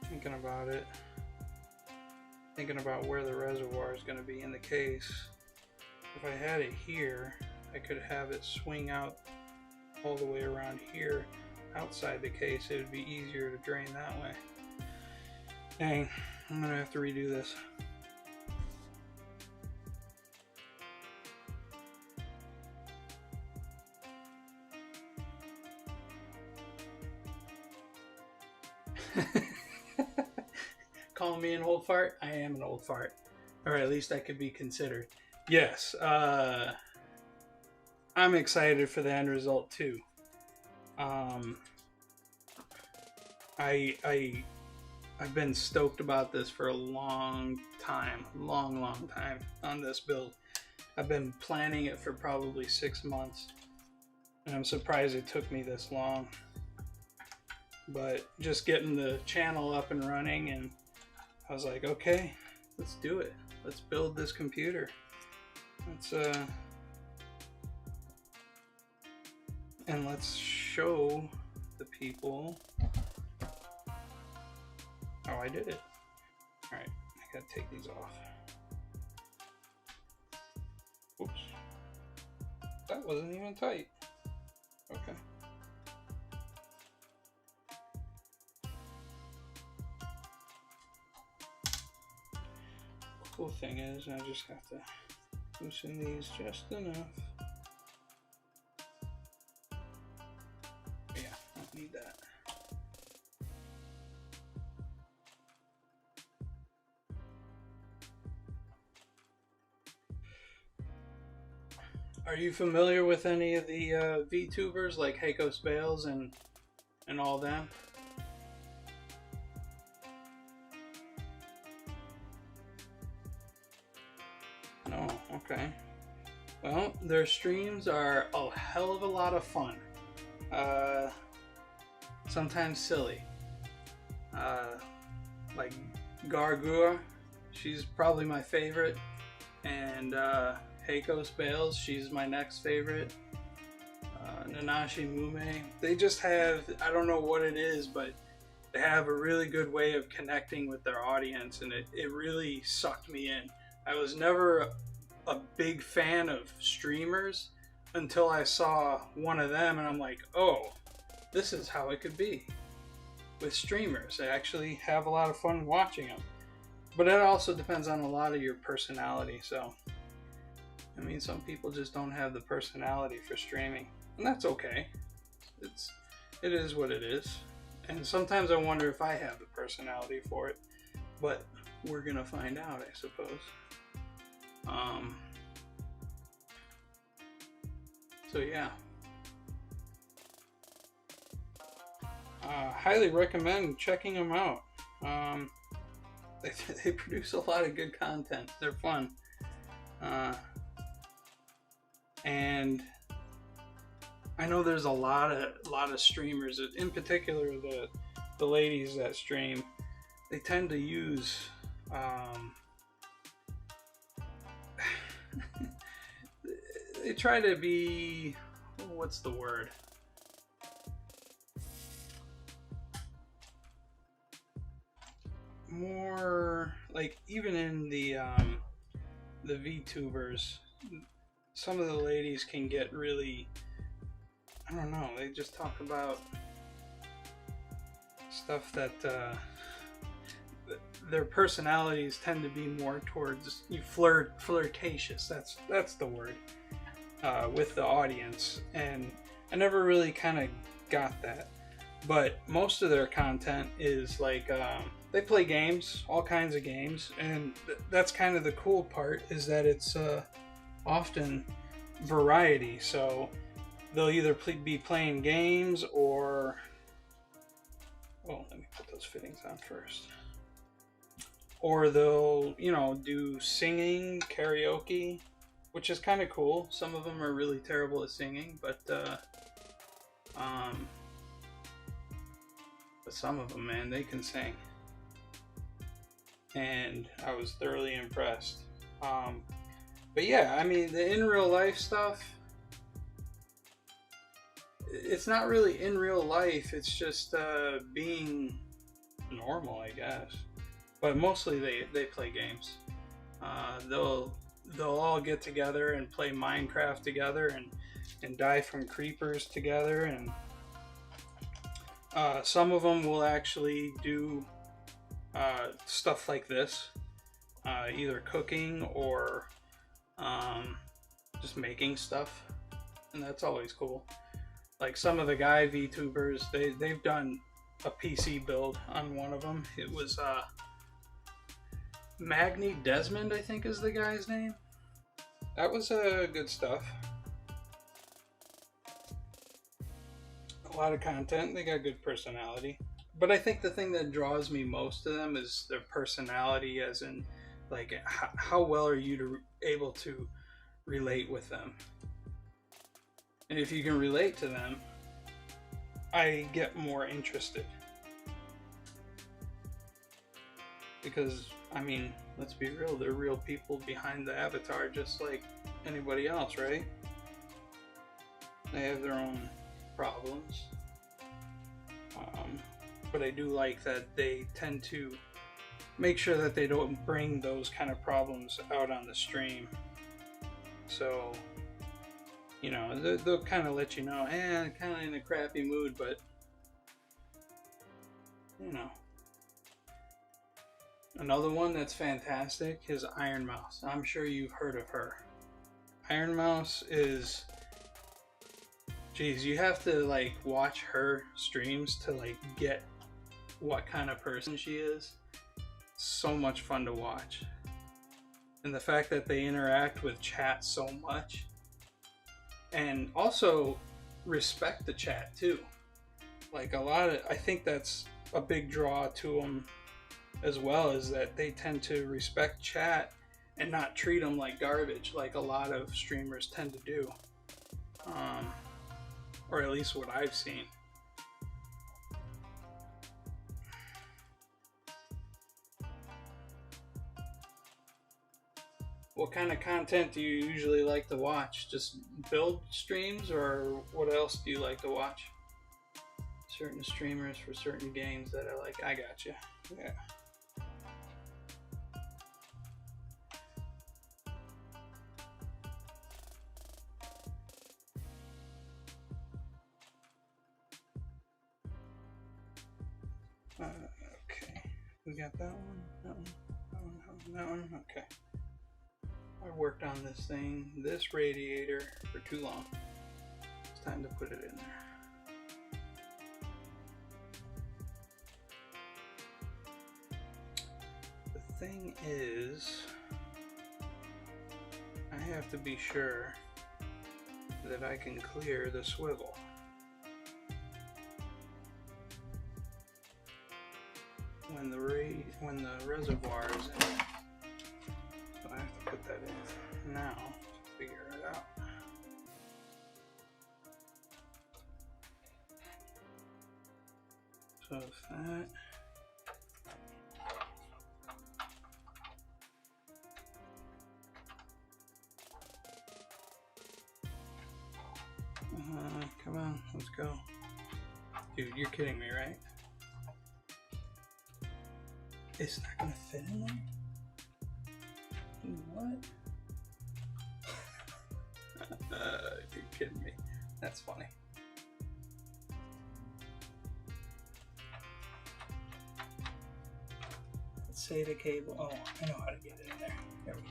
Thinking about it. Thinking about where the reservoir is going to be in the case. If I had it here, I could have it swing out all the way around here outside the case. It would be easier to drain that way. Dang, I'm going to have to redo this. Calling me an old fart? I am an old fart. Or at least I could be considered. Yes, I'm excited for the end result too. I've been stoked about this for a long time on this build. I've been planning it for probably 6 months, and I'm surprised it took me this long. But just getting the channel up and running, and I was like, okay, let's do it. Let's build this computer. And let's show the people how I did it. All right, I gotta take these off. Oops, that wasn't even tight. Okay. Cool thing is, I just have to loosen these just enough. Yeah, I don't need that. Are you familiar with any of the VTubers like Heiko Spales and all them? No, okay. Well, their streams are a hell of a lot of fun. Sometimes silly. Like Gargura, she's probably my favorite, and Heiko Spales, she's my next favorite. Nanashi Mume, they just have, I don't know what it is, but they have a really good way of connecting with their audience, and it really sucked me in. I was never a big fan of streamers until I saw one of them and I'm like, oh, this is how it could be with streamers. I actually have a lot of fun watching them. But it also depends on a lot of your personality. So, I mean, some people just don't have the personality for streaming, and that's okay. It is what it is. And sometimes I wonder if I have the personality for it, but we're gonna find out, I suppose. So yeah. Highly recommend checking them out. They produce a lot of good content. They're fun. And I know there's a lot of streamers, in particular the ladies that stream, they tend to use they try to be, what's the word? More like, even in the VTubers, some of the ladies can get really, I don't know, they just talk about stuff that their personalities tend to be more towards flirtatious. That's the word, with the audience, and I never really kind of got that. But most of their content is like, they play games, all kinds of games, and that's kind of the cool part, is that it's often variety. So they'll either be playing games, or, well, let me put those fittings on first. Or they'll, you know, do singing, karaoke, which is kind of cool. Some of them are really terrible at singing, but some of them, man, they can sing. And I was thoroughly impressed. But yeah, I mean, the in real life stuff, it's not really in real life, it's just being normal, I guess. But mostly they play games. They'll all get together and play Minecraft together, and die from creepers together, and some of them will actually do stuff like this, either cooking or just making stuff, and that's always cool. Like some of the guy VTubers, they've done a PC build on one of them. It was Magni Desmond, I think is the guy's name. That was good stuff. A lot of content. They got good personality. But I think the thing that draws me most to them is their personality, as in, like, how well are you able to relate with them. And if you can relate to them, I get more interested. Because, I mean, let's be real, they're real people behind the avatar, just like anybody else, right? They have their own problems. But I do like that they tend to make sure that they don't bring those kind of problems out on the stream. So, you know, they'll kind of let you know, kind of in a crappy mood, but, you know. Another one that's fantastic is Iron Mouse. I'm sure you've heard of her. Iron Mouse is, geez, you have to like watch her streams to like get what kind of person she is. So much fun to watch. And the fact that they interact with chat so much, and also respect the chat too. Like I think that's a big draw to them as well, is that they tend to respect chat and not treat them like garbage, like a lot of streamers tend to do. Or at least what I've seen. What kind of content do you usually like to watch? Just build streams, or what else do you like to watch? Certain streamers for certain games that I like. I got you. Yeah. Okay, we got that one, that one, that one, that one. Okay. I worked on this thing, this radiator, for too long. It's time to put it in there. The thing is, I have to be sure that I can clear the swivel. When the reservoir is in. So I have to put that in now to figure it out. So if that come on, let's go. Dude, you're kidding me, right? It's not gonna fit in there? What? You're kidding me. That's funny. Let's say the cable. Oh, I know how to get it in there. There we go.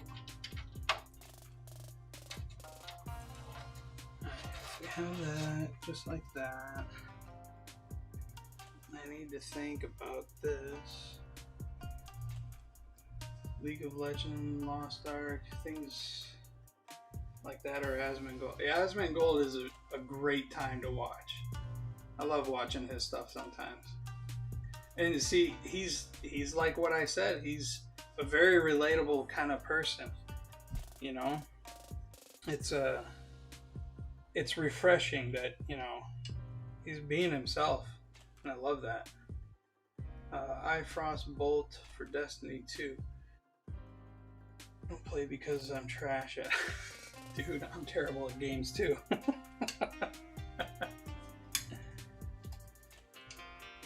We have that, just like that. I need to think about this. League of Legends, Lost Ark, things like that, or Asmongold. Yeah, Asmongold is a great time to watch. I love watching his stuff sometimes. And you see, he's like what I said. He's a very relatable kind of person. You know, it's refreshing that, you know, he's being himself, and I love that. iFrost Bolt for Destiny 2. I don't play because I'm trash at dude, I'm terrible at games too.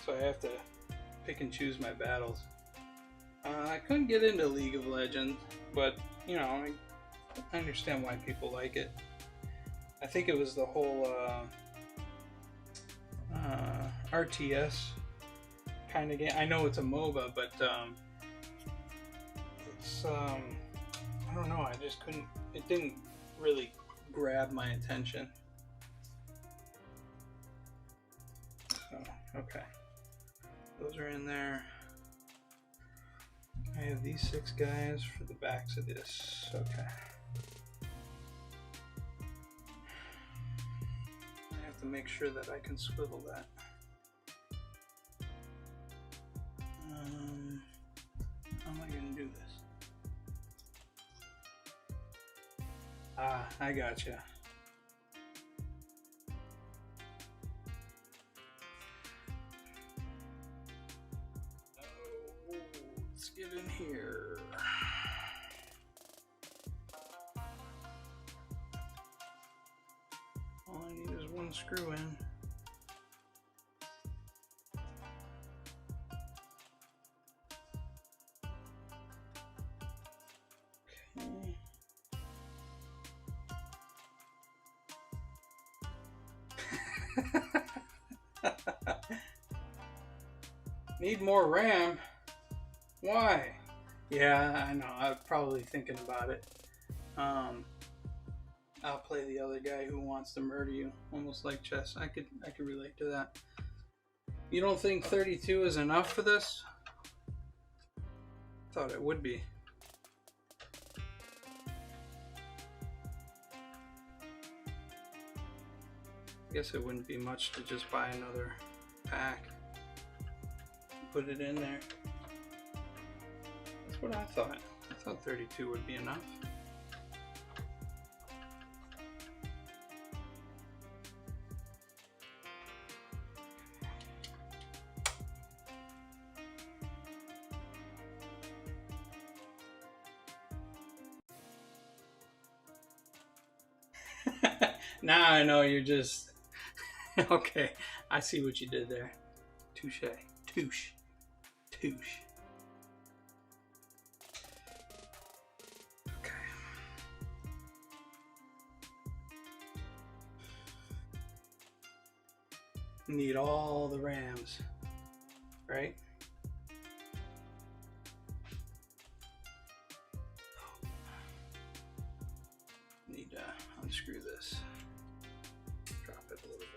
So I have to pick and choose my battles. I couldn't get into League of Legends, but you know, I understand why people like it. I think it was the whole RTS kind of game. I know it's a MOBA, but it's I don't know, I just couldn't, it didn't really grab my attention. So, okay. Those are in there. I have these 6 guys for the backs of this. Okay. I have to make sure that I can swivel that. How am I going to do this? Ah, I gotcha. Oh, let's get in here. All I need is one screw in. Okay. Need more RAM? Why? Yeah, I know. I'm probably thinking about it. I'll play the other guy who wants to murder you, almost like chess. I could relate to that. You don't think 32 is enough for this? Thought it would be. I guess it wouldn't be much to just buy another pack. Put it in there. That's what I thought. I thought 32 would be enough. Now I know you're just okay. I see what you did there. Touche. Touche. Touche. Okay. Need all the RAMs, right? a little bit.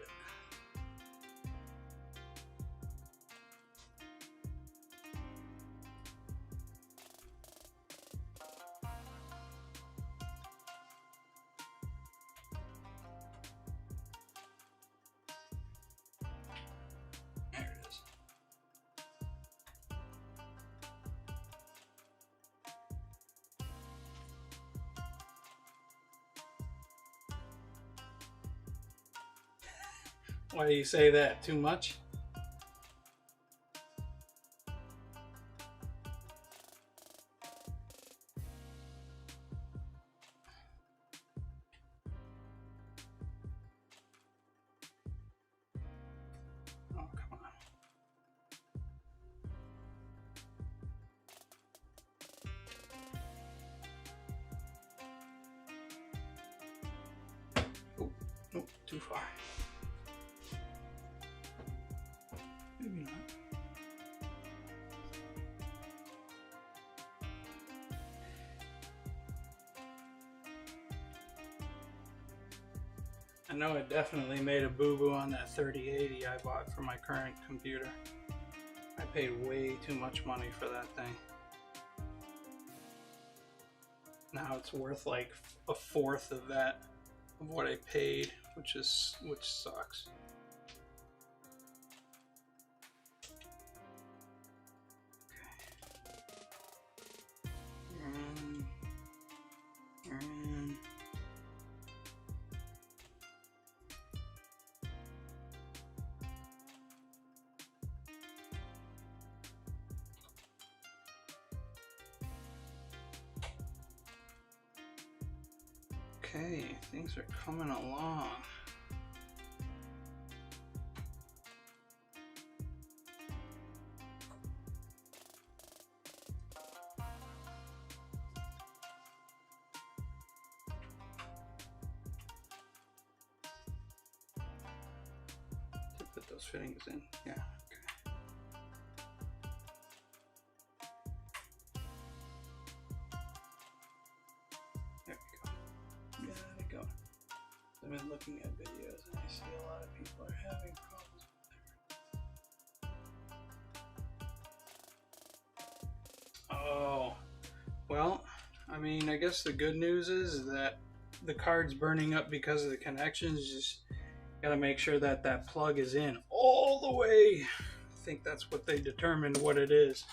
There it is. Why do you say that? Too much? Oh, come on. Oh, no, too far. Maybe not. I know I definitely made a boo-boo on that 3080 I bought for my current computer. I paid way too much money for that thing. Now it's worth like a fourth of that, of what I paid, which sucks. Okay, things are coming along. To put those fittings in, yeah. I've been looking at videos and I see a lot of people are having problems with them. Oh, well, I mean, I guess the good news is that the card's burning up because of the connections. Just gotta make sure that that plug is in all the way. I think that's what they determined what it is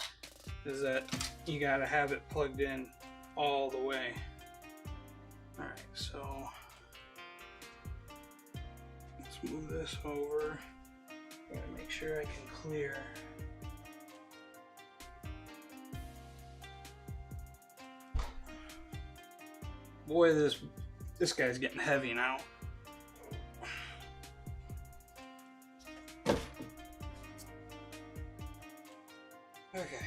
that you gotta have it plugged in all the way. All right, so move this over. Gotta make sure I can clear. Boy, this guy's getting heavy now. Okay.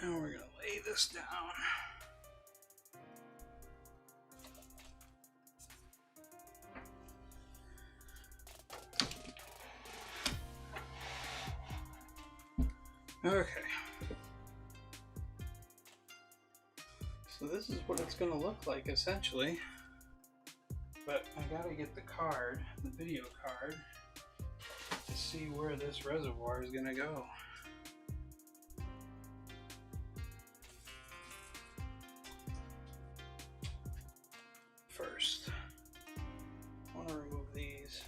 Now we're gonna lay this down. Okay, so this is what it's going to look like essentially, but I gotta get the card, the video card, to see where this reservoir is going to go. First, I want to remove these.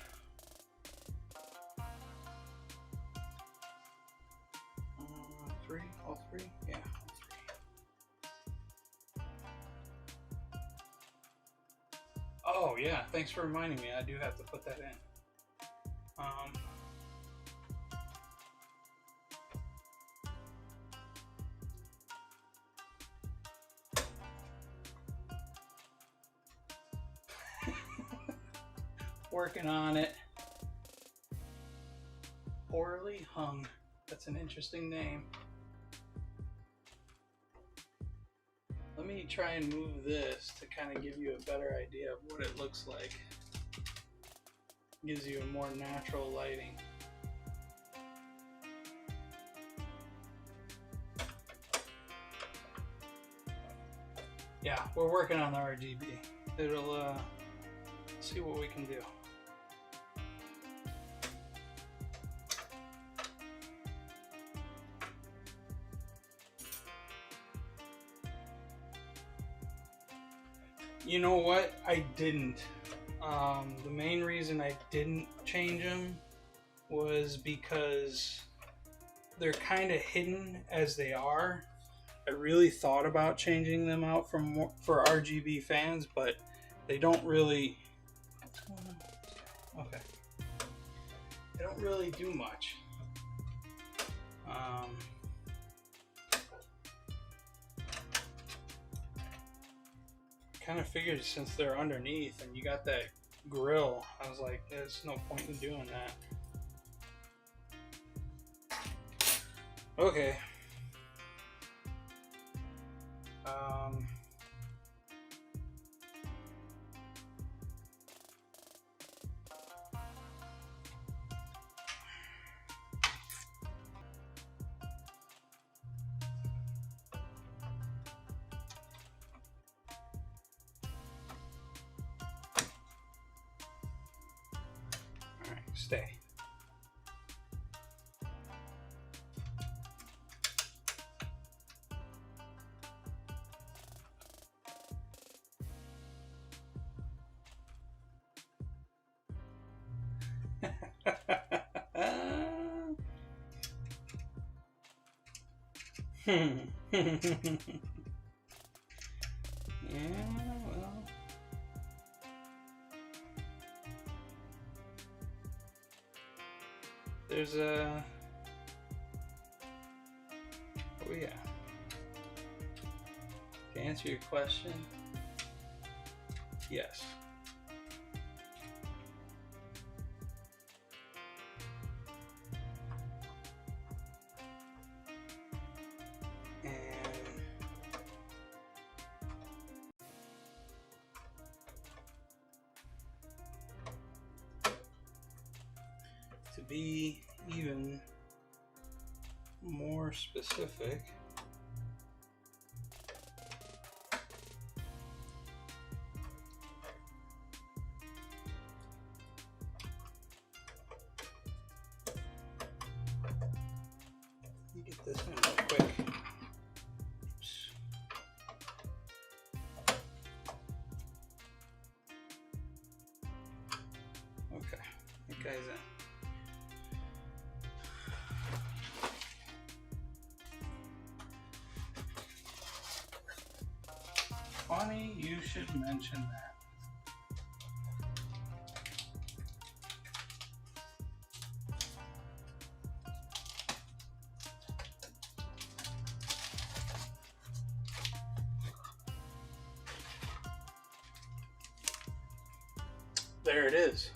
All three? Yeah, all three. Oh yeah, thanks for reminding me. I do have to put that in. Working on it. Poorly hung. That's an interesting name. Let me try and move this to kind of give you a better idea of what it looks like. Gives you a more natural lighting. Yeah, we're working on the RGB. It'll see what we can do. You know what? I didn't. The main reason I didn't change them was because they're kind of hidden as they are. I really thought about changing them out for RGB fans, but they don't really. What's going on? Okay. They don't really do much. Kind of figured since they're underneath and you got that grill, I was like, there's no point in doing that. Okay. Stay. Yeah, well. There's a... Oh yeah. To answer your question, yes. To be even more specific, you get this in real quick. Oops. Okay, that guy's in. Funny you should mention that. There it is.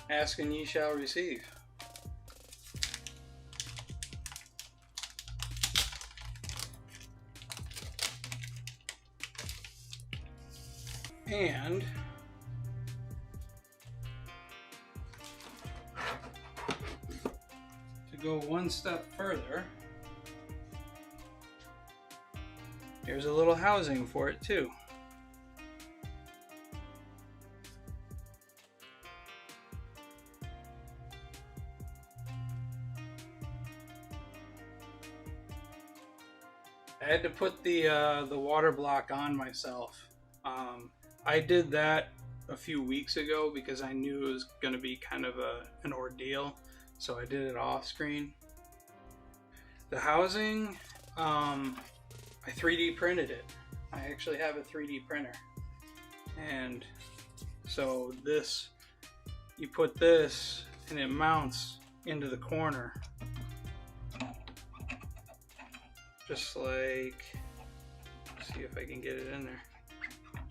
Ask and ye shall receive. And to go one step further, here's a little housing for it too. I had to put the water block on myself. I did that a few weeks ago because I knew it was going to be kind of an ordeal, so I did it off screen. The housing, I 3D printed it. I actually have a 3D printer, and so this, you put this and it mounts into the corner, just like, let's see if I can get it in there.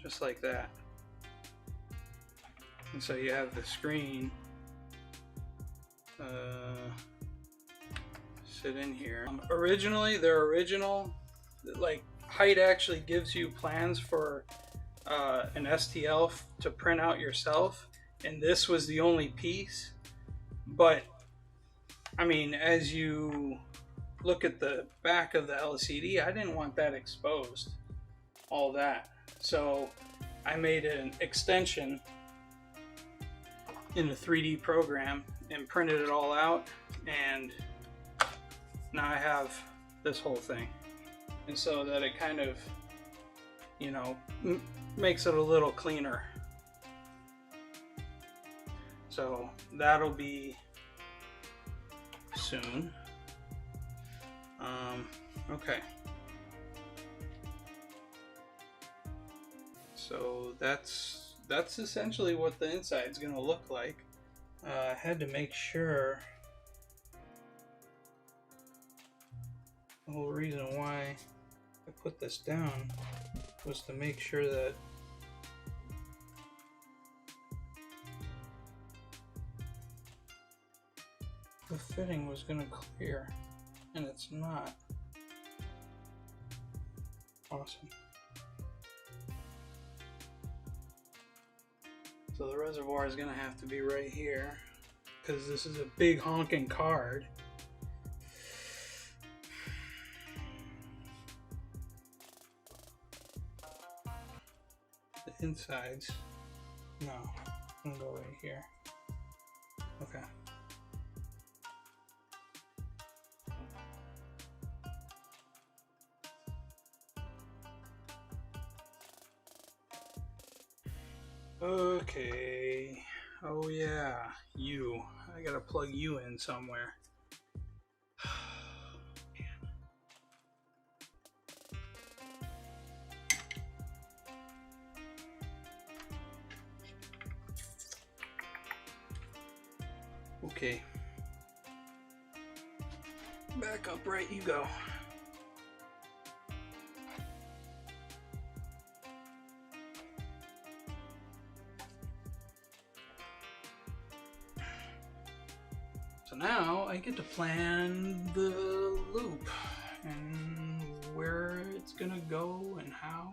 Just like that. And so you have the screen sit in here. Originally, their original, like, Height actually gives you plans for an STL to print out yourself, and this was the only piece. But I mean, as you look at the back of the LCD, I didn't want that exposed, all that. So I made an extension in the 3D program and printed it all out, and now I have this whole thing. And so that it kind of, you know, makes it a little cleaner. So that'll be soon. Okay. So that's essentially what the inside's gonna look like. I had to make sure. The whole reason why I put this down was to make sure that the fitting was gonna clear, and it's not. Awesome. So the reservoir is gonna have to be right here, because this is a big honking card. The insides, no, I'm gonna go right here. Okay. Okay. Oh yeah, you. I gotta plug you in somewhere. Okay. Back up right you go. So now I get to plan the loop and where it's gonna go and how.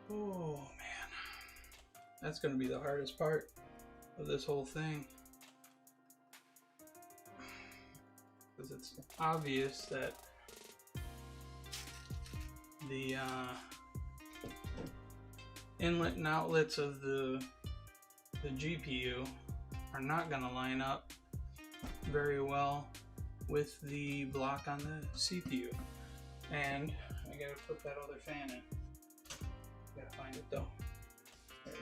Oh man, that's gonna be the hardest part of this whole thing, because it's obvious that the inlet and outlets of the GPU are not going to line up very well with the block on the CPU, and I gotta put that other fan in. Gotta find it though. There it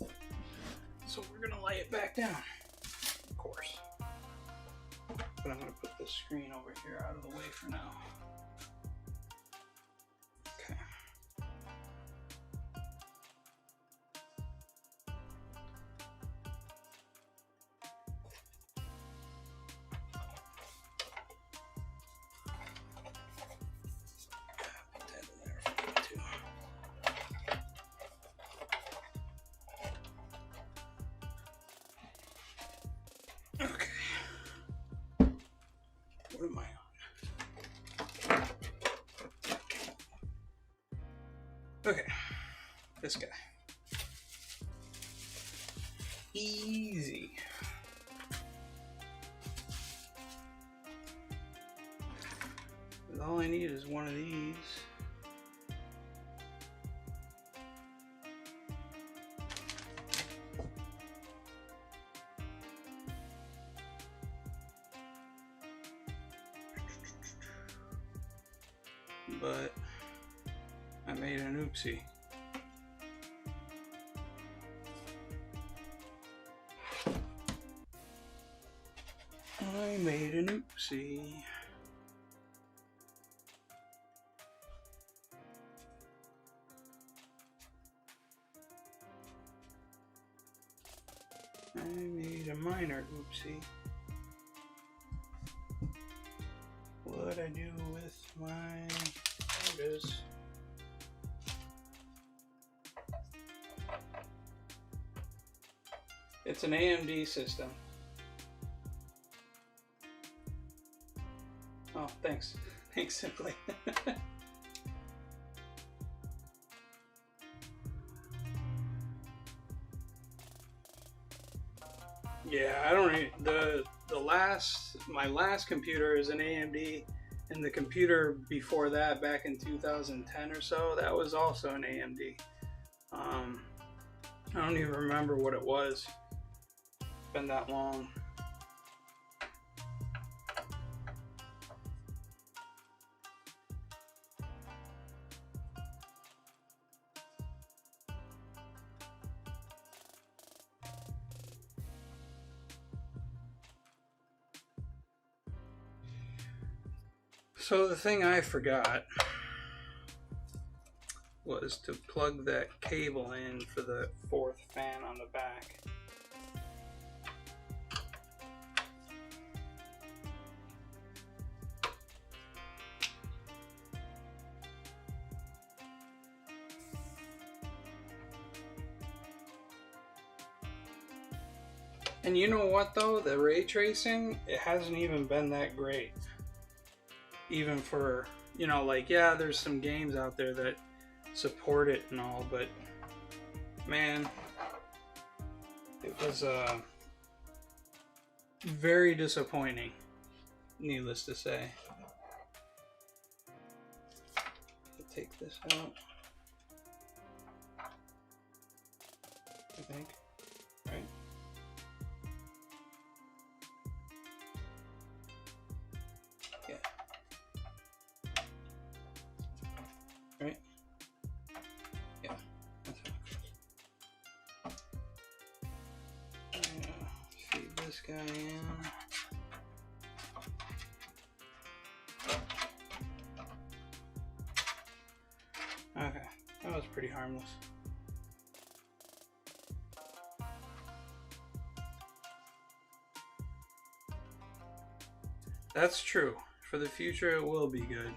is. So we're gonna lay it back down, of course, but I'm gonna put this screen over here out of the way for now. What am I on? Okay, this guy. Easy. All I need is one of these. But I made an oopsie. I made an oopsie. I made a minor oopsie. What'd I do with my photos? It's an AMD system. Oh, thanks. Thanks, Simply. Yeah, I don't. My last computer is an AMD, and the computer before that, back in 2010 or so, that was also an AMD. I don't even remember what it was. It's been that long. So the thing I forgot was to plug that cable in for the fourth fan on the back. And you know what though? The ray tracing, it hasn't even been that great. Even for, you know, like, yeah, there's some games out there that support it and all, but man, it was very disappointing, needless to say. I'll take this out, I think, right? Yeah. Right? Yeah. That's right. Feed this guy in. Okay, that was pretty harmless. That's true. For the future, it will be good.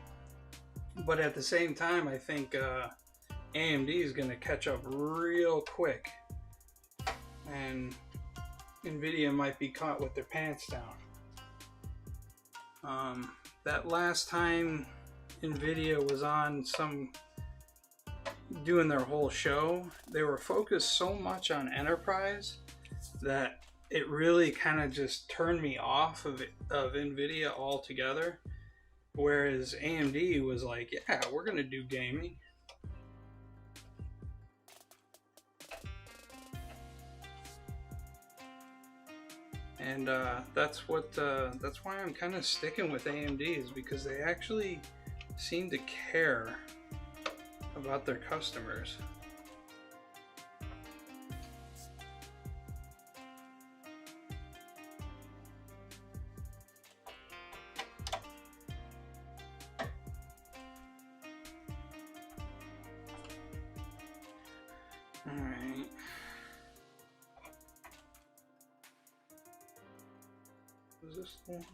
But at the same time, I think AMD is going to catch up real quick. And NVIDIA might be caught with their pants down. That last time NVIDIA was on doing their whole show, they were focused so much on enterprise that it really kind of just turned me off of NVIDIA altogether. Whereas AMD was like, yeah, we're going to do gaming. And that's why I'm kind of sticking with AMD, is because they actually seem to care about their customers. Alright. Was this the one?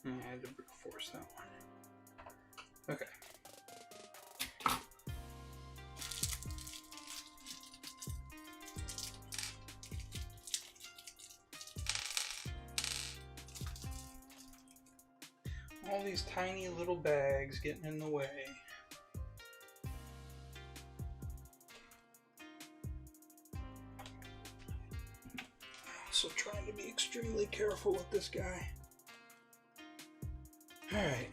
Yeah, I had to brute force that one. Okay. All these tiny little bags getting in the way. Also trying to be extremely careful with this guy. Alright.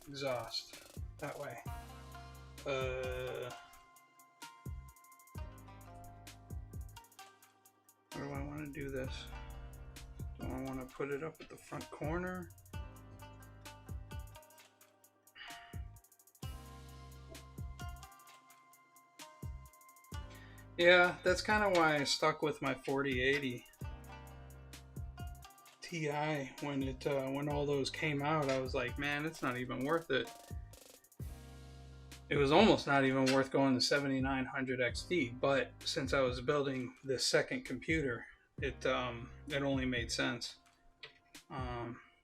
Exhaust. That way. Where do I want to do this? Do I want to put it up at the front corner? Yeah, that's kind of why I stuck with my 4080 Ti when all those came out. I was like, man, it's not even worth it. It was almost not even worth going to 7900 XT, but since I was building this second computer, it only made sense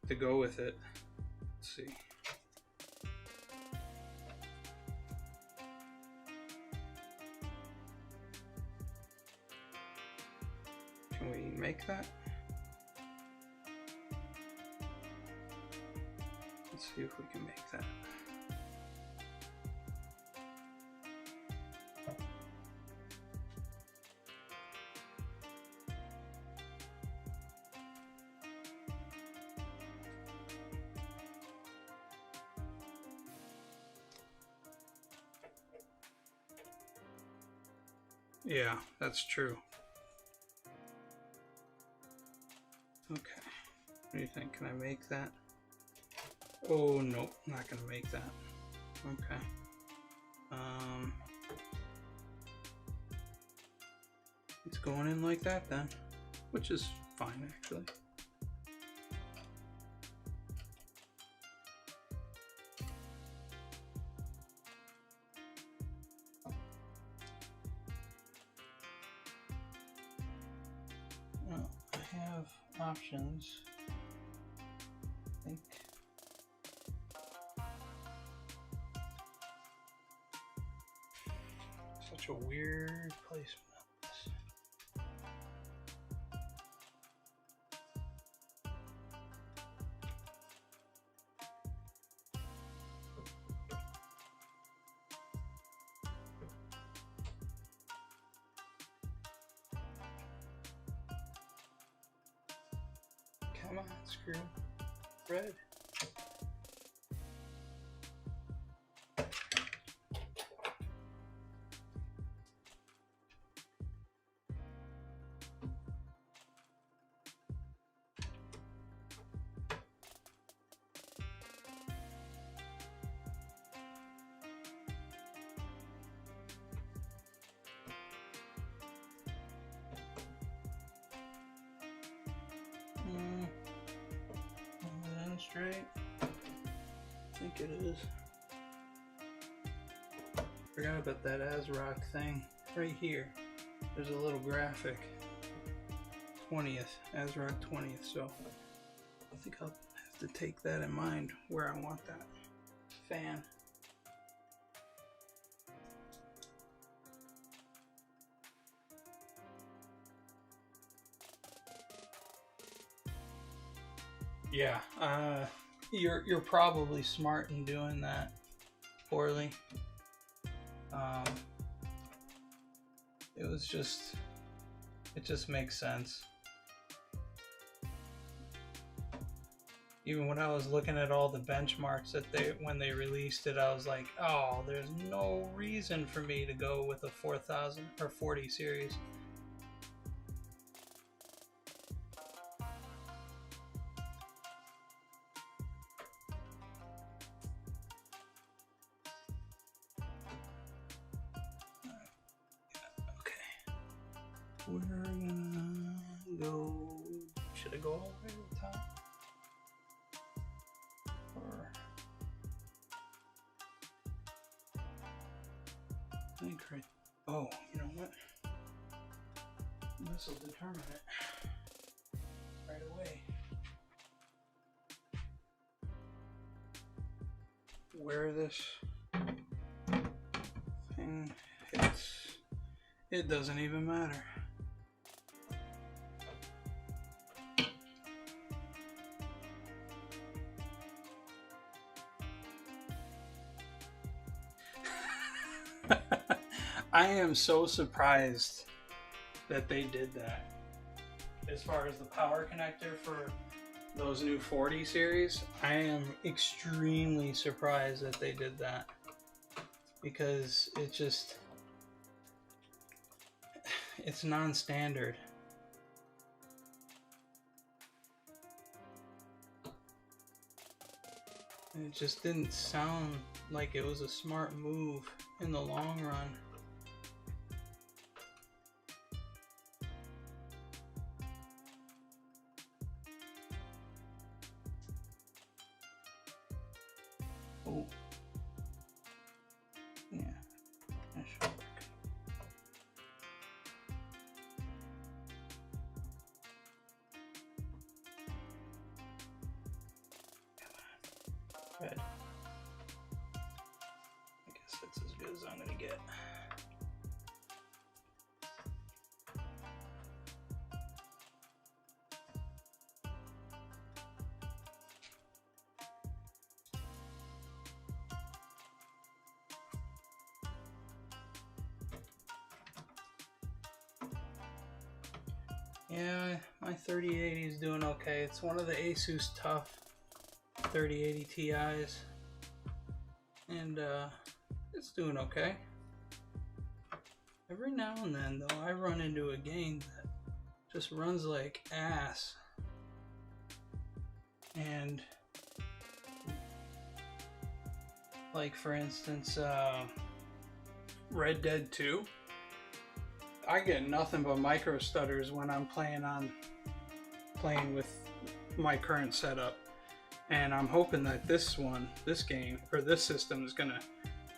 to go with it. Let's see. Can we make that? Let's see if we can make that. Yeah, that's true. Okay. What do you think? Can I make that? Oh, nope, not gonna make that. Okay. It's going in like that then, which is fine actually. Well, I have options. I think. Such a weird placement. Come on, screw. Red. Straight. I think it is. Forgot about that AsRock thing right here. There's a little graphic. 20th, AsRock 20th. So I think I'll have to take that in mind where I want that fan. Yeah, you're probably smart in doing that poorly. It just makes sense. Even when I was looking at all the benchmarks that when they released it, I was like, oh, there's no reason for me to go with a 4000 or 40 series. We're gonna go. Should I go all the way to the top? Or I think right. Oh, you know what? This will determine it right away. Where this thing hits, it doesn't even matter. I am so surprised that they did that. As far as the power connector for those new 40 series, I am extremely surprised that they did that. Because it's non-standard. And it just didn't sound like it was a smart move in the long run. Oh. Yeah, that should work. Come on. Red. I guess that's as good as I'm gonna get. Yeah, my 3080 is doing okay. It's one of the Asus Tough 3080 Ti's, and it's doing okay. Every now and then, though, I run into a game that just runs like ass. And, like, for instance, Red Dead 2. I get nothing but micro stutters when I'm playing with my current setup. And I'm hoping that this game, or this system is going to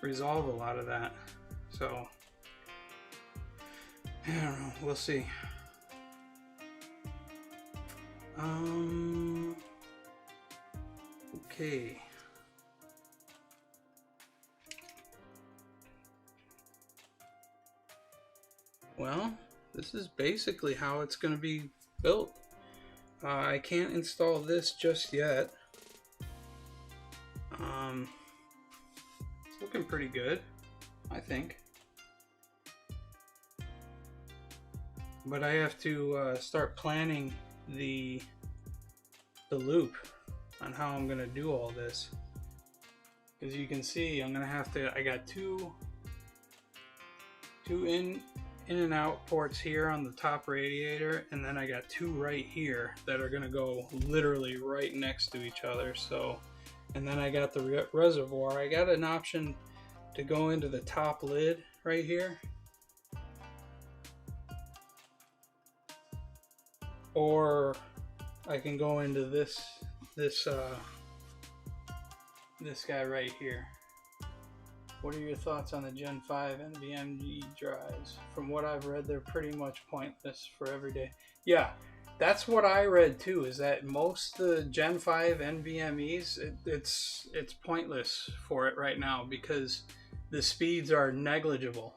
resolve a lot of that. So, I don't know, we'll see. Okay. Well, this is basically how it's going to be built. I can't install this just yet. It's looking pretty good, I think. But I have to start planning the loop on how I'm gonna do all this. As you can see, I'm gonna have to. I got two in and out ports here on the top radiator, and then I got two right here that are gonna go literally right next to each other. So, and then I got the reservoir. I got an option to go into the top lid right here, or I can go into this guy right here. What are your thoughts on the Gen 5 NVMe drives? From what I've read, they're pretty much pointless for every day. Yeah, that's what I read too, is that most the Gen 5 NVMe's, it's pointless for it right now because the speeds are negligible.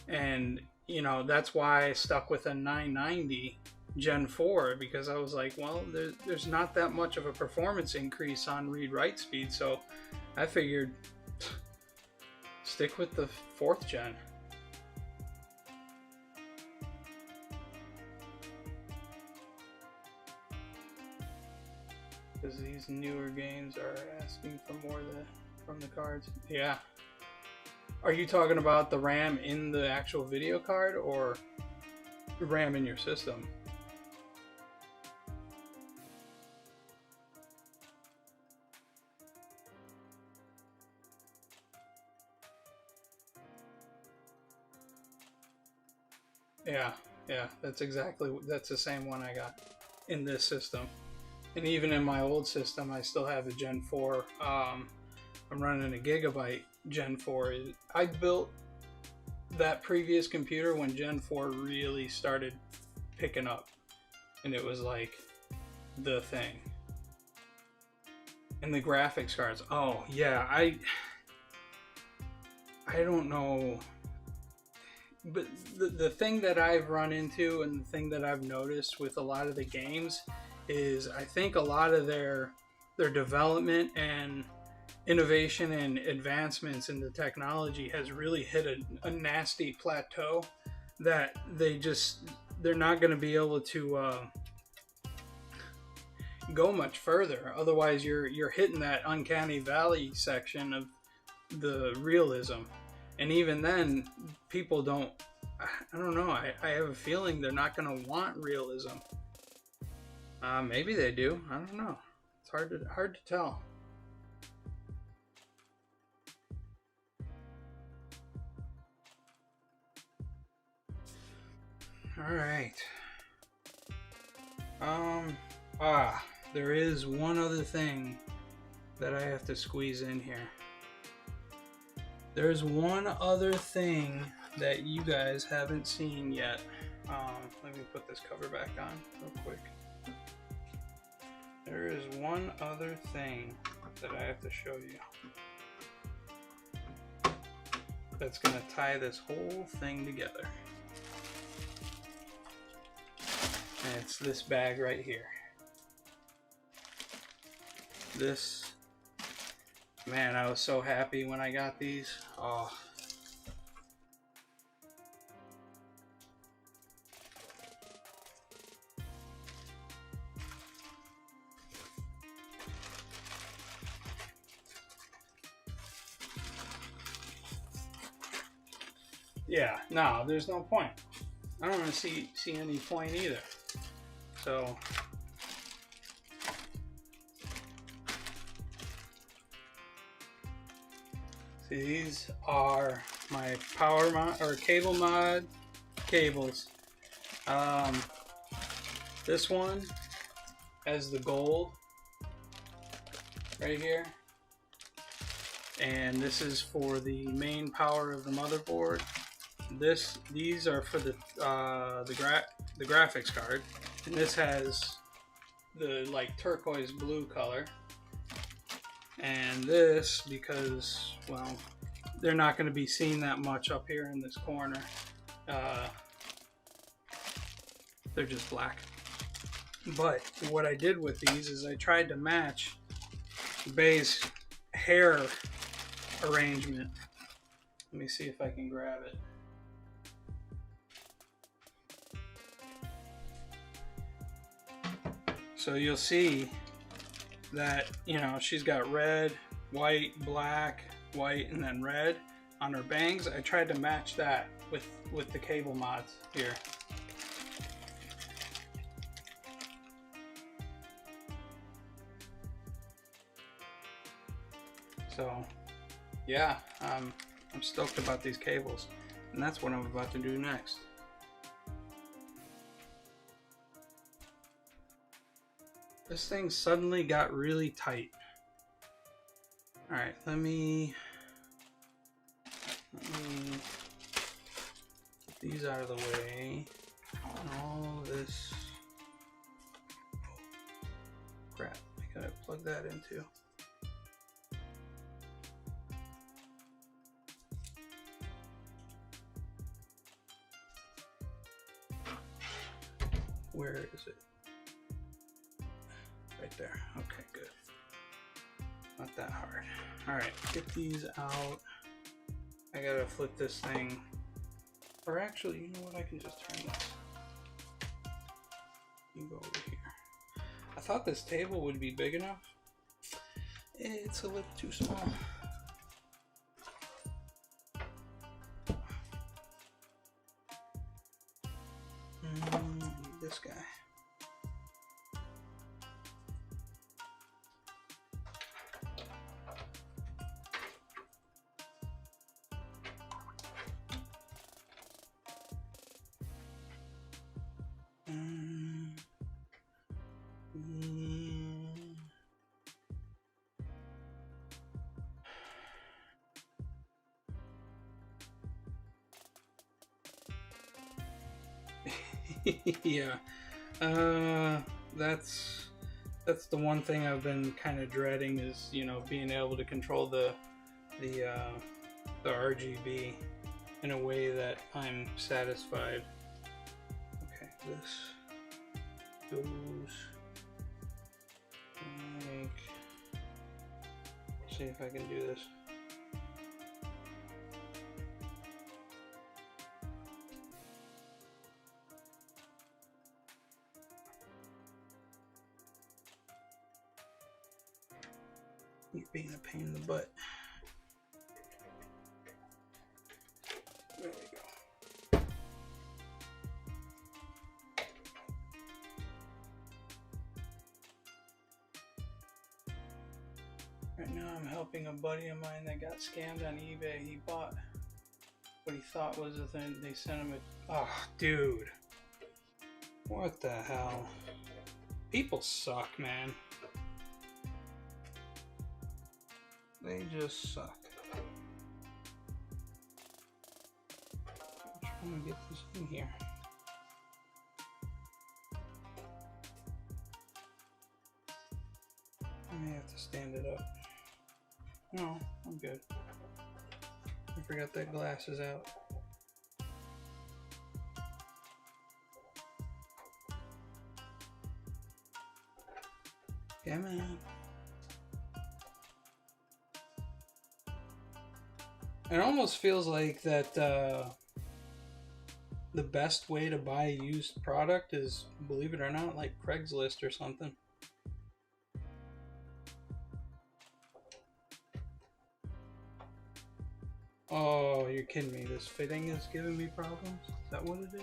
And, you know, that's why I stuck with a 990 Gen 4, because I was like, well, there's not that much of a performance increase on read-write speed, so I figured stick with the 4th gen. Because these newer games are asking for more from the cards. Yeah. Are you talking about the RAM in the actual video card or RAM in your system? Yeah, that's the same one I got in this system. And even in my old system, I still have a Gen 4. I'm running a Gigabyte Gen 4. I built that previous computer when Gen 4 really started picking up. And it was like the thing. And the graphics cards. Oh, yeah, I don't know. But the thing that I've run into and the thing that I've noticed with a lot of the games is I think a lot of their development and innovation and advancements in the technology has really hit a nasty plateau that they're not going to be able to go much further. Otherwise you're hitting that uncanny valley section of the realism. And even then, people don't, I don't know, I have a feeling they're not going to want realism. Maybe they do, I don't know. It's hard to tell. Alright. There is one other thing that I have to squeeze in here. There's one other thing that you guys haven't seen yet. Let me put this cover back on real quick. There is one other thing that I have to show you that's going to tie this whole thing together. And it's this bag right here. This, man, I was so happy when I got these. Oh. yeah, no, there's no point. I don't want to see any point either. So see, these are my power mod or cable mod cables. This one has the gold right here, and this is for the main power of the motherboard. These are for the graphics card, and this has the like turquoise blue color. And this, because well, they're not going to be seen that much up here in this corner. They're just black. But what I did with these is I tried to match Bay's hair arrangement. Let me see if I can grab it. So you'll see that, you know, she's got red, white, black, white, and then red on her bangs. I tried to match that with the cable mods here. So yeah, I'm stoked about these cables, and that's what I'm about to do next. This thing suddenly got really tight. All right, let me get these out of the way. And all this crap, I gotta plug that into. Where is it? Right there. Okay, good. Not that hard. All right, get these out. I gotta flip this thing. Or actually, you know what? I can just turn this. You go over here. I thought this table would be big enough. It's a little too small. This guy. Yeah, that's the one thing I've been kind of dreading is, you know, being able to control the RGB in a way that I'm satisfied. Okay, this goes like, let's see if I can do this. You're being a pain in the butt. There we go. Right now I'm helping a buddy of mine that got scammed on eBay. He bought what he thought was a thing. They sent him a... Oh, dude. What the hell? People suck, man. They just suck. I'm trying to get this in here. I may have to stand it up. No, I'm good. I forgot that glass is out. Come on. It almost feels like that the best way to buy a used product is, believe it or not, like Craigslist or something. Oh, you're kidding me. This fitting is giving me problems? Is that what it is?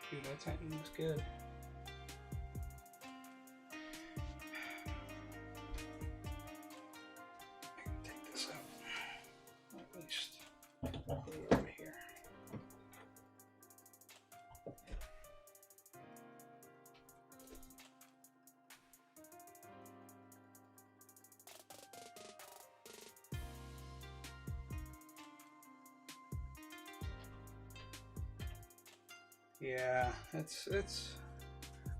Dude, that tightening is good. I can take this out. At least put it over here. Yeah, it's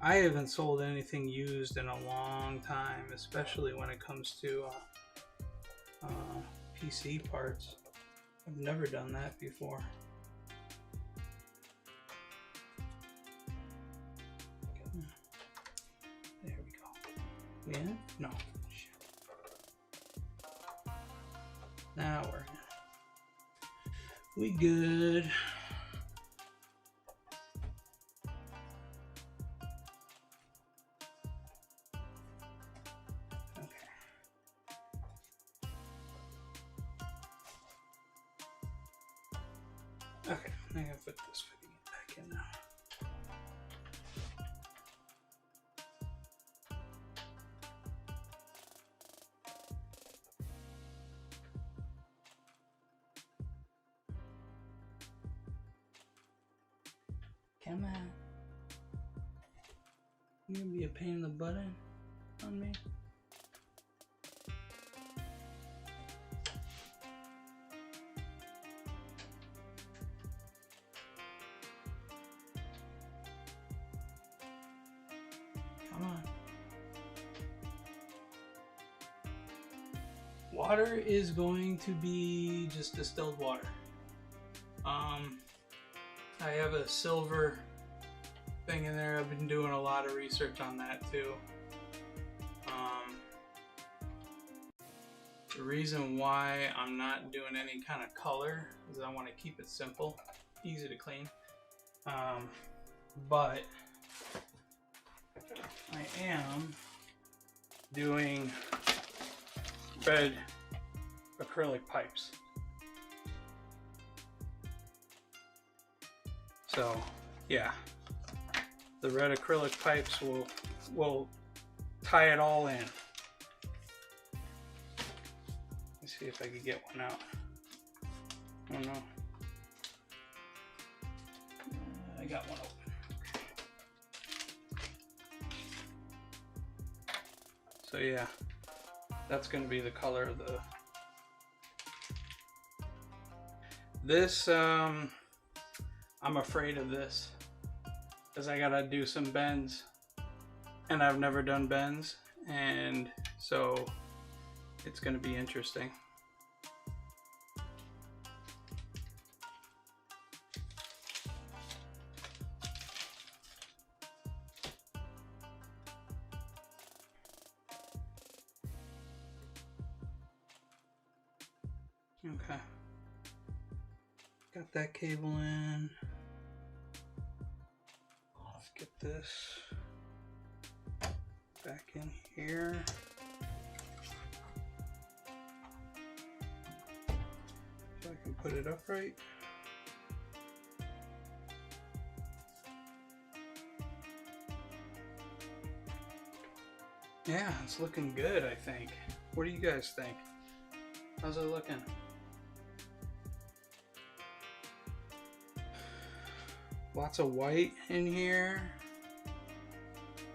I haven't sold anything used in a long time, especially when it comes to PC parts. I've never done that before. There we go. Yeah? No. Shit. Now we good. Okay, I gotta put this fitting back in now. Come on. You gonna be a pain in the butt on me? Water is going to be just distilled water. I have a silver thing in there. I've been doing a lot of research on that too. The reason why I'm not doing any kind of color is I want to keep it simple, easy to clean. But I am doing red acrylic pipes. So yeah, the red acrylic pipes will tie it all in. Let's see if I can get one out. Oh no. I got one open. So yeah, that's going to be the color of the... This, I'm afraid of this, because I gotta do some bends, and I've never done bends, and so it's going to be interesting. Okay, got that cable in. Let's get this back in here. So I can put it upright. Yeah, it's looking good, I think. What do you guys think? How's it looking? Lots of white in here.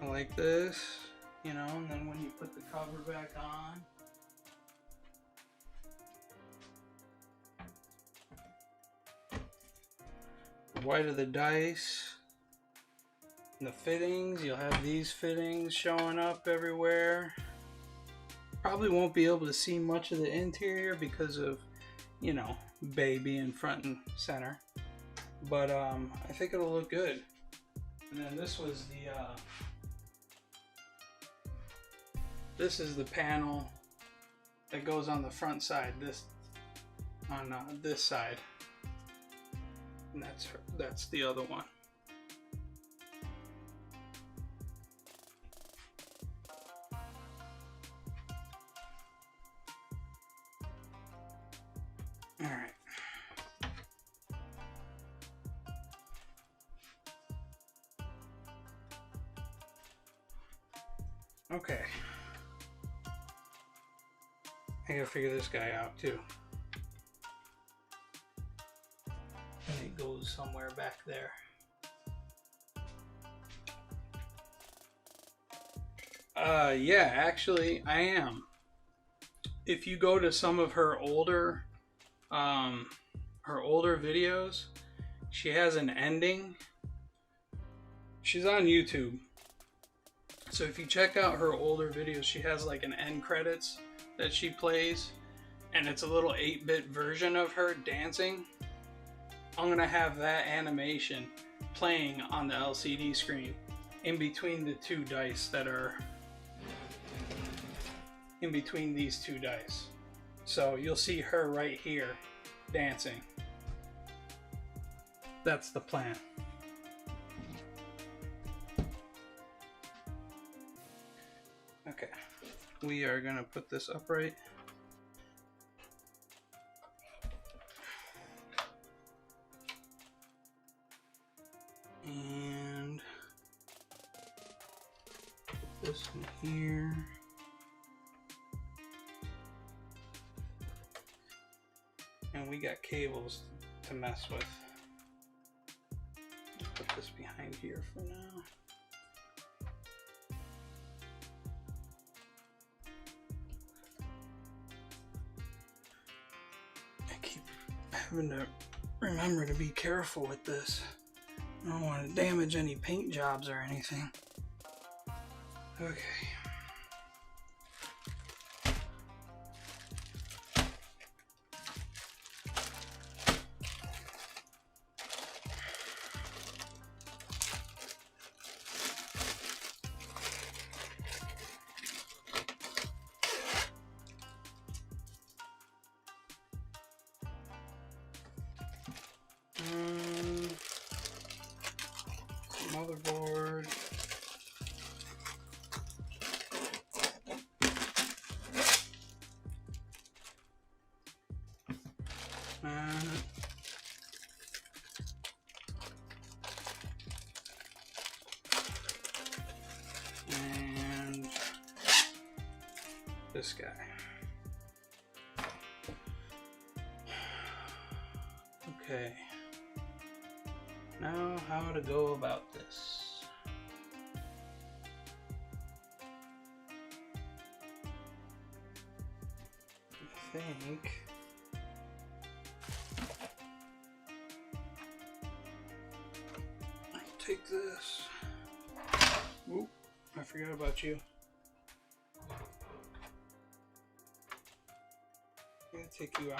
I like this, you know, and then when you put the cover back on, the white of the dice, and the fittings, you'll have these fittings showing up everywhere. Probably won't be able to see much of the interior because of, you know, bay being front and center. But I think it'll look good. And then this was the this is the panel that goes on the front side, this on this side, and that's the other one. All right. Okay. I gotta figure this guy out too. And it goes somewhere back there. Yeah, actually I am. If you go to some of her older videos, she has an ending. She's on YouTube. So if you check out her older videos, she has like an end credits that she plays, and it's a little 8-bit version of her dancing. I'm gonna have that animation playing on the LCD screen in between the two dice that are in between these two dice. So you'll see her right here dancing. That's the plan. Okay, we are gonna put this upright. And put this in here. And we got cables to mess with. Let's put this behind here for now. I keep having to remember to be careful with this. I don't want to damage any paint jobs or anything. Okay. Motherboard. And this guy. Okay. Now, how to go about this? I think I take this. Oop, I forgot about you. I'm gonna take you out.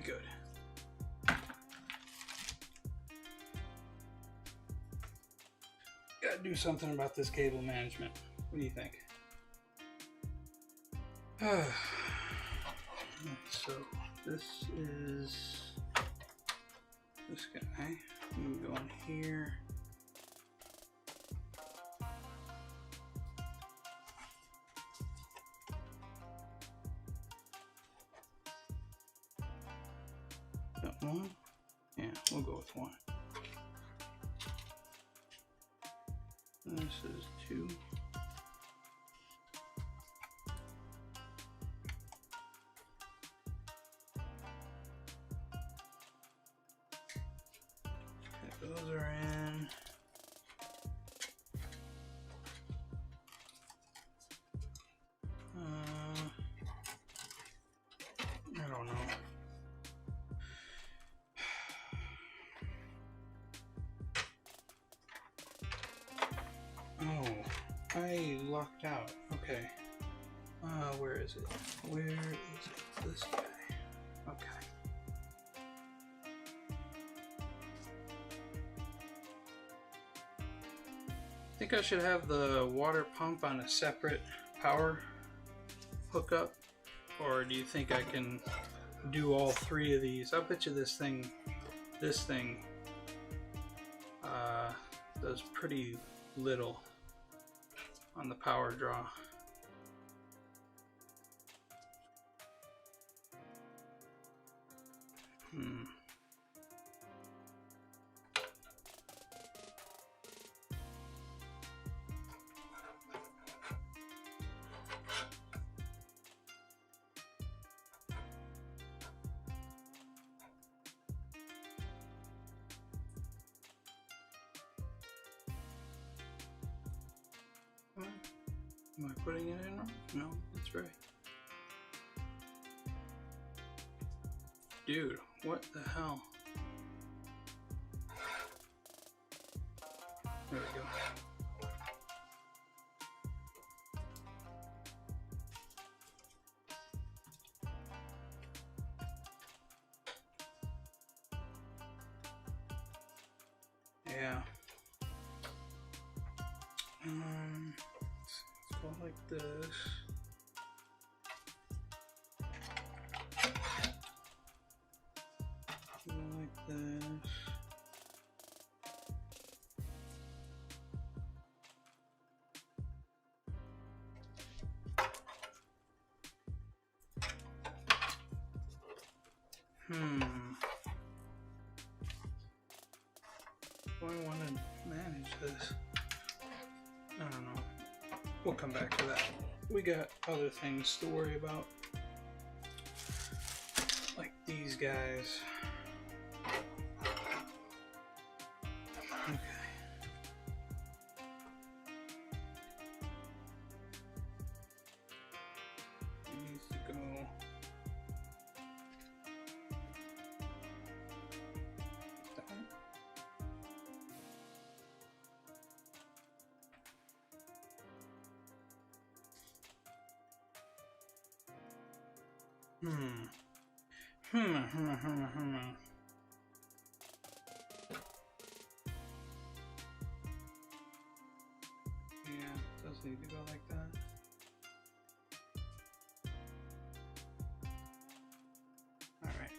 Good. Gotta do something about this cable management. What do you think? So this is this guy. You can go in here. One? Yeah, we'll go with one. And this is 2. Okay, those are in. I don't know. I locked out. Okay. Where is it? Where is it? This guy. Okay. I think I should have the water pump on a separate power hookup, or do you think I can do all three of these? I bet you this thing does pretty little on the power draw. Am I putting it in? No, that's right. Dude, what the hell? There we go. Yeah. Let's go like this. Go like this. Do I want to manage this? I don't know. We'll come back to that. We got other things to worry about, like these guys. Okay. It needs to go. Yeah, it does need to go like that. All right.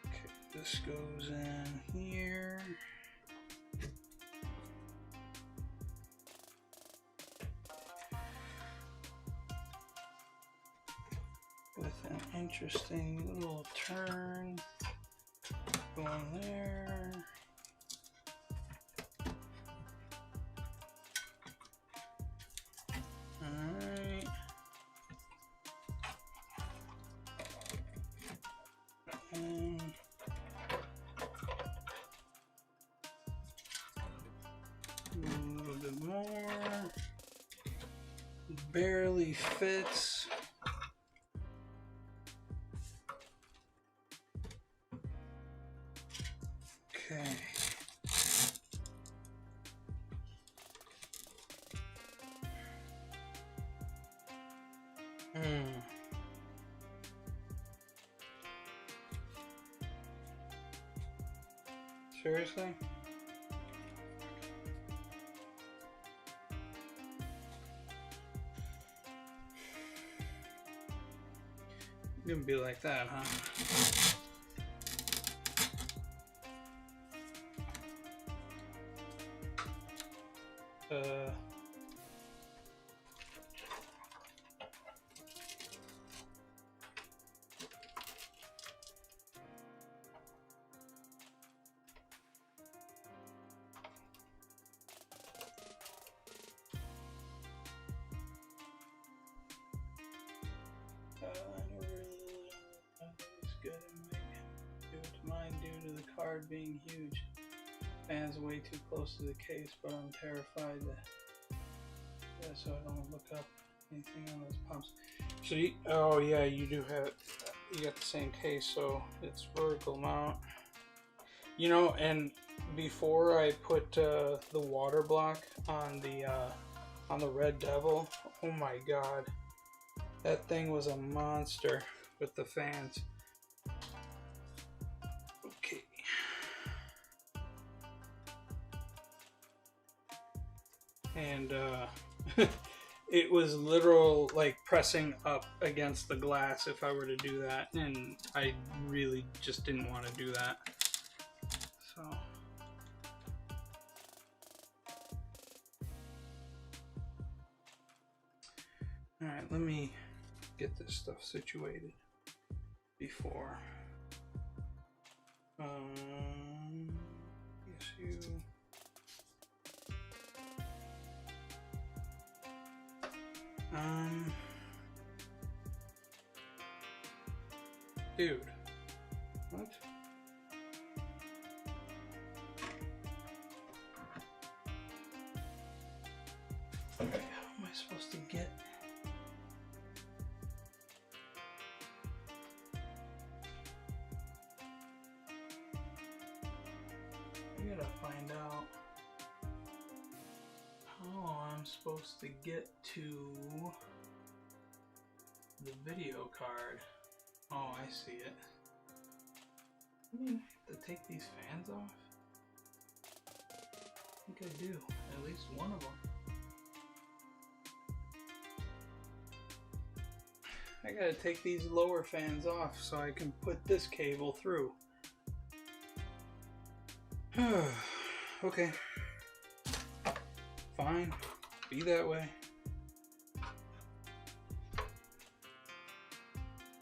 Okay, this goes in here. With an interesting little turn going there. Alright. And a little bit more. Barely fits. Okay. Seriously? It's gonna be like that, huh? Card being huge. Fan's way too close to the case, but I'm terrified that so I don't look up anything on those pumps. So oh yeah, you do have you got the same case, so it's vertical mount. You know, and before I put the water block on the Red Devil, oh my god, that thing was a monster with the fans. Okay. And it was literal like pressing up against the glass if I were to do that, and I really just didn't want to do that. So alright, let me get this stuff situated before yes, you dude, what? Okay, how am I supposed to get? I gotta find out how I'm supposed to get to the video card. Oh, I see it. I mean, I have to take these fans off? I think I do, at least one of them. I gotta take these lower fans off so I can put this cable through. Okay. Fine. Be that way.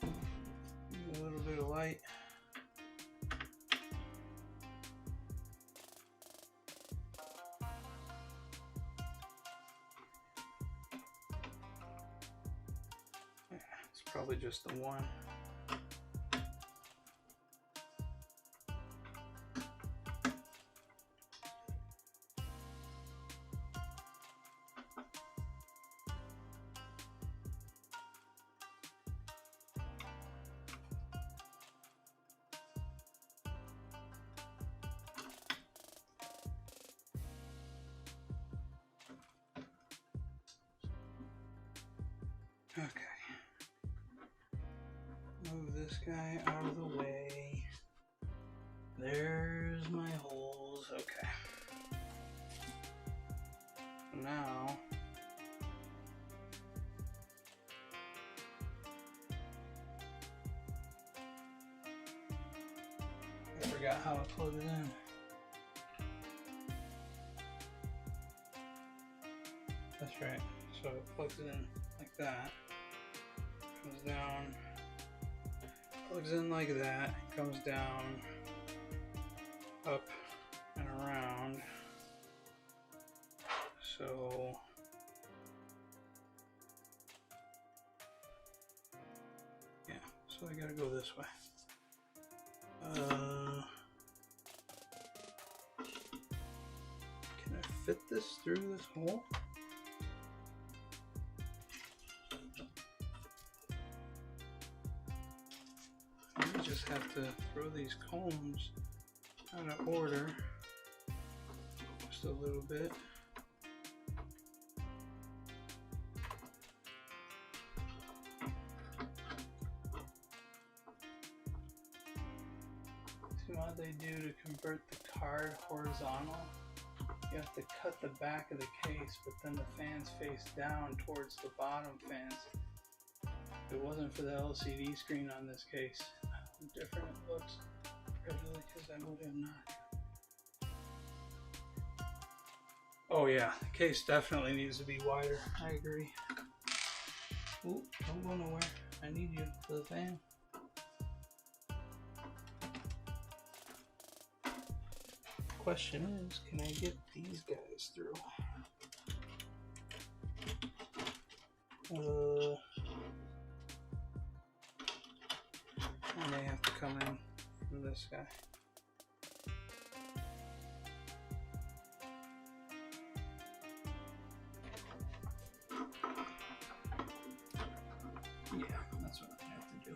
A little bit of light. It's probably just the one. Okay. Move this guy out of the way. There's my holes. Okay. Now I forgot how to plug it in. That's right. So it plugs it in like that. Comes down, plugs in like that, comes down, up and around. So yeah, so I gotta go this way. Can I fit this through this hole? Just have to throw these combs out of order just a little bit. See what they do to convert the card horizontal? You have to cut the back of the case, but then the fans face down towards the bottom fans. If it wasn't for the LCD screen on this case, different it looks, really, because I would have not. Oh yeah, the case definitely needs to be wider. I agree. Ooh, don't go nowhere. I need you for the fan. Question is, can I get these guys through? And they have to come in from this guy. Yeah, that's what I have to do.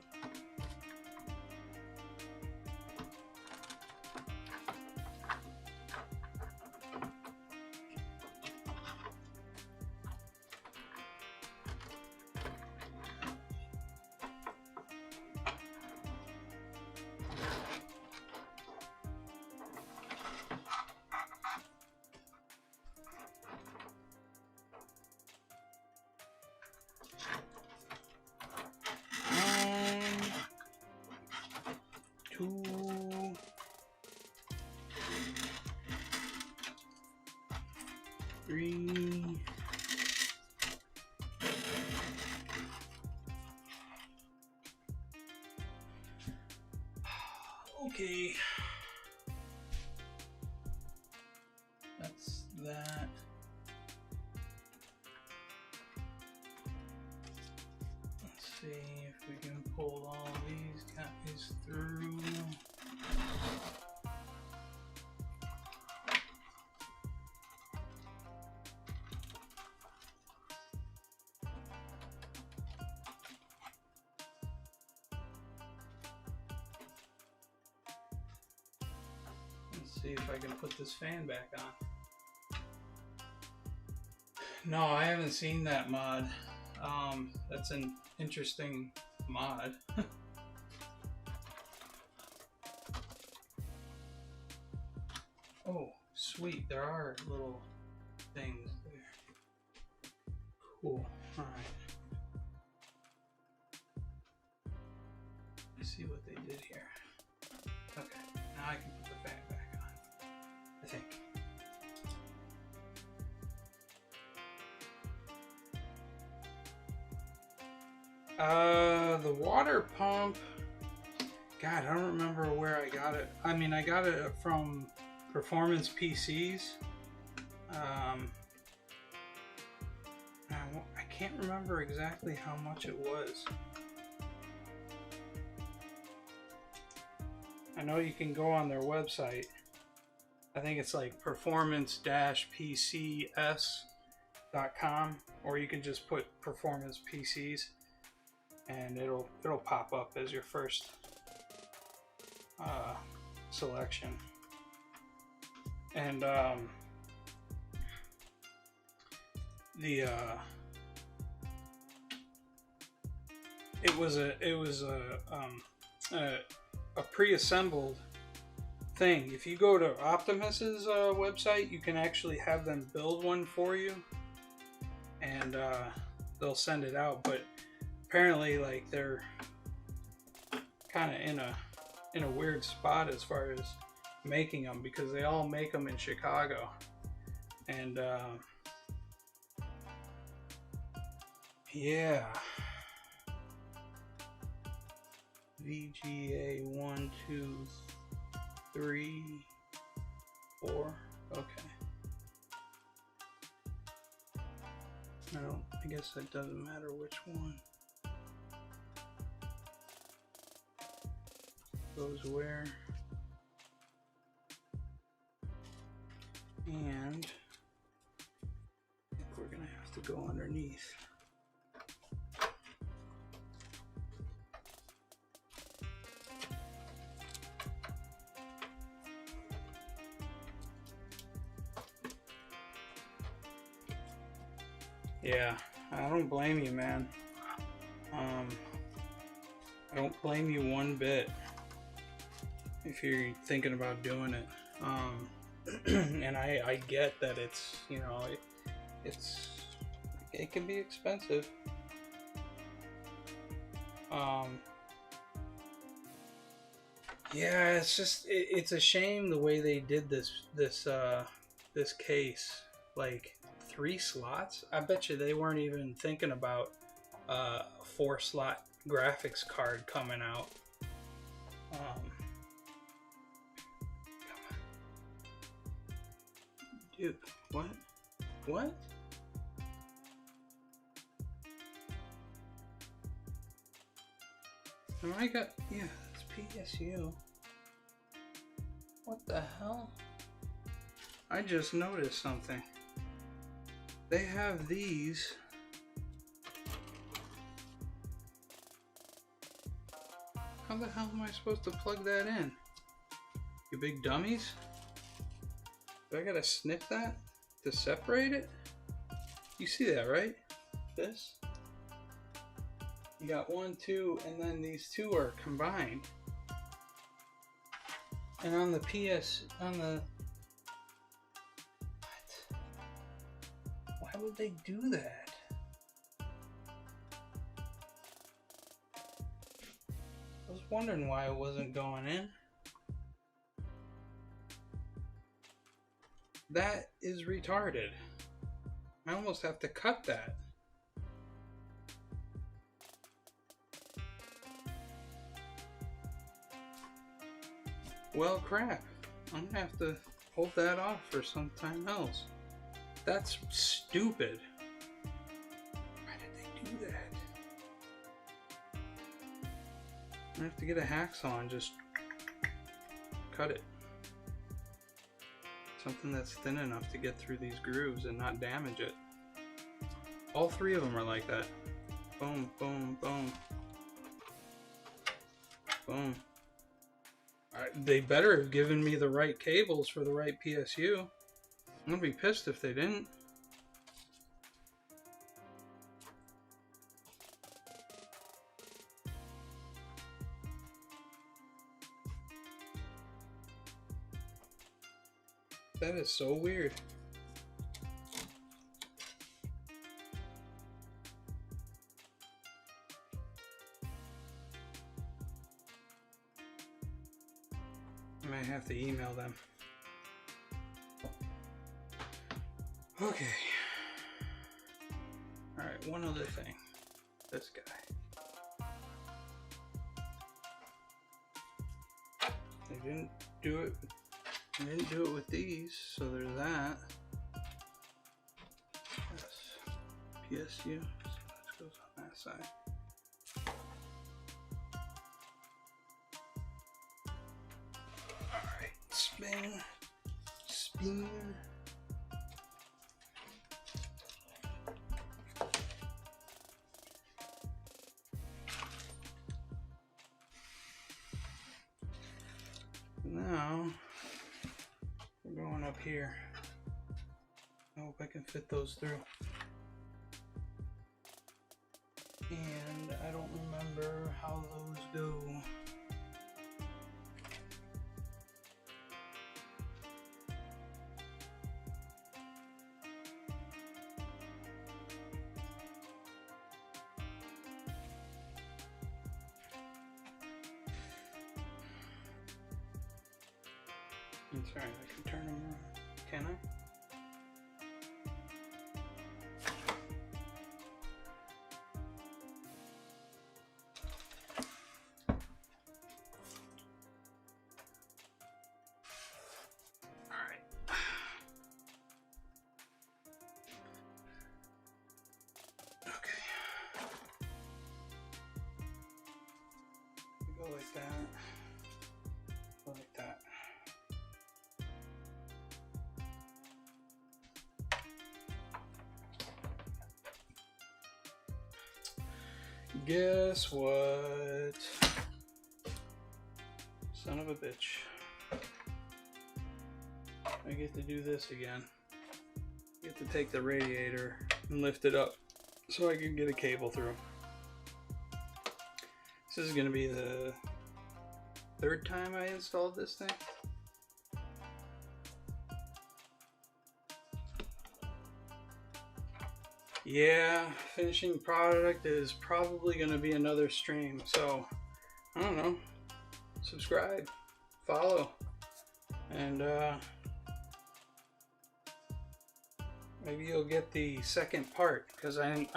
Okay. That's that. Let's see if we can pull all these guys through. See if I can put this fan back on. No, I haven't seen that mod. That's an interesting mod. Oh, sweet. There are little things there. Cool. All right. Let's see what they did here. Okay, now I can put the fan back on, I think. The water pump, God, I don't remember where I got it. I mean, I got it from Performance PCs. I can't remember exactly how much it was. I know you can go on their website. I think it's like performance-pcs.com, or you can just put Performance PCs and it'll pop up as your first selection. And it was a pre-assembled thing. If you go to Optimus's website, you can actually have them build one for you, and they'll send it out. But apparently, like, they're kind of in a weird spot as far as making them, because they all make them in Chicago, and yeah. VGA 1, 2, 3, 4. Okay. No, I guess that doesn't matter which one goes where. And I think we're gonna have to go underneath. Yeah, I don't blame you, man. I don't blame you one bit if you're thinking about doing it. And I get that it's, you know, it can be expensive. Yeah, it's just it's a shame the way they did this case. Like, 3 slots? I bet you they weren't even thinking about a 4-slot graphics card coming out. Come on. Dude, what? What? Oh, I got, yeah, it's PSU. What the hell? I just noticed something. They have these. How the hell am I supposed to plug that in? You big dummies? Do I gotta snip that to separate it? You see that, right? This? You got 1, 2, and then these 2 are combined. And on the why would they do that? I was wondering why it wasn't going in. That is retarded. I almost have to cut that. Well, crap. I'm gonna have to hold that off for some time else. That's stupid. Why did they do that? I have to get a hacksaw and just cut it. Something that's thin enough to get through these grooves and not damage it. All three of them are like that. Boom, boom, boom. Boom. They better have given me the right cables for the right PSU. I'm gonna be pissed if they didn't. That is so weird. I might have to email them. Okay. Alright, one other thing. This guy. They didn't do it. They didn't do it with these, so there's that. Yes. PSU. So that goes on that side. Spin. Now we're going up here. I hope I can fit those through. And I don't remember how those go. That's right, I can turn them on. Can I? Alright. Okay. Go like that. Go like that. Guess what? Son of a bitch. I get to do this again. I get to take the radiator and lift it up so I can get a cable through. This is going to be the third time I installed this thing. Yeah, finishing product is probably going to be another stream, so I don't know, subscribe, follow, and maybe you'll get the second part, because I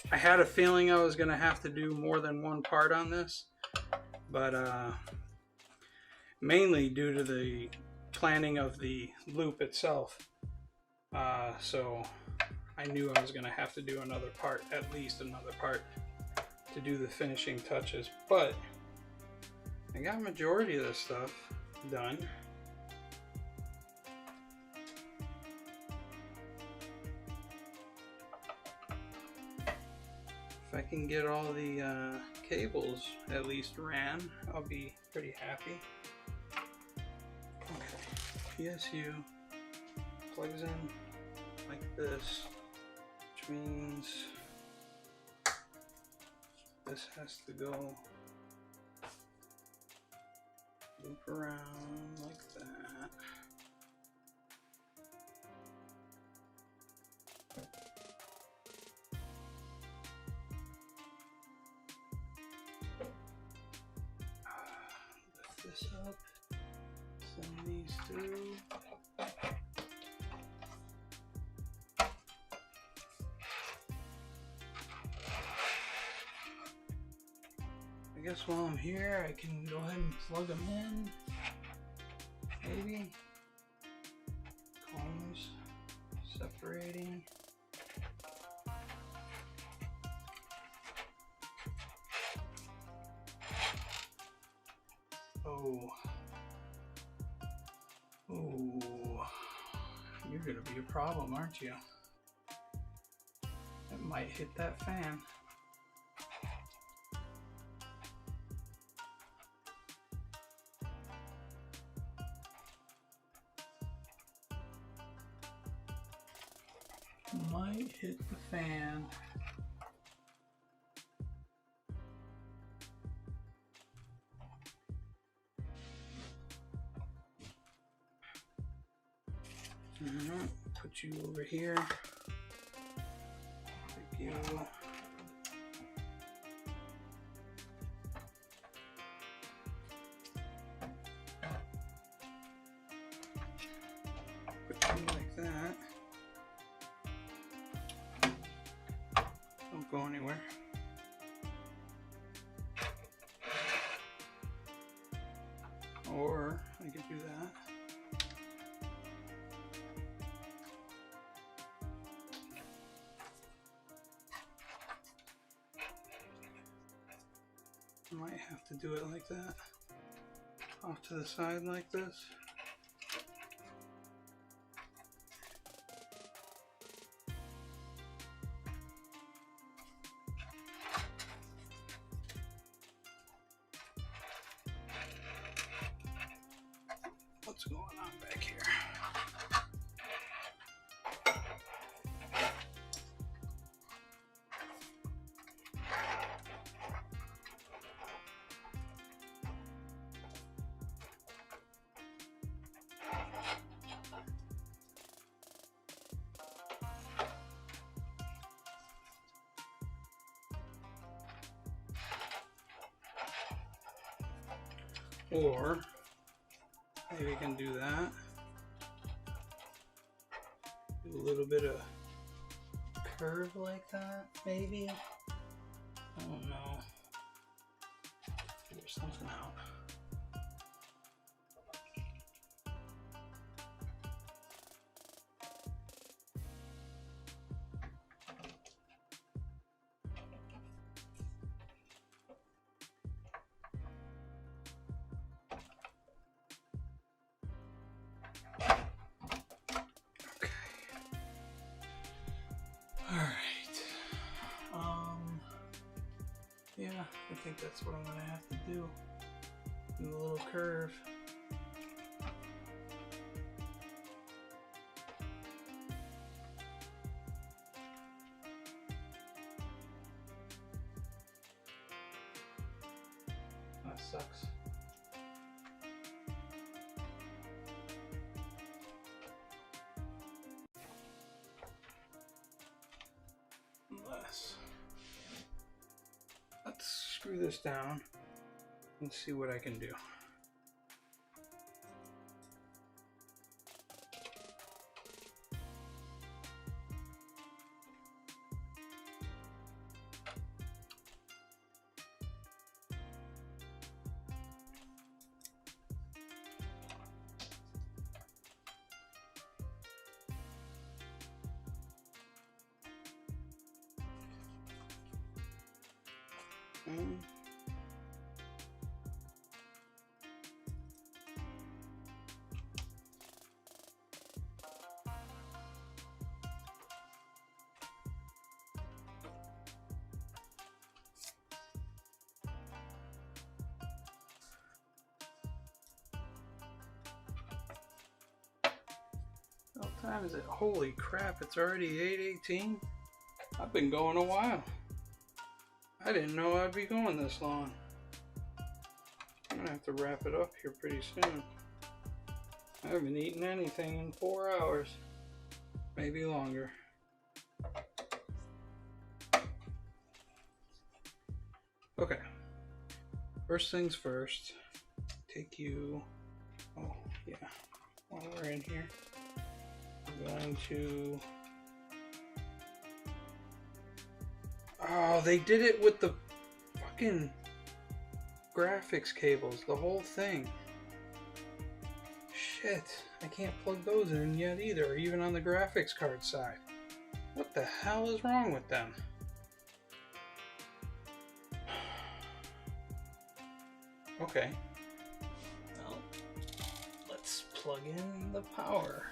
had a feeling I was going to have to do more than one part on this, but mainly due to the planning of the loop itself, so I knew I was going to have to do another part, at least another part, to do the finishing touches, but I got a majority of this stuff done. If I can get all the cables at least ran, I'll be pretty happy. Okay, PSU plugs in like this. Which means this has to go loop around like that. Lift this up, send these through. I guess while I'm here, I can go ahead and plug them in. maybe. Combs separating. Oh. Oh. You're gonna be a problem, aren't you? It might hit that fan. Might hit the fan. Put you over here. Take you. Put you like that. Don't go anywhere. Or I could do that. I might have to do it like that. Off to the side like this. What's going on back here? Or maybe we can do that. Do a little bit of curve like that, maybe. I don't know. Figure something out. Yeah, I think that's what I'm gonna have to do. Do a little curve. That sucks. Let's screw this down and see what I can do. What time is it? Holy crap, it's already 8:18. I've been going a while. I didn't know I'd be going this long. I'm gonna have to wrap it up here pretty soon. I haven't eaten anything in 4 hours. Maybe longer. Okay. First things first. Take you... Oh, yeah. While we're in here, I'm going to... Oh, they did it with the fucking graphics cables, the whole thing. Shit, I can't plug those in yet either, even on the graphics card side. What the hell is wrong with them? Okay. Well, let's plug in the power.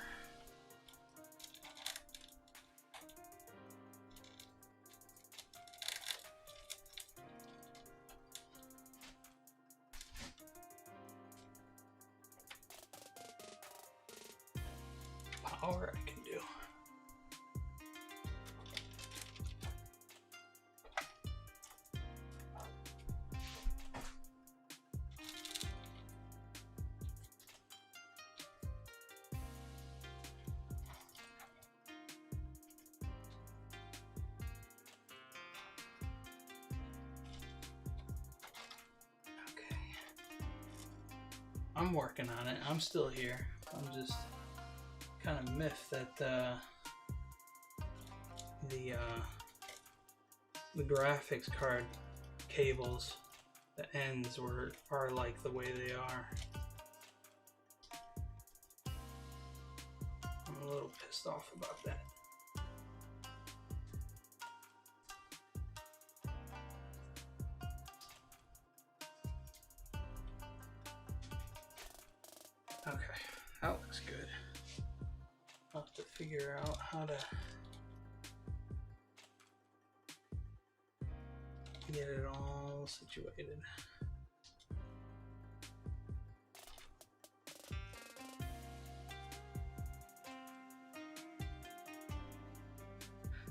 Power I can do. Okay. I'm working on it. I'm still here. I'm just kind of miffed that the graphics card cables, the ends are like the way they are. I'm a little pissed off about that. Okay, that looks good. I'll have to figure out how to get it all situated.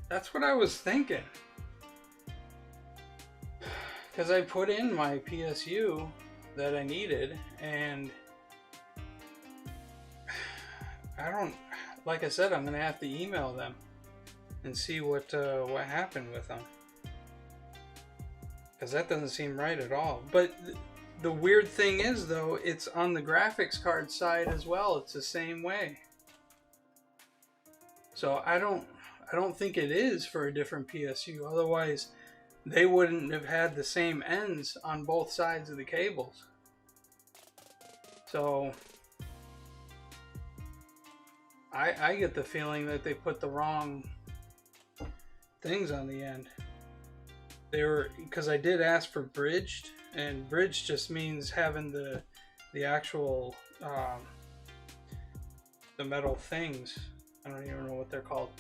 That's what I was thinking. Because I put in my PSU that I needed, and I don't, like I said, I'm gonna have to email them and see what happened with them, because that doesn't seem right at all. But the weird thing is, though, it's on the graphics card side as well. It's the same way. So I don't think it is for a different PSU. Otherwise, they wouldn't have had the same ends on both sides of the cables. So I get the feeling that they put the wrong things on the end. They were, because I did ask for bridged, and bridged just means having the actual the metal things. I don't even know what they're called.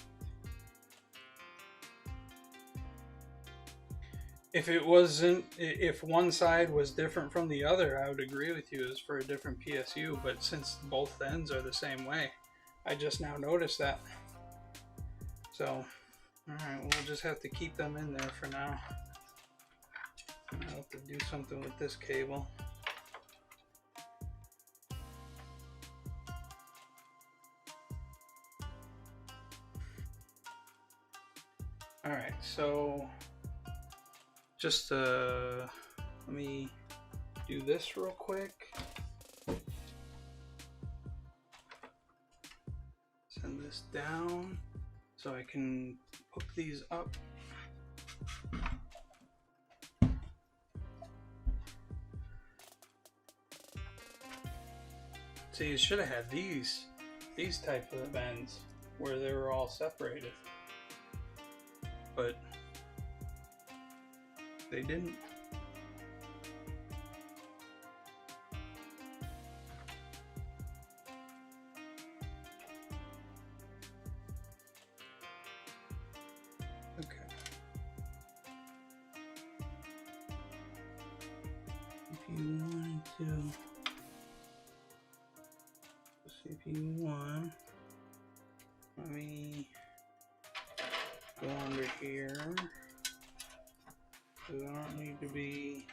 If it wasn't, if one side was different from the other, I would agree with you. It's for a different PSU, but since both ends are the same way, I just now noticed that. So, alright, we'll just have to keep them in there for now. I'll have to do something with this cable. Alright, so just let me do this real quick. Send this down so I can hook these up. See, you should have had these types of ends where they were all separated, but they didn't. Okay. If you want to, if you want, let me go under here. I don't need to be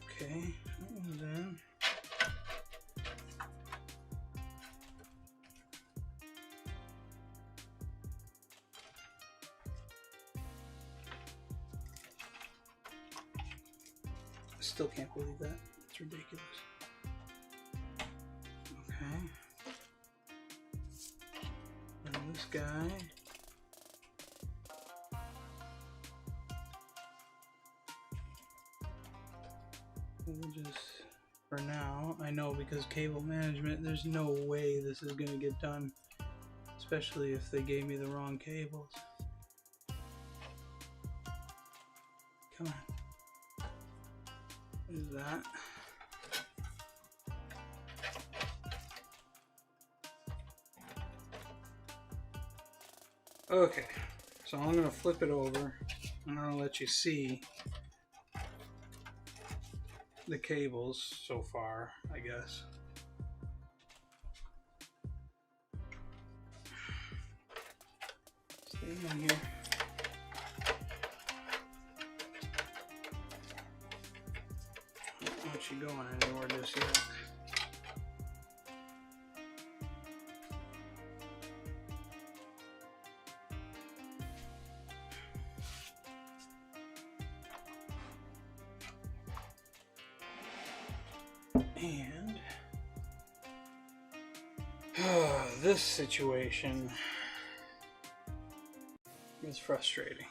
okay. That one's in. I still can't believe that. It's ridiculous. Okay. This guy. we'll just, for now, I know because cable management, there's no way this is gonna get done, especially if they gave me the wrong cables. Come on. What is that? Okay, so I'm gonna flip it over and I'll let you see the cables so far, I guess. Stay in here. Don't want you going anywhere just yet. And this situation is frustrating.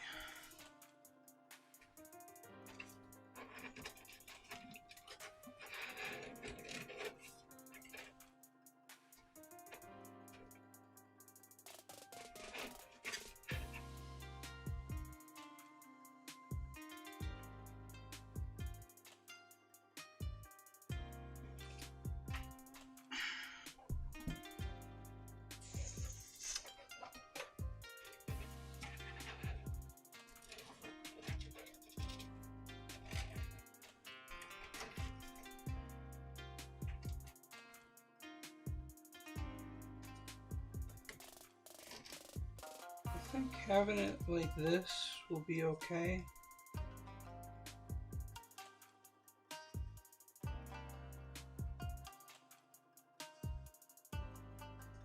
I think having it like this will be okay.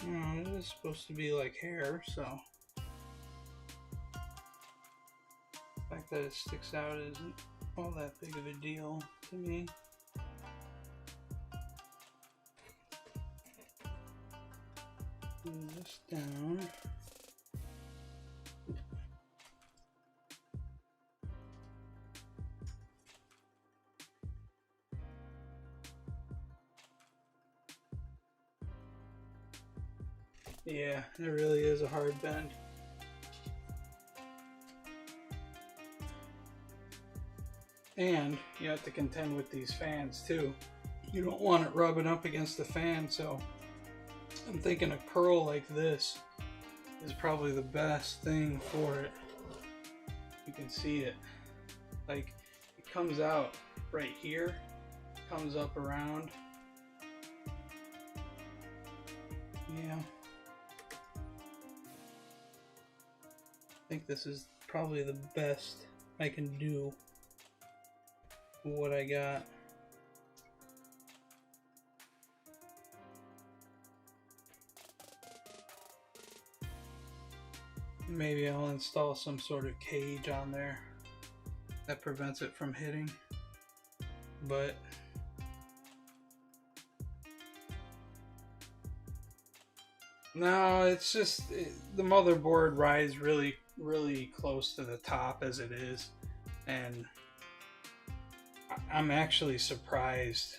It is supposed to be like hair, so the fact that it sticks out isn't all that big of a deal to me. Move this down. Yeah, it really is a hard bend. And you have to contend with these fans too. You don't want it rubbing up against the fan, so I'm thinking a curl like this is probably the best thing for it. You can see it. Like, it comes out right here, comes up around. Yeah. I think this is probably the best I can do with what I got. Maybe I'll install some sort of cage on there that prevents it from hitting, but no, it's just the motherboard rides really close to the top as it is, and I'm actually surprised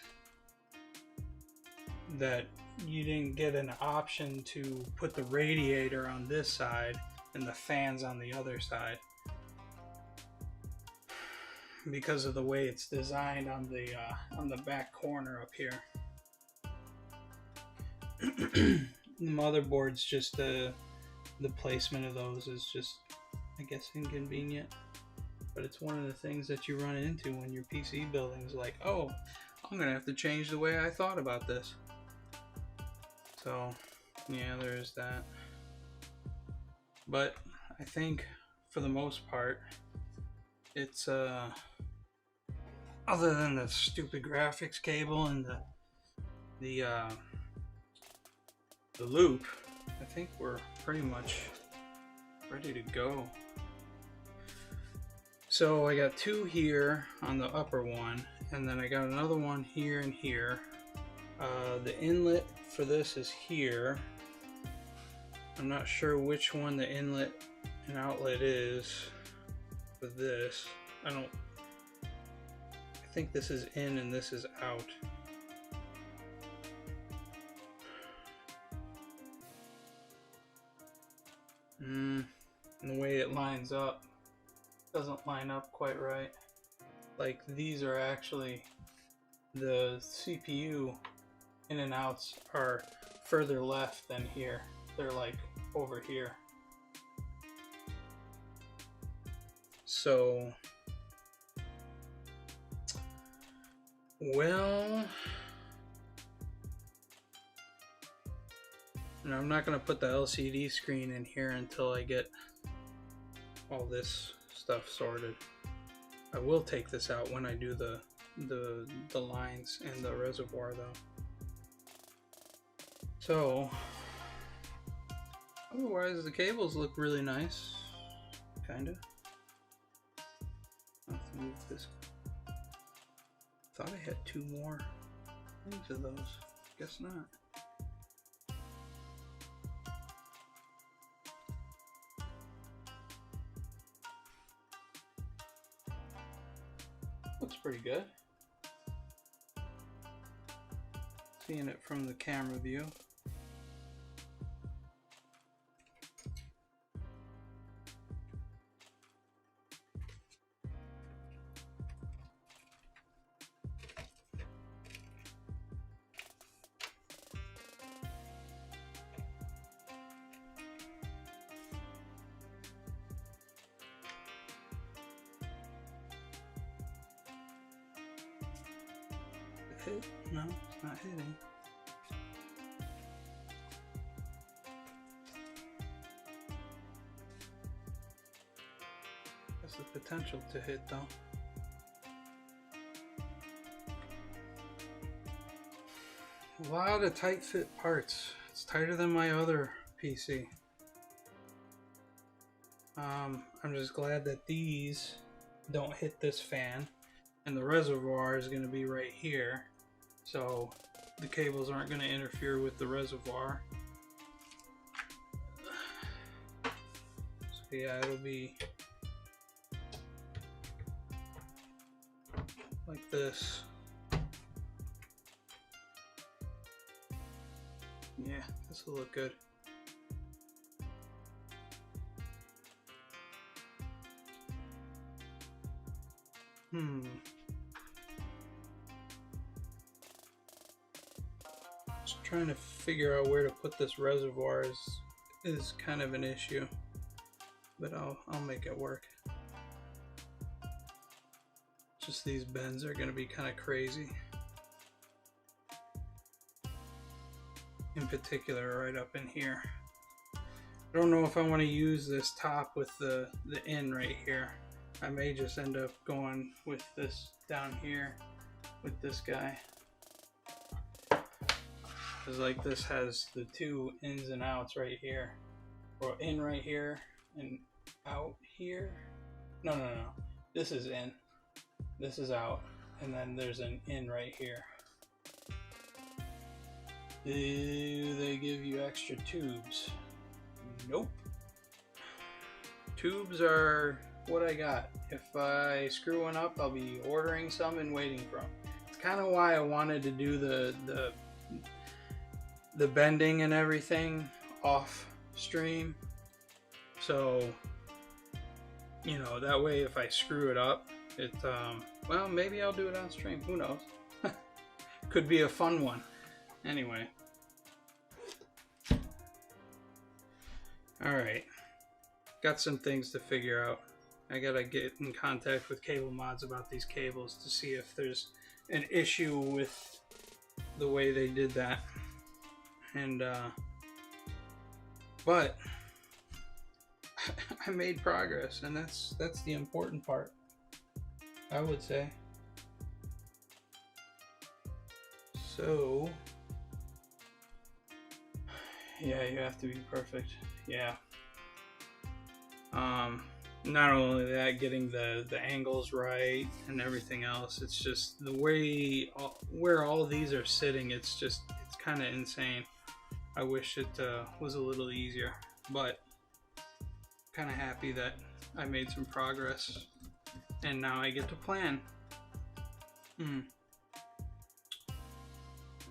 that you didn't get an option to put the radiator on this side and the fans on the other side, because of the way it's designed on the back corner up here. The motherboard's just the placement of those is just, I guess, inconvenient, but it's one of the things that you run into when your PC building is like, oh, I'm gonna have to change the way I thought about this. So yeah, there is that. But I think for the most part, it's other than the stupid graphics cable and the loop, I think we're pretty much ready to go. So I got two here on the upper one, and then I got another one here and here. The inlet for this is here. I'm not sure which one the inlet and outlet is for this. I think this is in and this is out. And the way it lines up doesn't line up quite right. Like these are actually, the CPU in and outs are further left than here. They're like over here. So, well, and I'm not going to put the LCD screen in here until I get all this stuff sorted. I will take this out when I do the lines and the reservoir though. So, otherwise the cables look really nice, kinda. I'll have to move this. Thought I had 2 more things of those. Guess not. Looks pretty good. Seeing it from the camera view. Hit? No, it's not hitting. Has the potential to hit though. A lot of tight fit parts. It's tighter than my other PC. I'm just glad that these don't hit this fan, and the reservoir is going to be right here. So the cables aren't going to interfere with the reservoir. So yeah, it'll be like this. Yeah, this will look good. Just trying to figure out where to put this reservoir is kind of an issue, but I'll make it work. Just these bends are going to be kind of crazy. In particular, right up in here. I don't know if I want to use this top with the in right here. I may just end up going with this down here with this guy. Because like this has the 2 ins and outs right here. Or in right here and out here. No. This is in. This is out. And then there's an in right here. Do they give you extra tubes? Nope. Tubes are what I got. If I screw one up, I'll be ordering some and waiting for them. It's kind of why I wanted to do the bending and everything off stream. So, you know, that way if I screw it up, well, maybe I'll do it on stream. Who knows? Could be a fun one. Anyway. Alright. Got some things to figure out. I gotta get in contact with cable mods about these cables to see if there's an issue with the way they did that. And but I made progress, and that's the important part, I would say. So yeah, you have to be perfect. Yeah. Not only that, getting the angles right and everything else, it's just the way where all these are sitting, it's kind of insane. I wish it was a little easier, but kind of happy that I made some progress and now I get to plan.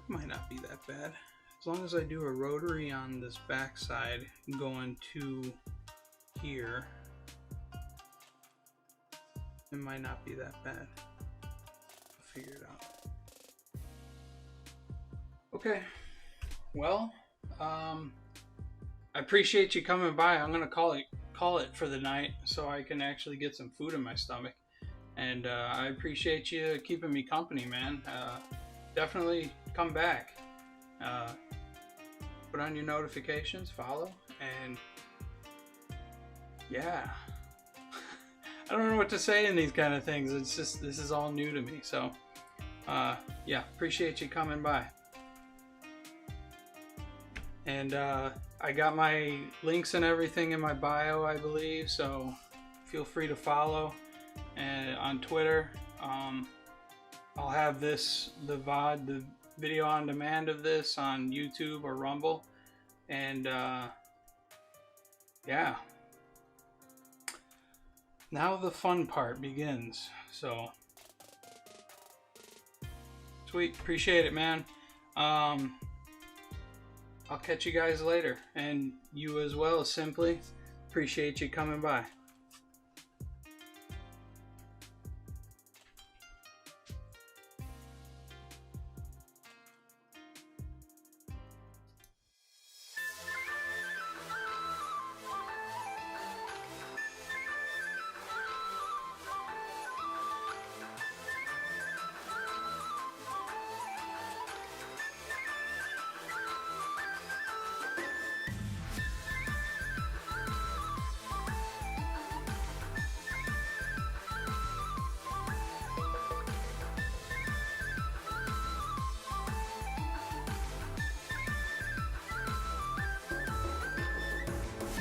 Might not be that bad. As long as I do a rotary on this back side going to here, it might not be that bad. I'll figure it out. Okay, well, I appreciate you coming by. I'm gonna call it for the night so I can actually get some food in my stomach. And I appreciate you keeping me company, man. Definitely come back. Put on your notifications, follow, and yeah. I don't know what to say in these kind of things. It's just, this is all new to me. So yeah, appreciate you coming by. And I got my links and everything in my bio, I believe, so feel free to follow. And on Twitter, I'll have the VOD, the video on demand of this on YouTube or Rumble. And yeah, now the fun part begins. So sweet, appreciate it, man. I'll catch you guys later, and you as well, Simply. Appreciate you coming by.